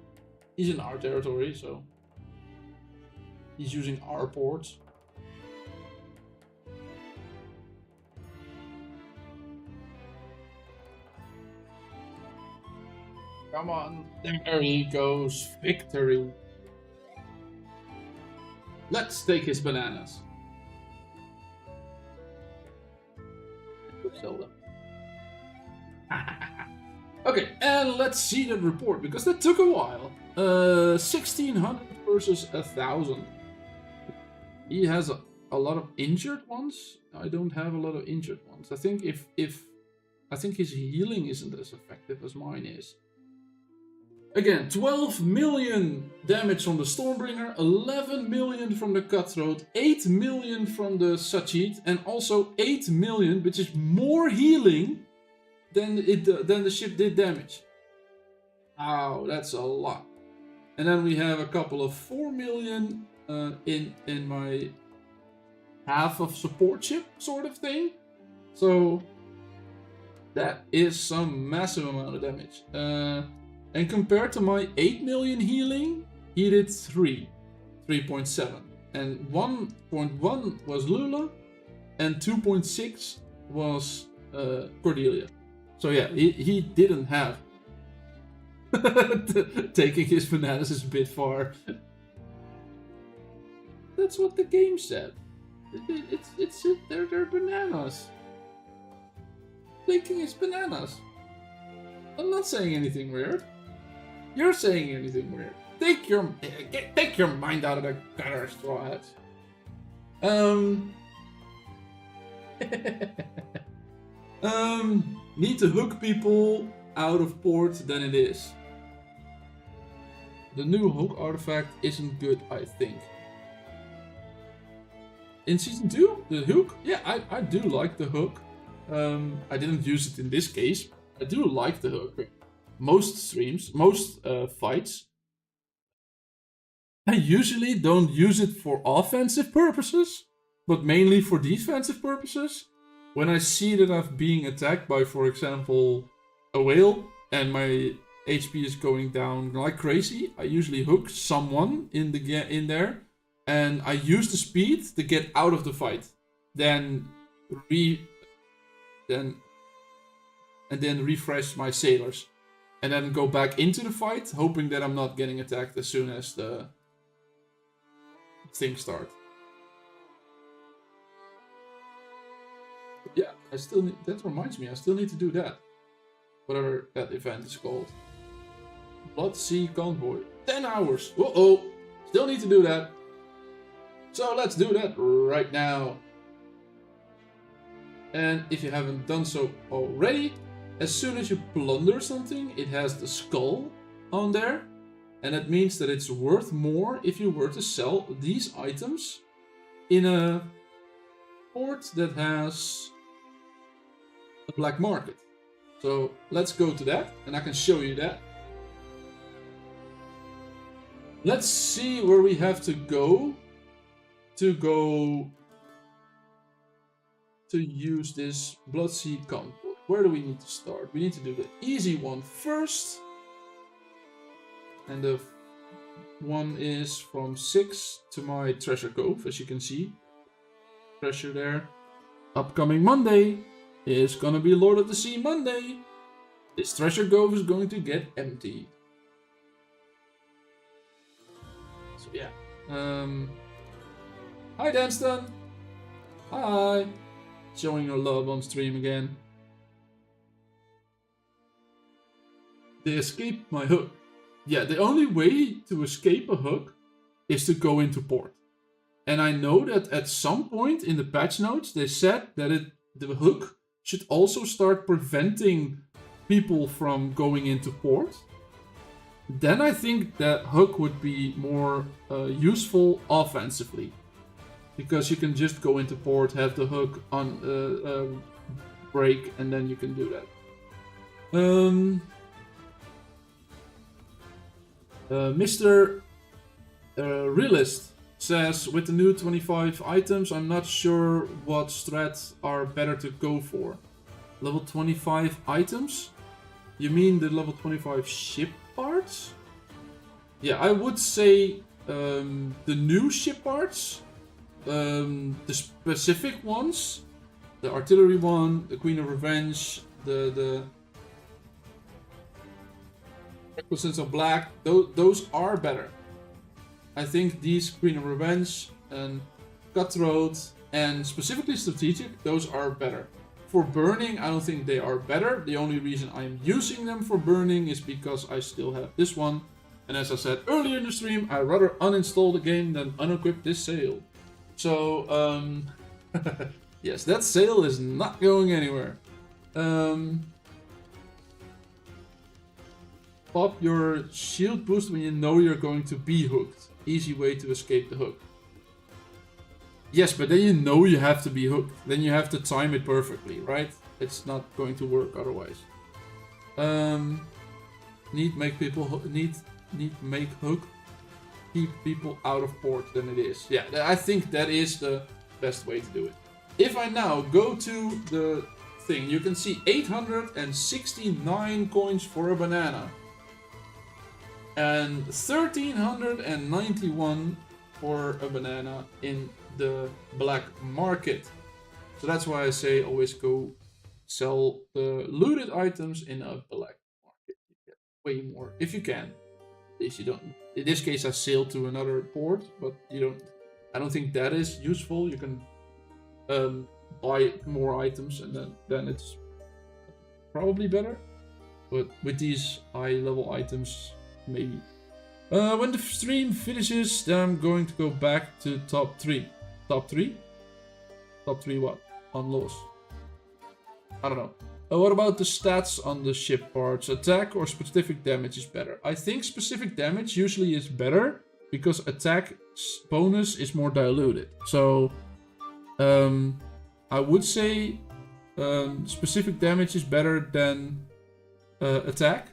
He's in our territory, so he's using our ports. Come on, there he goes. Victory. Let's take his bananas. Sell them. Okay, and let's see the report, because that took a while. 1600 versus 1000. He has a lot of injured ones. I don't have a lot of injured ones. I think I think his healing isn't as effective as mine is. Again, 12 million damage from the Stormbringer, 11 million from the Cutthroat, 8 million from the Sachit, and also 8 million, which is more healing than the ship did damage. Wow, that's a lot. And then we have a couple of 4 million in my half of support ship sort of thing. So that is some massive amount of damage. And compared to my 8 million healing, he did 3.7. And 1.1 was Lula, and 2.6 was Cordelia. So yeah, he didn't have. Taking his bananas is a bit far. That's what the game said. They're bananas. Taking his bananas. I'm not saying anything weird. You're saying anything weird. Take your mind out of the gutter, straw hats. Need to hook people out of port than it is. The new hook artifact isn't good, I think. In season 2, the hook? Yeah, I do like the hook. I didn't use it in this case. I do like the hook. Most streams, most fights. I usually don't use it for offensive purposes, but mainly for defensive purposes. When I see that I'm being attacked by, for example, a whale, and my HP is going down like crazy, I usually hook someone in there, and I use the speed to get out of the fight. Then refresh my sailors. And then go back into the fight, hoping that I'm not getting attacked as soon as the things start. Yeah, I still need, that reminds me, I still need to do that. Whatever that event is called. Blood Sea Convoy. 10 hours. Uh-oh. Still need to do that. So let's do that right now. And if you haven't done so already, as soon as you plunder something, it has the skull on there. And that means that it's worth more if you were to sell these items in a port that has a black market. So let's go to that, and I can show you that. Let's see where we have to go to use this Bloodseed Convoy. Where do we need to start? We need to do the easy one first. And the one is from 6 to my Treasure Cove, as you can see. Treasure there. Upcoming Monday. is gonna be Lord of the Sea Monday. This treasure grove is going to get empty. So yeah. Hi Danston. Hi. Showing your love on stream again. They escaped my hook. Yeah, the only way to escape a hook is to go into port. And I know that at some point in the patch notes, they said that the hook should also start preventing people from going into port. Then I think that hook would be more useful offensively. Because you can just go into port, have the hook on break, and then you can do that. Mr. Realist says, with the new 25 items, I'm not sure what strats are better to go for. Level 25 items? You mean the level 25 ship parts? Yeah, I would say the new ship parts, the specific ones, the artillery one, the Queen of Revenge, the Requisites of Black, those are better. I think these Queen of Revenge and Cutthroat and specifically Strategic, those are better. For burning, I don't think they are better. The only reason I'm using them for burning is because I still have this one. And as I said earlier in the stream, I'd rather uninstall the game than unequip this sail. So, yes, that sail is not going anywhere. Pop your shield boost when you know you're going to be hooked. Easy way to escape the hook. Yes, but then you know you have to be hooked. Then you have to time it perfectly, right? It's not going to work otherwise. Need make hook keep people out of port than it is. Yeah, I think that is the best way to do it. If I now go to the thing, you can see 869 coins for a banana. And 1391 for a banana in the black market. So that's why I say always go sell the looted items in a black market. You get way more if you can. At least you don't. In this case, I sailed to another port, but you don't. I don't think that is useful. You can buy more items, and then it's probably better. But with these high level items, maybe. When the stream finishes, then I'm going to go back to top 3. Top 3? Top 3 what? On loss. I don't know. What about the stats on the ship parts? Attack or specific damage is better? I think specific damage usually is better because attack bonus is more diluted. So, I would say specific damage is better than attack.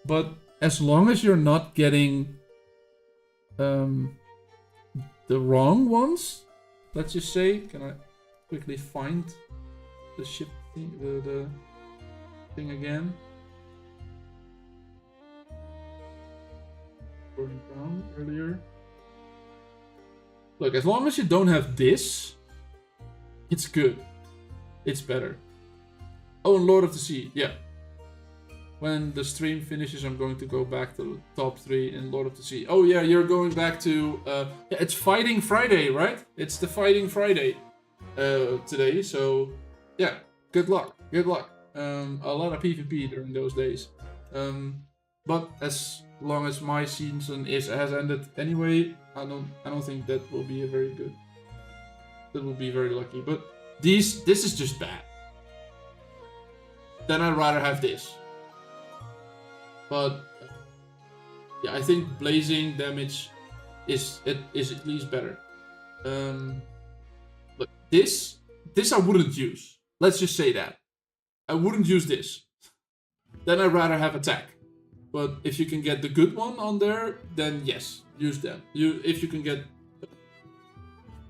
But as long as you're not getting the wrong ones, let's just say, can I quickly find the ship thing, the thing again? Going down earlier. Look, as long as you don't have this, it's good. It's better. Oh, and Lord of the Sea, yeah. When the stream finishes, I'm going to go back to the top 3 in Lord of the Sea. Oh yeah, you're going back to... yeah, it's Fighting Friday, right? It's the Fighting Friday today, so... Yeah, good luck. Good luck. A lot of PvP during those days. But as long as my season has ended anyway, I don't think that will be a very good... That will be very lucky. But this is just bad. Then I'd rather have this. But yeah, I think blazing damage is at least better. Look, this I wouldn't use. Let's just say that. I wouldn't use this. Then I'd rather have attack. But if you can get the good one on there, then yes, use them. If you can get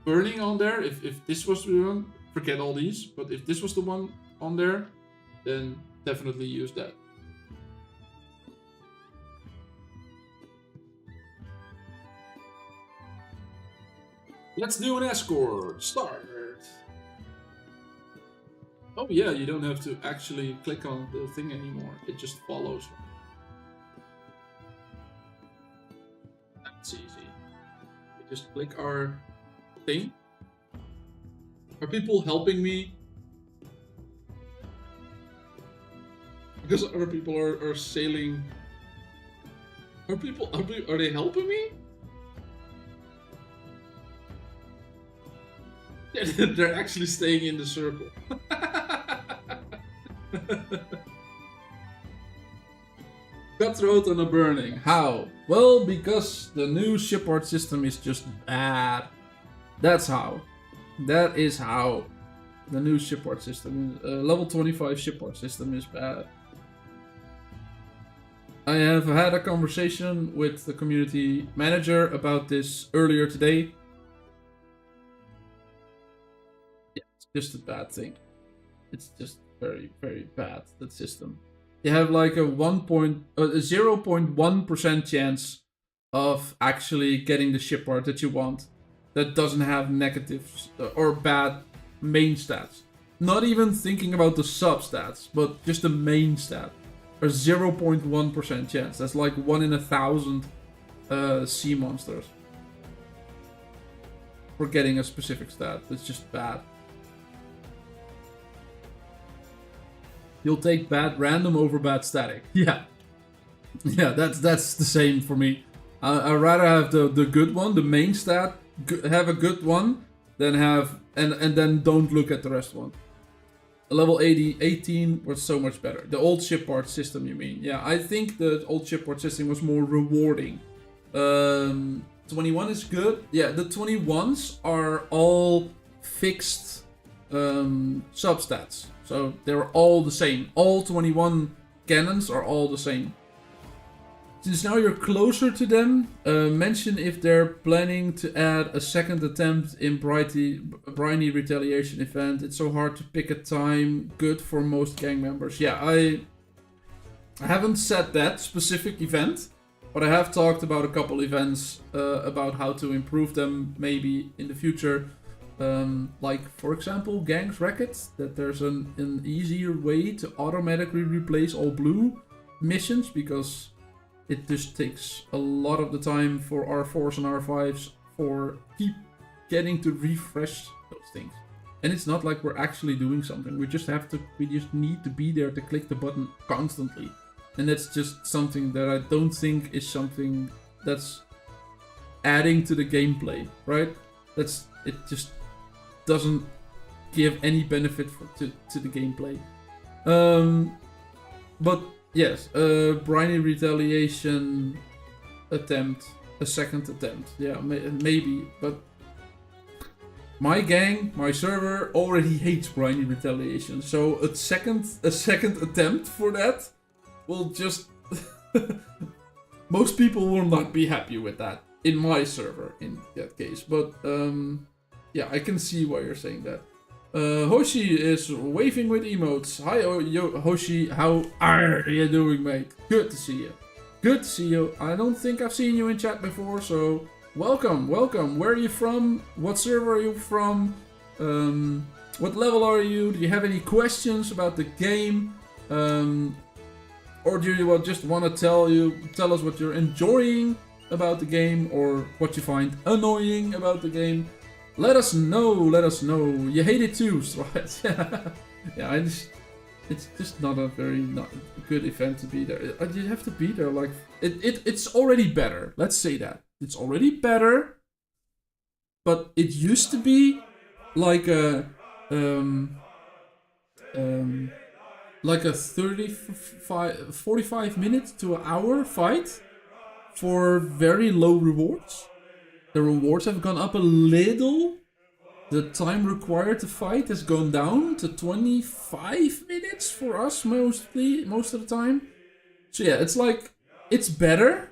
burning on there, if this was the one, forget all these. But if this was the one on there, then definitely use that. Let's do an escort. Start. Oh yeah, you don't have to actually click on the thing anymore. It just follows. That's easy. We just click our thing. Are people helping me? Because other people are sailing. Are they helping me? They're actually staying in the circle. Cutthroat and a burning. How? Well, because the new shipboard system is just bad. That's how. That is how. The new shipboard system, level 25 shipboard system is bad. I have had a conversation with the community manager about this earlier today. Yeah, it's just a bad thing. It's just very, very bad, that system. You have like a 0.1% chance of actually getting the shipboard that you want that doesn't have negative or bad main stats. Not even thinking about the sub stats, but just the main stat. A 0.1% chance. That's like 1 in 1,000 sea monsters for getting a specific stat. That's just bad. You'll take bad random over bad static. Yeah. Yeah, that's the same for me. I'd rather have the good one, the main stat, have a good one, than have and then don't look at the rest one. Level 18 was so much better. The old shipboard system, you mean? Yeah, I think the old shipboard system was more rewarding. 21 is good. Yeah, the 21s are all fixed substats. So they're all the same. All 21 cannons are all the same. Since now you're closer to them, mention if they're planning to add a second attempt in Briny Retaliation event. It's so hard to pick a time good for most gang members. Yeah, I haven't said that specific event, but I have talked about a couple events about how to improve them maybe in the future. Like, for example, Gangs Racket, that there's an easier way to automatically replace all blue missions, because it just takes a lot of the time for R4s and R5s for keep getting to refresh those things. And it's not like we're actually doing something. We just need to be there to click the button constantly. And that's just something that I don't think is something that's adding to the gameplay, right? It just doesn't give any benefit to the gameplay. But yes, Briny Retaliation attempt, a second attempt. Yeah, maybe, but my gang, my server already hates Briny Retaliation, so a second attempt for that will just most people will not be happy with that in my server in that case. But yeah, I can see why you're saying that. Hoshi is waving with emotes. Hi, Hoshi. How are you doing, mate? Good to see you. Good to see you. I don't think I've seen you in chat before, so welcome, welcome. Where are you from? What server are you from? What level are you? Do you have any questions about the game? Or do you just want to tell us what you're enjoying about the game, or what you find annoying about the game? Let us know, let us know. You hate it too, right? Yeah, it's just not a very good event to be there. You have to be there, like, it's already better. Let's say that. It's already better, but it used to be like a 45 minutes to an hour fight for very low rewards. The rewards have gone up a little. The time required to fight has gone down to 25 minutes for us most of the time. So yeah, it's like, it's better,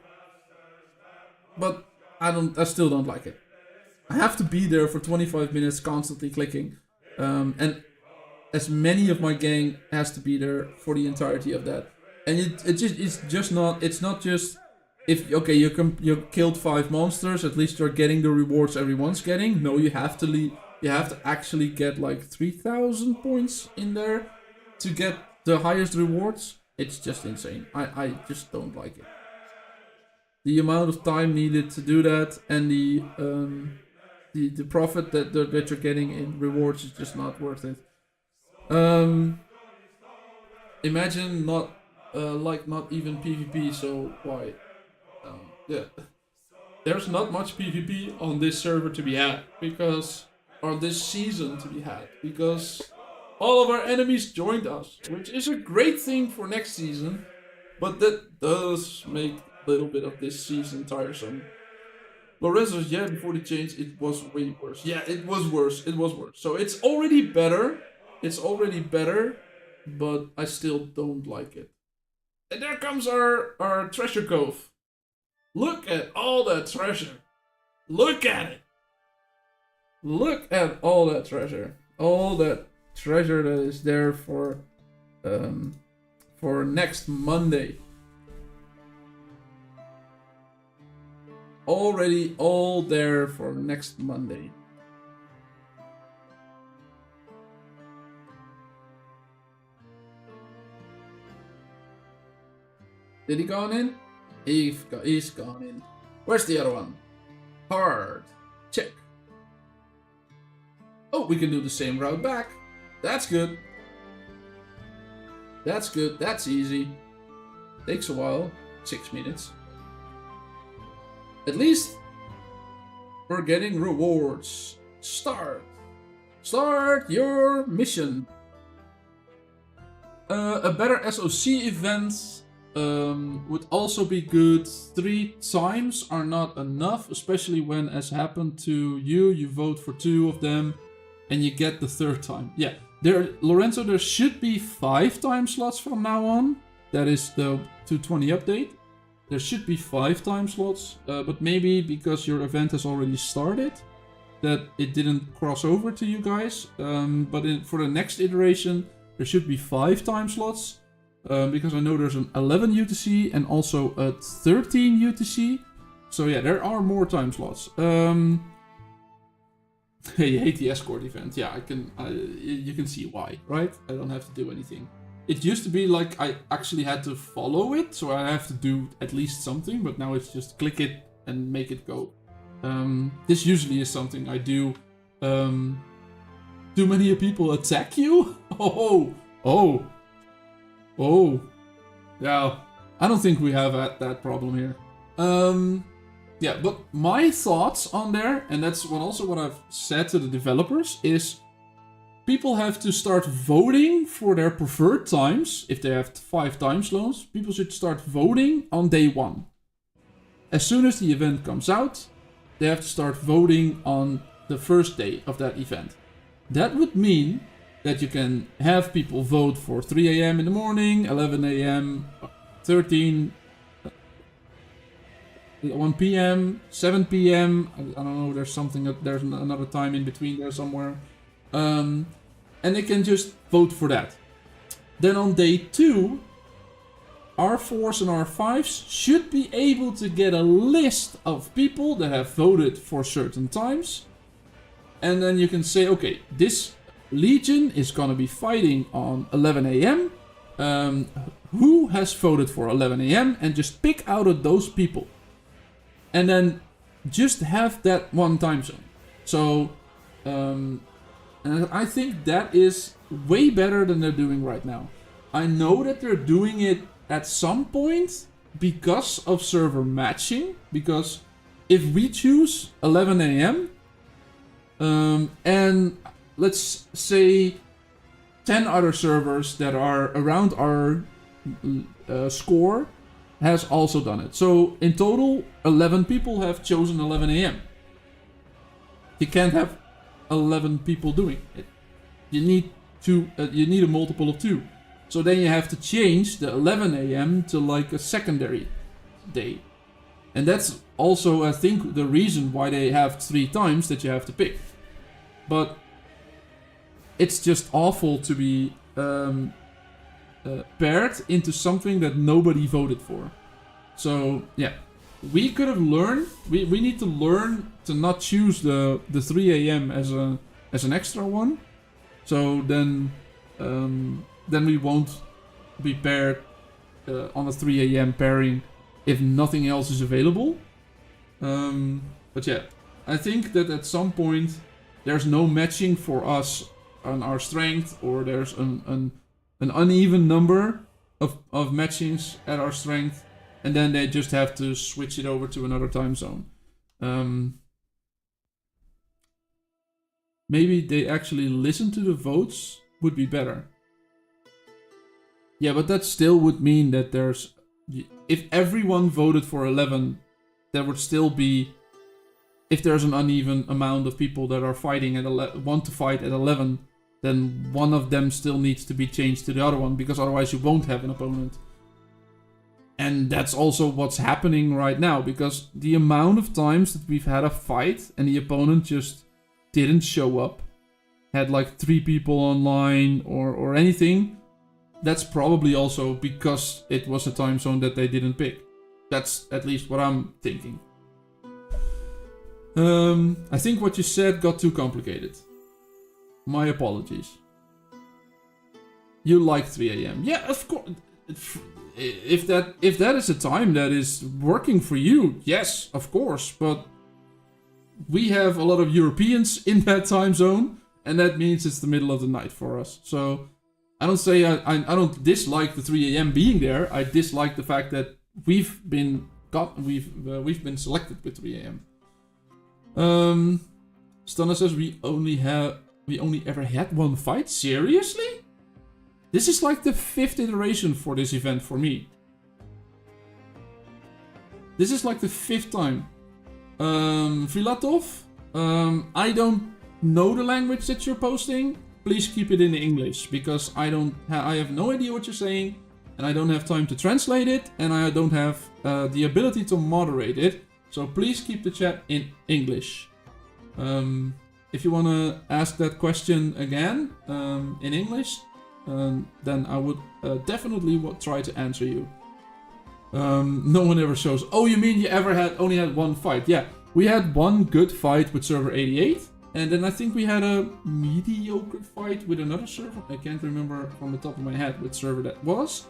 but I still don't like it. I have to be there for 25 minutes constantly clicking. And as many of my gang has to be there for the entirety of that. And it's not just if, okay, you killed 5 monsters, at least you're getting the rewards everyone's getting. No, you have to You have to actually get like 3,000 points in there to get the highest rewards. It's just insane. I just don't like it. The amount of time needed to do that and the profit that you're getting in rewards is just not worth it. Imagine not even PvP. So why? Yeah, there's not much PvP on this server to be had or this season to be had because all of our enemies joined us, which is a great thing for next season, but that does make a little bit of this season tiresome. Lorenzo's, yeah, before the change, it was way worse. Yeah, it was worse. So it's already better. But I still don't like it. And there comes our treasure cove. Look at all that treasure. Look at it. Look at all that treasure. All that treasure that is there for next Monday. Already all there for next Monday. Did he gone in? He's gone in. Where's the other one? Hard. Check. Oh, we can do the same route back. That's good. That's easy. Takes a while. 6 minutes. At least we're getting rewards. Start your mission. A better SOC event would also be good. 3 times are not enough, especially when, as happened to you vote for 2 of them and you get the 3rd time. Yeah, Lorenzo, there should be 5 time slots from now on. That is the 220 update. There should be 5 time slots, but maybe because your event has already started, that it didn't cross over to you guys. But for the next iteration, there should be 5 time slots, because I know there's an 11 UTC and also a 13 UTC. So yeah, there are more time slots. You hate the escort event. Yeah, you can see why, right? I don't have to do anything. It used to be like I actually had to follow it, so I have to do at least something, but now it's just click it and make it go. This usually is something I do. Too many people attack you? Oh. Yeah, I don't think we have that problem here. Yeah, but my thoughts on there, and that's also what I've said to the developers, is people have to start voting for their preferred times. If they have 5 time slots, people should start voting on day 1. As soon as the event comes out, they have to start voting on the first day of that event. That would mean that you can have people vote for 3 AM in the morning, 11 AM, 13, 1 PM, 7 PM. I don't know, there's another time in between there somewhere. And they can just vote for that. Then on day 2, R4s and R5s should be able to get a list of people that have voted for certain times. And then you can say, okay, this Legion is gonna be fighting on 11 AM. Who has voted for 11 AM? And just pick out of those people. And then just have that one time zone. So, and I think that is way better than they're doing right now. I know that they're doing it at some point because of server matching. Because if we choose 11 AM, and let's say 10 other servers that are around our score has also done it. So in total, 11 people have chosen 11 AM. You can't have 11 people doing it. You need a multiple of 2. So then you have to change the 11 AM to like a secondary day. And that's also, I think, the reason why they have 3 times that you have to pick. But it's just awful to be paired into something that nobody voted for. So yeah, we could have learned. We need to learn to not choose the 3 AM as as an extra one. So then we won't be paired on a 3 a.m. pairing if nothing else is available. But yeah, I think that at some point there's no matching for us on our strength, or there's an uneven number of matchings at our strength, and then they just have to switch it over to another time zone. Maybe they actually listen to the votes would be better. Yeah, but that still would mean that there's... If everyone voted for 11, there would still be... If there's an uneven amount of people that are fighting at want to fight at 11, then one of them still needs to be changed to the other one, because otherwise you won't have an opponent. And that's also what's happening right now, because the amount of times that we've had a fight and the opponent just didn't show up, had like 3 people online or anything, that's probably also because it was a time zone that they didn't pick. That's at least what I'm thinking. I think what you said got too complicated. My apologies. You like 3 a.m. Yeah, of course. If that is a time that is working for you, yes, of course. But we have a lot of Europeans in that time zone, and that means it's the middle of the night for us. So I don't say I don't dislike the 3 a.m. being there. I dislike the fact that we've been selected with 3 a.m. Stunna says we only ever had one fight? Seriously? This is like the 5th iteration for this event for me. This is like the 5th time. Filatov, I don't know the language that you're posting. Please keep it in English, because I have no idea what you're saying, and I don't have time to translate it, and I don't have the ability to moderate it. So please keep the chat in English. If you want to ask that question again in English, then I would definitely try to answer you. No one ever shows. Oh, you mean you only had one fight? Yeah, we had one good fight with server 88, and then I think we had a mediocre fight with another server. I can't remember from the top of my head which server that was,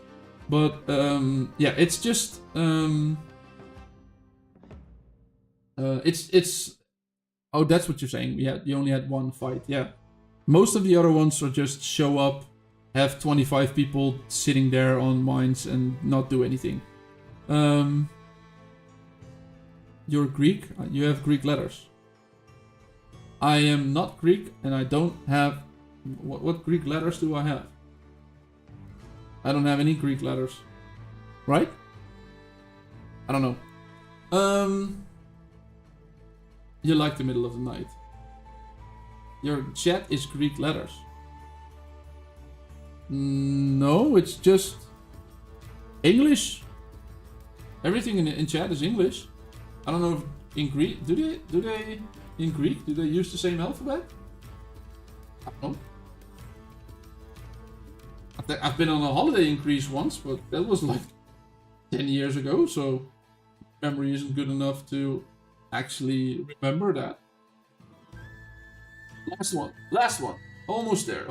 but yeah, it's just it's. Oh, that's what you're saying. You only had one fight. Yeah, most of the other ones are just show up, have 25 people sitting there on mines and not do anything. You're Greek? You have Greek letters. I am not Greek, and I don't have... What Greek letters do I have? I don't have any Greek letters. Right? I don't know. You like the middle of the night. Your chat is Greek letters. No, it's just English. Everything in chat is English. I don't know if in Greek do they in Greek do they use the same alphabet? I don't know. I've been on a holiday in Greece once, but that was like 10 years ago, so memory isn't good enough to actually remember that. Last one. Almost there.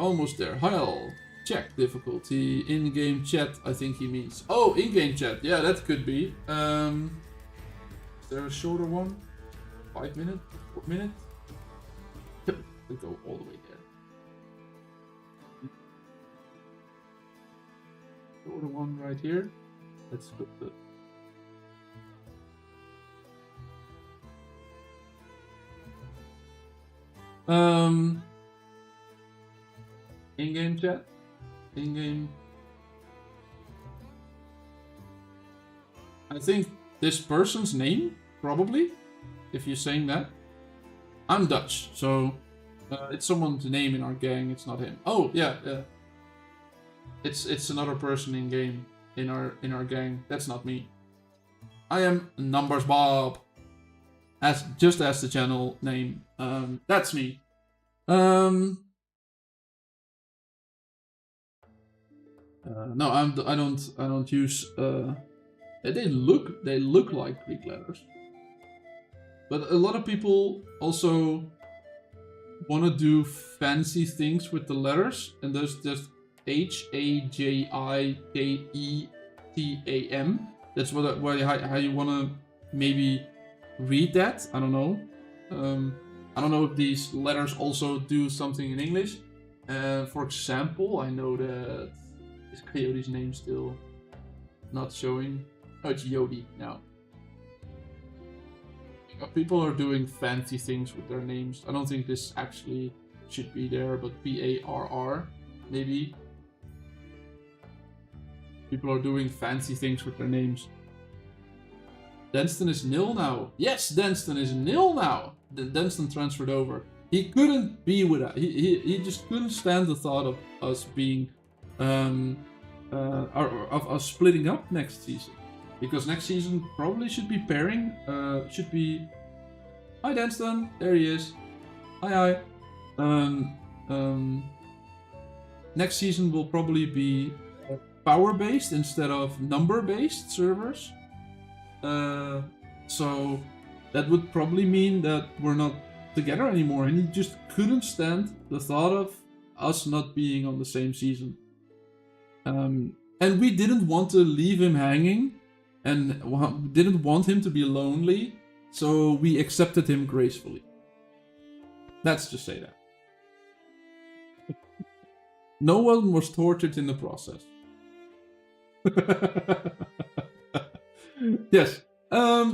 Hell. Check difficulty. In-game chat, I think he means. Oh, in-game chat. Yeah, that could be. Is there a shorter one? 5 minutes? 4 minutes? Yep. We go all the way there. Shorter one right here. Let's put the... in-game chat. In-game. I think this person's name, probably, if you're saying that. I'm Dutch, so it's someone's name in our gang. It's not him. Oh yeah. It's another person in game in our gang. That's not me. I am Numbers Bob. Just as the channel name. That's me. No, I don't use. They look like Greek letters, but a lot of people also want to do fancy things with the letters, and there's just HAJIKETAM. That's how you want to maybe read that. I don't know. I don't know if these letters also do something in English. For example, I know that is Coyote's name still not showing. Oh, it's Yodi now. People are doing fancy things with their names. I don't think this actually should be there, but PARR, maybe. People are doing fancy things with their names. Denston is nil now. Yes, Denston is nil now. Denston transferred over. He couldn't be with us. He just couldn't stand the thought of us being, of us splitting up next season. Because next season probably should be pairing. Should be. Hi Denston, there he is. Hi. Next season will probably be power-based instead of number-based servers. So that would probably mean that we're not together anymore, and he just couldn't stand the thought of us not being on the same season. And we didn't want to leave him hanging, and didn't want him to be lonely, so we accepted him gracefully. Let's just say that. No one was tortured in the process. Yes.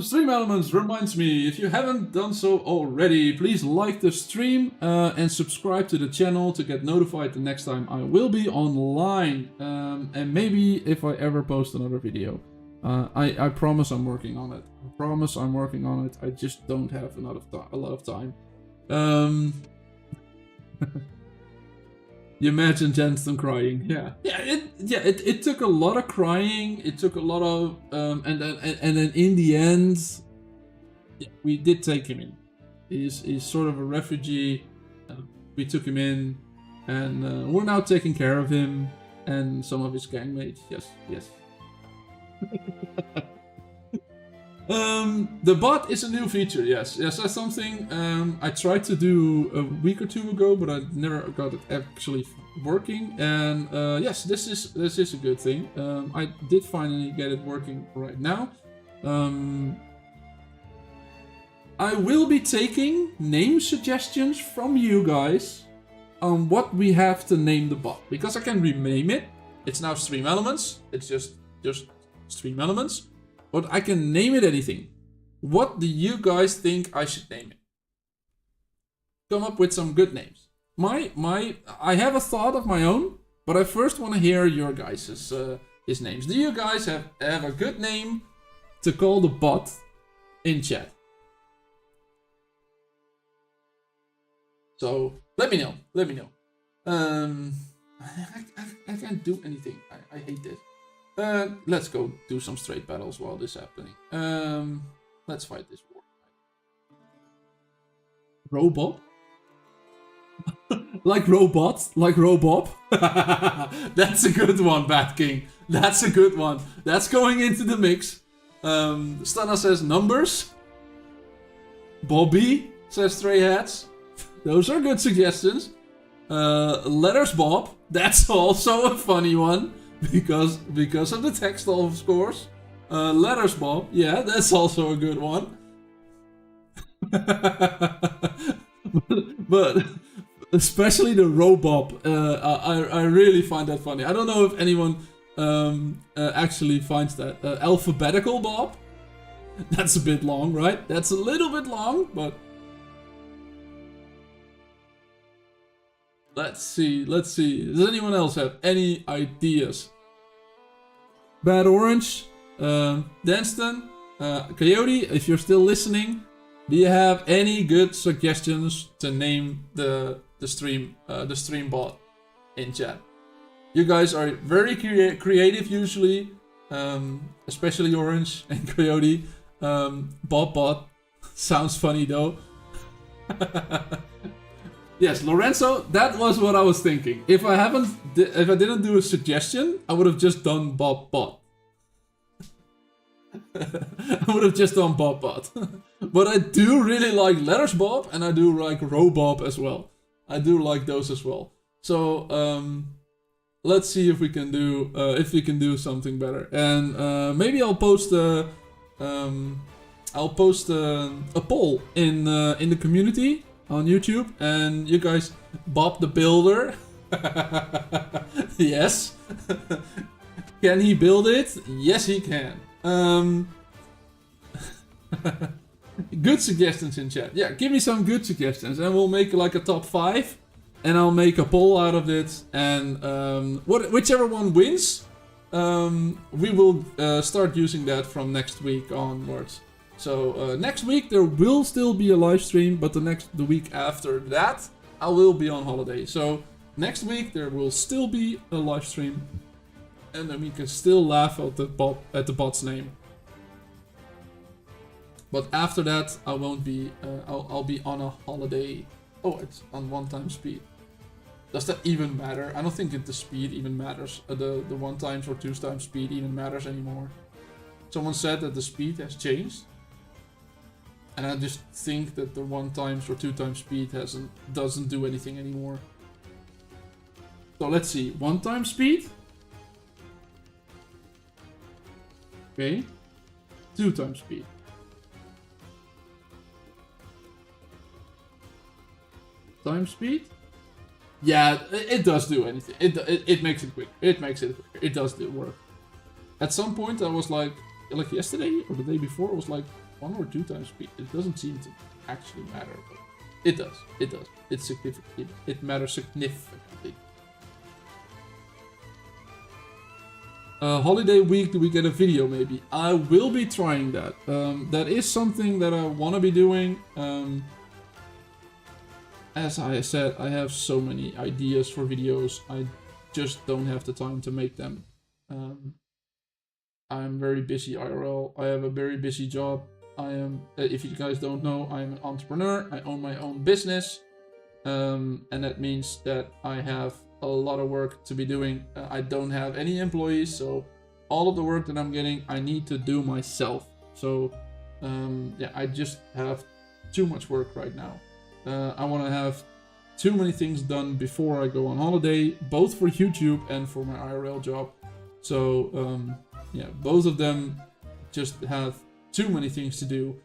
Stream Elements reminds me, if you haven't done so already, please like the stream and subscribe to the channel to get notified the next time I will be online. And maybe if I ever post another video. I promise I'm working on it. I promise I'm working on it. I just don't have a lot of time. You imagine Jensen crying. It took a lot of crying. It took a lot of and then in the end, we did take him in. He's sort of a refugee. We took him in, and we're now taking care of him and some of his gangmates. Yes. The bot is a new feature, yes, that's something I tried to do a week or two ago, but I never got it actually working. And yes, this is a good thing. I did finally get it working right now. I will be taking name suggestions from you guys on what we have to name the bot, because I can rename it. It's now Stream Elements. It's just Stream Elements. But I can name it anything. What do you guys think I should name it? Come up with some good names. I have a thought of my own, but I first want to hear your guys' his names. Do you guys have a good name to call the bot in chat? So let me know. I can't do anything. I hate this. Let's go do some straight battles while this is happening. Let's fight this war. Robot? Like robots? Like Robop? That's a good one, Bat King. That's a good one. That's going into the mix. Stana says numbers. Bobby says stray hats. Those are good suggestions. Letters Bob. That's also a funny one. Because of the text, of course. Letters Bob, yeah, that's also a good one. but especially the Robop, I really find that funny. I don't know if anyone actually finds that. Alphabetical Bob, that's a bit long, right? That's a little bit long, but let's see. Does anyone else have any ideas? Bad Orange, Danston, Coyote, if you're still listening, do you have any good suggestions to name the stream bot in chat? You guys are very creative usually, especially Orange and Coyote. Bob bot sounds funny though. Yes, Lorenzo, that was what I was thinking. If I didn't do a suggestion, I would have just done Bob Bot. I would have just done Bob Bot. But I do really like Letters Bob, and I do like Robob as well. I do like those as well. So let's see if we can do something better. And maybe I'll post a poll in the community on YouTube, and you guys, Bob the Builder. Yes. Can he build it? Yes, he can. Good suggestions in chat. Yeah, give me some good suggestions, and we'll make like a top 5, and I'll make a poll out of it, and whichever one wins, we will start using that from next week onwards. So next week there will still be a live stream, but the week after that I will be on holiday. So next week there will still be a live stream, and then we can still laugh at the bot's name. But after that, I won't be. I'll be on a holiday. Oh, it's on 1x speed. Does that even matter? I don't think the speed even matters. The 1x or 2x speed even matters anymore. Someone said that the speed has changed, and I just think that the 1x or 2x speed doesn't do anything anymore. So let's see. 1x speed. Okay. 2x speed. Time speed? Yeah, it does do anything. It makes it quick. It makes it quicker. It does work. At some point I was like yesterday or the day before, it was like 1 or 2x speed. It doesn't seem to actually matter, but it does. It does. It's significant. It matters significantly. Holiday week, do we get a video maybe? I will be trying that. That is something that I want to be doing. As I said, I have so many ideas for videos. I just don't have the time to make them. I'm very busy IRL. I have a very busy job. I am, if you guys don't know, I'm an entrepreneur. I own my own business. And that means that I have a lot of work to be doing. I don't have any employees, so all of the work that I'm getting, I need to do myself. So yeah, I just have too much work right now. I want to have too many things done before I go on holiday, both for YouTube and for my IRL job. So yeah, both of them just have too many things to do.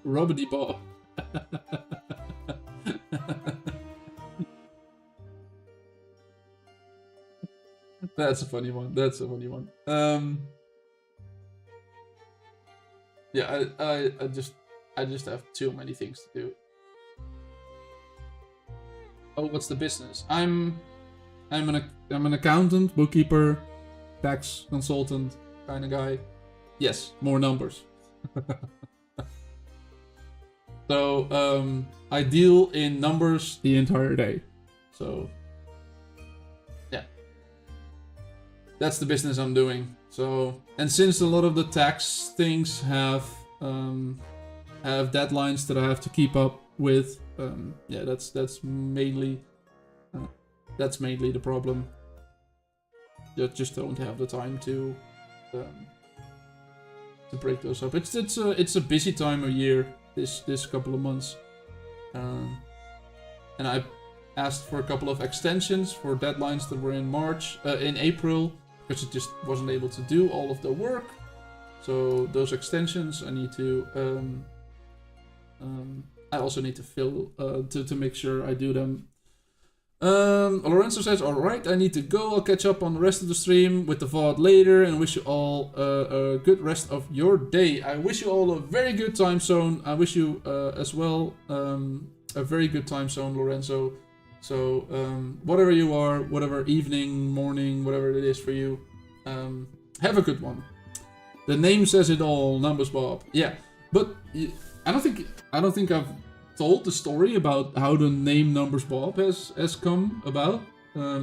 Robbity Bob. That's a funny one. That's a funny one. Yeah, I just have too many things to do. Oh, what's the business? I'm an accountant, bookkeeper, tax consultant kind of guy. Yes, more numbers. So I deal in numbers the entire day. So yeah, that's the business I'm doing. So, and since a lot of the tax things have deadlines that I have to keep up with, yeah, that's mainly the problem. I just don't have the time to break those up. It's a busy time of year this couple of months, and I asked for a couple of extensions for deadlines that were in April. Because it just wasn't able to do all of the work. So those extensions I need to I also need to fill to make sure I do them. Lorenzo says, alright, I need to go. I'll catch up on the rest of the stream with the VOD later, and wish you all a good rest of your day. I wish you all a very good time zone. I wish you as well a very good time zone, Lorenzo. So whatever you are, whatever evening, morning, whatever it is for you, have a good one. The name says it all, Numbers Bob. Yeah, but I don't think I've told the story about how the name Numbers Bob has come about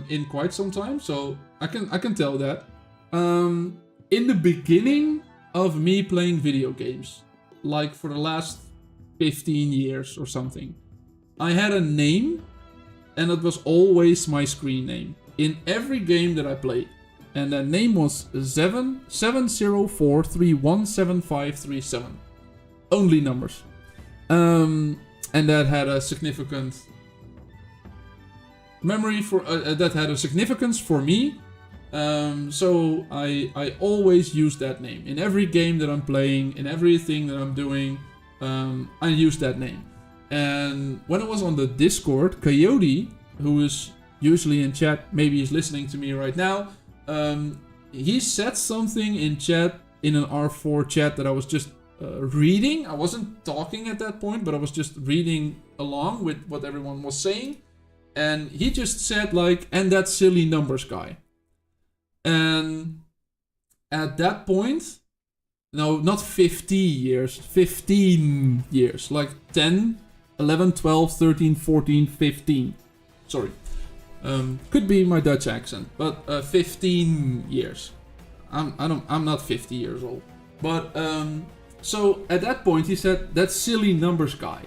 in quite some time. So I can tell that. In the beginning of me playing video games, like for the last 15 years or something, I had a name. And it was always my screen name in every game that I played. And that name was 704317537. only numbers. And that had a significant memory for that had a significance for me. So I always use that name in every game that I'm playing, in everything that I'm doing. I use that name. And when I was on the Discord, Coyote, who is usually in chat, maybe he's listening to me right now, he said something in chat, in an R4 chat, that I was just reading. I wasn't talking at that point, but I was just reading along with what everyone was saying. And he just said like, and that silly numbers guy. And at that point, no, not 50 years, 15 years, like 10, 11, 12, 13, 14, 15. Sorry. Could be my Dutch accent, but 15 years. I'm not 50 years old. But so at that point he said, that silly numbers guy,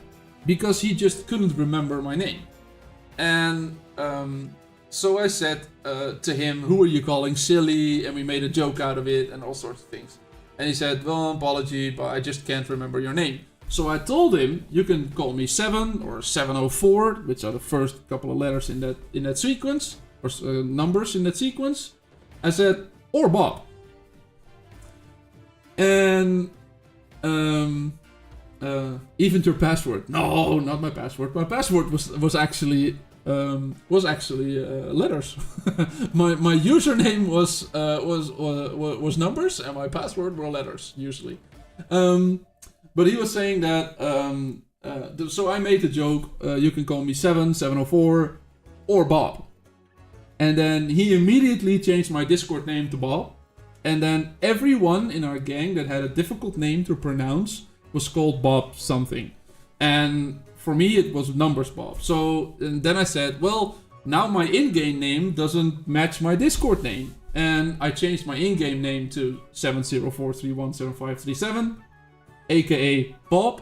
because he just couldn't remember my name. And so I said to him, who are you calling silly? And we made a joke out of it and all sorts of things. And he said, well, apology, but I just can't remember your name. So I told him, you can call me 7 or 704, which are the first couple of letters in that sequence, or numbers in that sequence. I said, or Bob. And even your password. No, not my password. My password was actually letters. my username was numbers, and my password were letters usually. But he was saying that. So I made the joke. You can call me 704 or Bob. And then he immediately changed my Discord name to Bob. And then everyone in our gang that had a difficult name to pronounce was called Bob something. And for me, it was numbers Bob. So and then I said, well, now my in-game name doesn't match my Discord name. And I changed my in-game name to 704317537, aka Bob.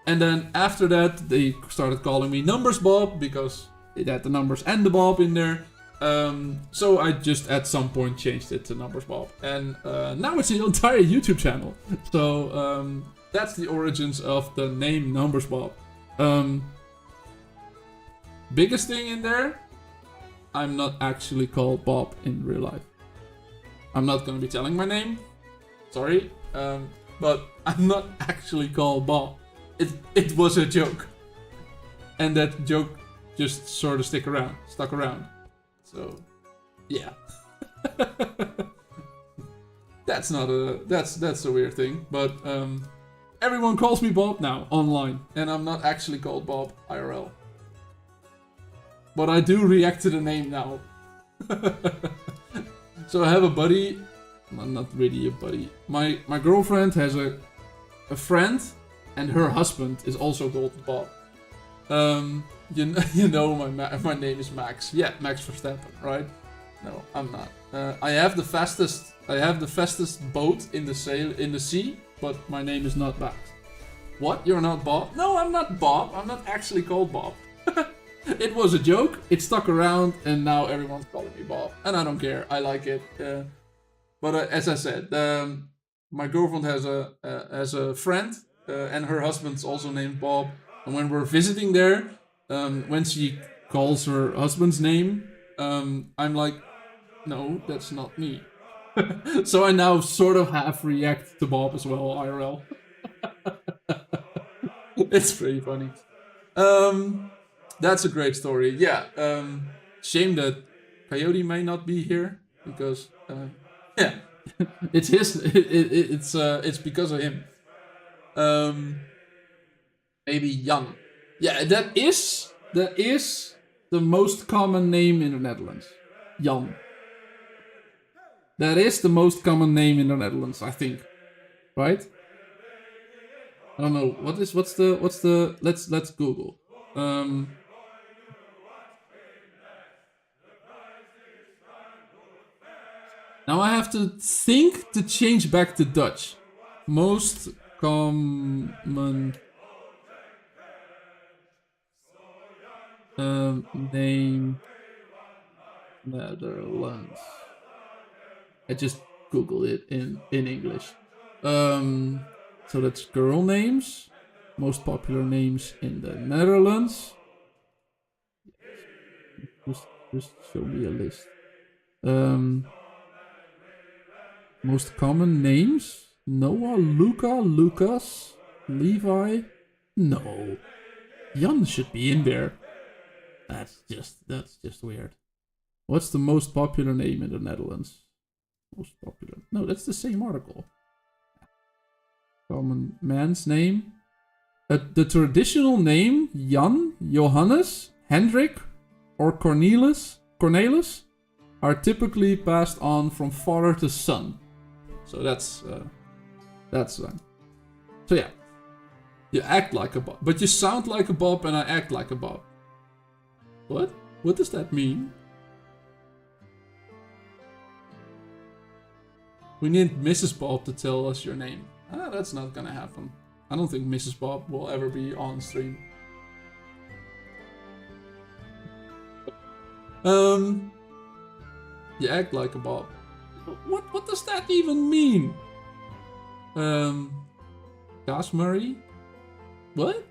And then after that, they started calling me Numbers Bob, because it had the numbers and the Bob in there. So I just at some point changed it to Numbers Bob. And now it's an entire YouTube channel. So that's the origins of the name Numbers Bob. Biggest thing in there, I'm not actually called Bob in real life. I'm not gonna be telling my name, sorry, but I'm not actually called Bob. It was a joke, and that joke just sort of stuck around. So, yeah, that's a weird thing, but everyone calls me Bob now online, and I'm not actually called Bob IRL. But I do react to the name now. So I have a buddy, well, not really a buddy. My girlfriend has a friend, and her husband is also called Bob. You know my name is Max. Yeah, Max Verstappen, right? No, I'm not. I have the fastest boat in the sea, but my name is not Max. What? You're not Bob? No, I'm not Bob. I'm not actually called Bob. It was a joke, it stuck around, and now everyone's calling me Bob. And I don't care, I like it. But as I said, my girlfriend has a friend, and her husband's also named Bob. And when we're visiting there, when she calls her husband's name, I'm like, no, that's not me. So I now sort of half react to Bob as well, IRL. It's pretty funny. That's a great story. Yeah. Shame that Coyote may not be here, because yeah, it's his. It's because of him. Maybe Jan. Yeah, that is the most common name in the Netherlands. Jan. That is the most common name in the Netherlands, I think. Right? I don't know. What's the let's Google. Now I have to think to change back to Dutch. Most common name Netherlands. I just Googled it in English. So that's girl names. Most popular names in the Netherlands. Just show me a list. Most common names? Noah, Luca, Lucas, Levi. No. Jan should be in there. That's just weird. What's the most popular name in the Netherlands? Most popular. No, that's the same article. Common man's name. The traditional name Jan, Johannes, Hendrik, or Cornelis are typically passed on from father to son. So that's so yeah. You act like a Bob, but you sound like a Bob, and I act like a Bob. What? What does that mean? We need Mrs. Bob to tell us your name. That's not gonna happen. I don't think Mrs. Bob will ever be on stream. You act like a Bob. What does that even mean? Gas Murray? What?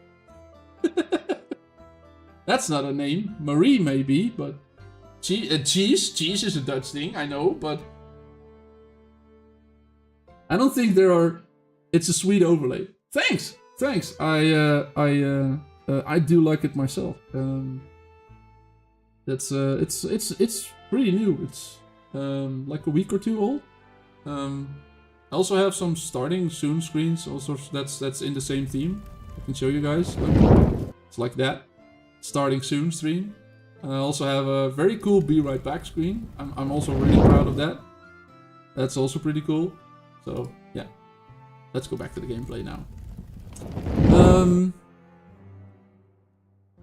That's not a name. Marie maybe, but cheese is a Dutch thing, I know, but I don't think there are. It's a sweet overlay. Thanks. I do like it myself. It's pretty new. It's like a week or two old. I also have some starting soon screens. Also, that's in the same theme. I can show you guys. It's like that. Starting soon stream. I also have a very cool Be Right Back screen. I'm also really proud of that. That's also pretty cool. So yeah, let's go back to the gameplay now.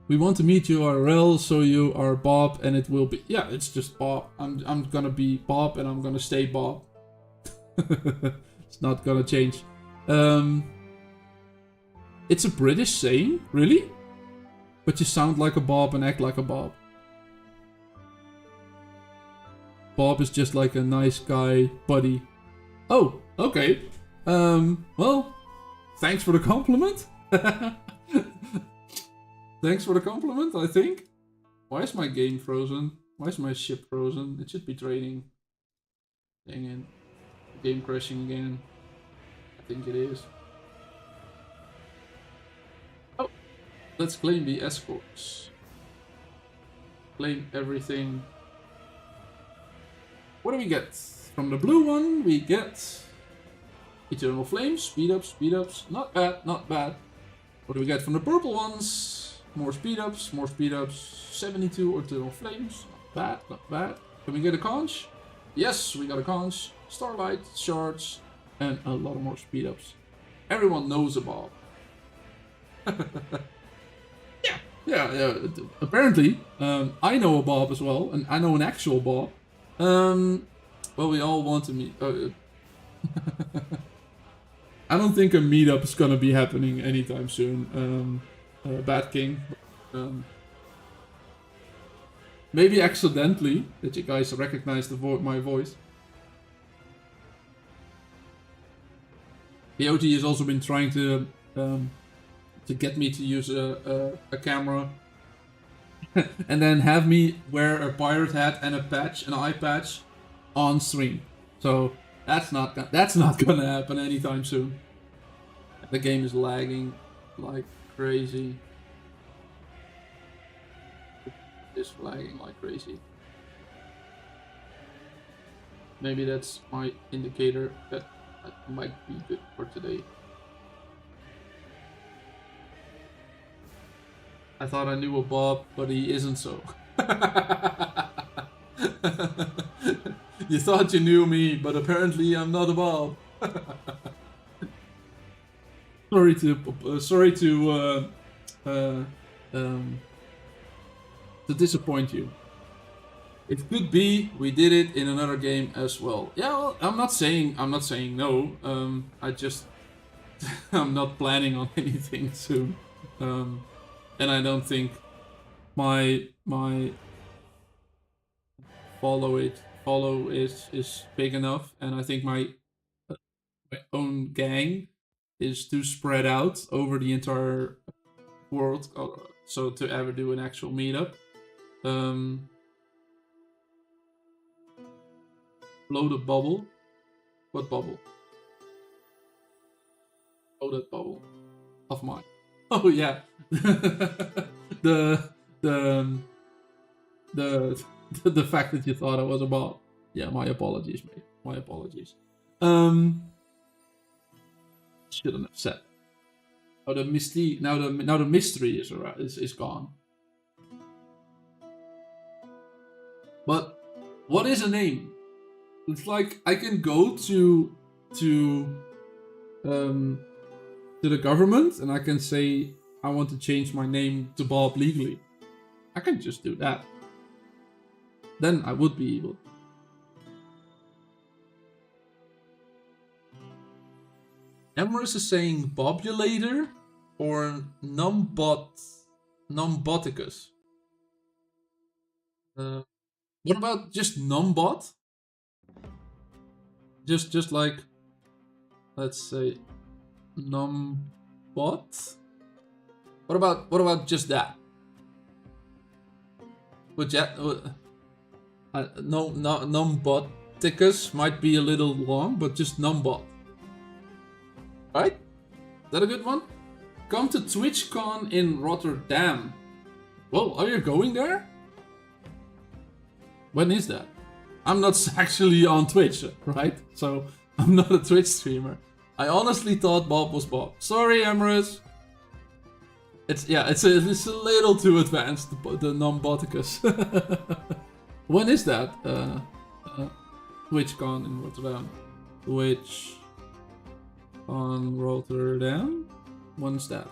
We want to meet you IRL, so you are Bob, and it will be it's just Bob. I'm gonna be Bob, and I'm gonna stay Bob. It's not gonna change. It's a British saying, really? But you sound like a Bob and act like a Bob. Bob is just like a nice guy buddy. Oh, okay. Well, thanks for the compliment. Thanks for the compliment, I think. Why is my game frozen? Why is my ship frozen? It should be trading. Dang it. Game crashing again. I think it is. Oh, let's claim the escorts. Claim everything. What do we get? From the blue one, we get Eternal Flames, speed ups. Not bad, not bad. What do we get from the purple ones? More speed ups, 72 Eternal Flames. Not bad, not bad. Can we get a conch? Yes, we got a conch. Starlight, shards, and a lot of more speed ups. Everyone knows a Bob. yeah. Apparently, I know a Bob as well, and I know an actual Bob. Well, we all want to meet. I don't think a meetup is gonna be happening anytime soon. Bad King. Maybe accidentally that you guys recognize my voice. POT has also been trying to get me to use a camera and then have me wear a pirate hat and an eye patch on stream. So that's not gonna happen anytime soon. The game is lagging like crazy. It's lagging like crazy. Maybe that's my indicator that might be good for today. I thought I knew a Bob, but he isn't so. You thought you knew me, but apparently I'm not a Bob. Sorry to disappoint you. It could be we did it in another game as well. Yeah, well, I'm not saying no. I'm not planning on anything soon. And I don't think my follow is big enough, and I think my own gang is to spread out over the entire world. So to ever do an actual meetup. Blow the bubble. What bubble? Oh, that bubble of mine. Oh yeah, the fact that you thought I was a bot. Yeah, my apologies, mate. My apologies. Shouldn't have said. Oh, the mystery. Now the mystery is gone. But what is a name? It's like I can go to the government and I can say I want to change my name to Bob legally. I can just do that. Then I would be able. Emrys is saying Bobulator or Numboticus. What about just Numbot? Just like, let's say, Numbot. What about just that? Would that Numboticus might be a little long, but just Numbot. Right? Is that a good one? Come to TwitchCon in Rotterdam. Well, are you going there? When is that? I'm not actually on Twitch, right? So I'm not a Twitch streamer. I honestly thought Bob was Bob. Sorry, Emrys. It's a little too advanced, the Numboticus. When is that? TwitchCon in Rotterdam. TwitchCon Rotterdam? When's that?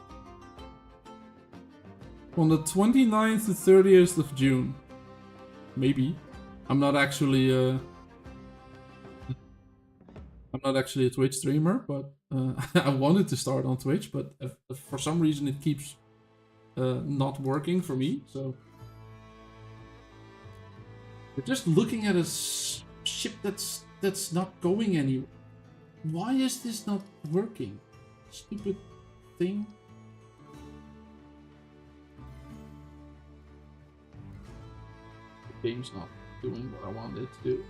On the 29th to 30th of June. Maybe. I'm not actually a Twitch streamer, but I wanted to start on Twitch, but if for some reason it keeps not working for me. So we're just looking at a ship that's not going anywhere. Why is this not working? Stupid thing. The game's not doing what I wanted it to do.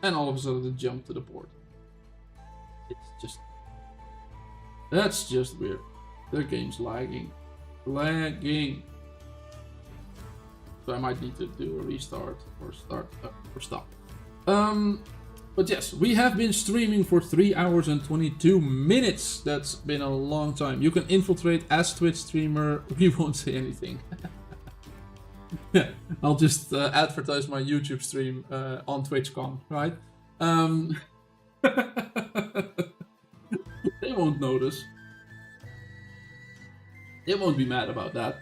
And all of a sudden it jumped to the board. That's just weird. The game's lagging. So I might need to do a restart or start or stop. But yes, we have been streaming for 3 hours and 22 minutes. That's been a long time. You can infiltrate as Twitch streamer. We won't say anything. Yeah, I'll just advertise my YouTube stream on TwitchCon, right? They won't notice. They won't be mad about that.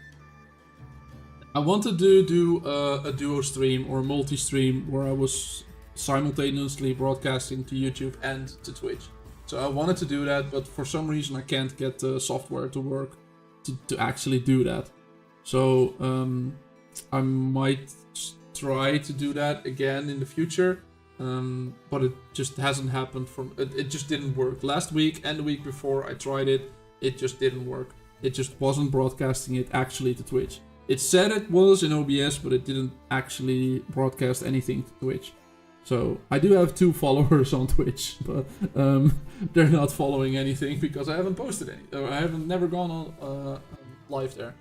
I wanted to do a duo stream or a multi-stream where I was simultaneously broadcasting to YouTube and to Twitch. So I wanted to do that, but for some reason I can't get the software to work to actually do that. So I might try to do that again in the future, but it just hasn't happened. It just didn't work. Last week and the week before I tried it, it just didn't work. It just wasn't broadcasting it actually to Twitch. It said it was in OBS, but it didn't actually broadcast anything to Twitch. So I do have 2 followers on Twitch, but they're not following anything because I haven't posted any. I haven't never gone on live there.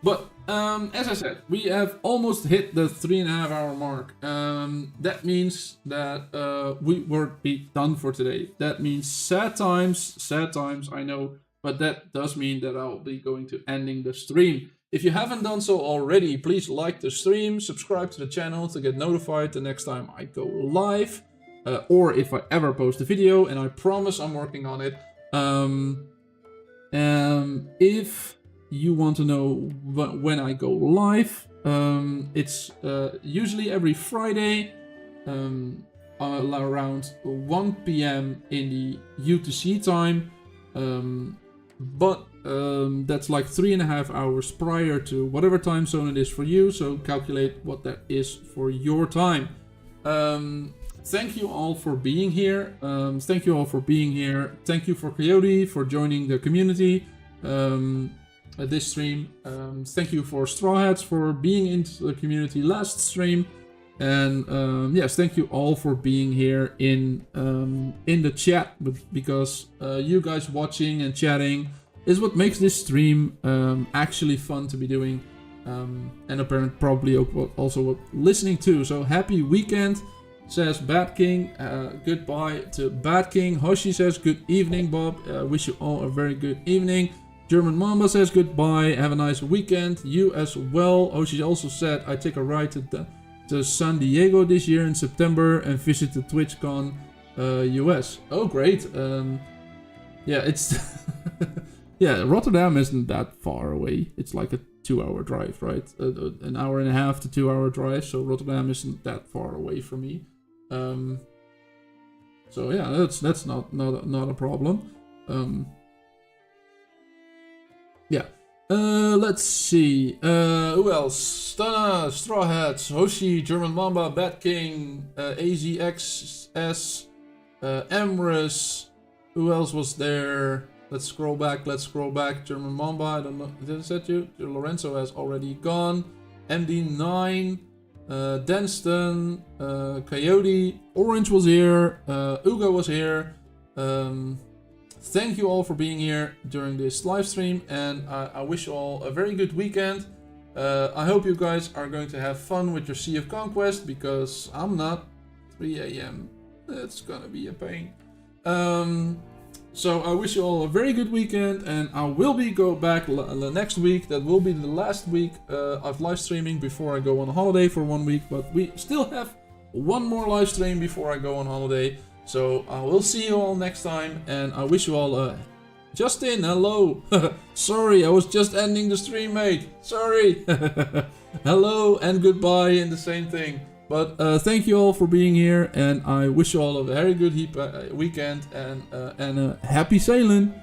But as I said, we have almost hit the 3.5 hour mark. That means that we were done for today. That means sad times, I know, but that does mean that I'll be going to ending the stream. If you haven't done so already, please like the stream, subscribe to the channel to get notified the next time I go live, or if I ever post a video, and I promise I'm working on it. If you want to know when I go live, it's usually every Friday around 1 p.m. in the UTC time, but that's like 3.5 hours prior to whatever time zone it is for you, so calculate what that is for your time. thank you all for being here. Thank you all for being here. Thank you for Coyote for joining the community at this stream. Thank you for Straw Hats for being into the community last stream. And yes, thank you all for being here in the chat, because you guys watching and chatting is what makes this stream actually fun to be doing, and apparently probably also listening to. So happy weekend, says Bad King. Goodbye to Bad King. Hoshi says good evening, Bob. Wish you all a very good evening. German Mamba says goodbye. Have a nice weekend. You as well. Hoshi also said I take a ride to San Diego this year in September and visit the TwitchCon US. Oh, great. Yeah, it's yeah, Rotterdam isn't that far away. It's like a 2-hour drive, right? An hour and a half to 2-hour drive. So Rotterdam isn't that far away from me. So yeah, that's not a problem. Yeah. Let's see. Who else? Stunna, Straw Hats, Hoshi, German Mamba, Bat King, AZXS, Emrys. Who else was there? Let's scroll back. German Mamba, I don't know. Did I set you? Lorenzo has already gone. MD9, Denston, Coyote, Orange was here. Uga was here. Thank you all for being here during this live stream, and I wish you all a very good weekend. I hope you guys are going to have fun with your Sea of Conquest, because I'm not. 3 a.m. That's gonna be a pain. So I wish you all a very good weekend, and I will go back next week. That will be the last week of live streaming before I go on holiday for 1 week, but we still have one more live stream before I go on holiday. So I will see you all next time, and I wish you all a... Justin, hello! Sorry, I was just ending the stream, mate. Sorry! Hello and goodbye and the same thing. But thank you all for being here, and I wish you all a very good weekend and a happy sailing.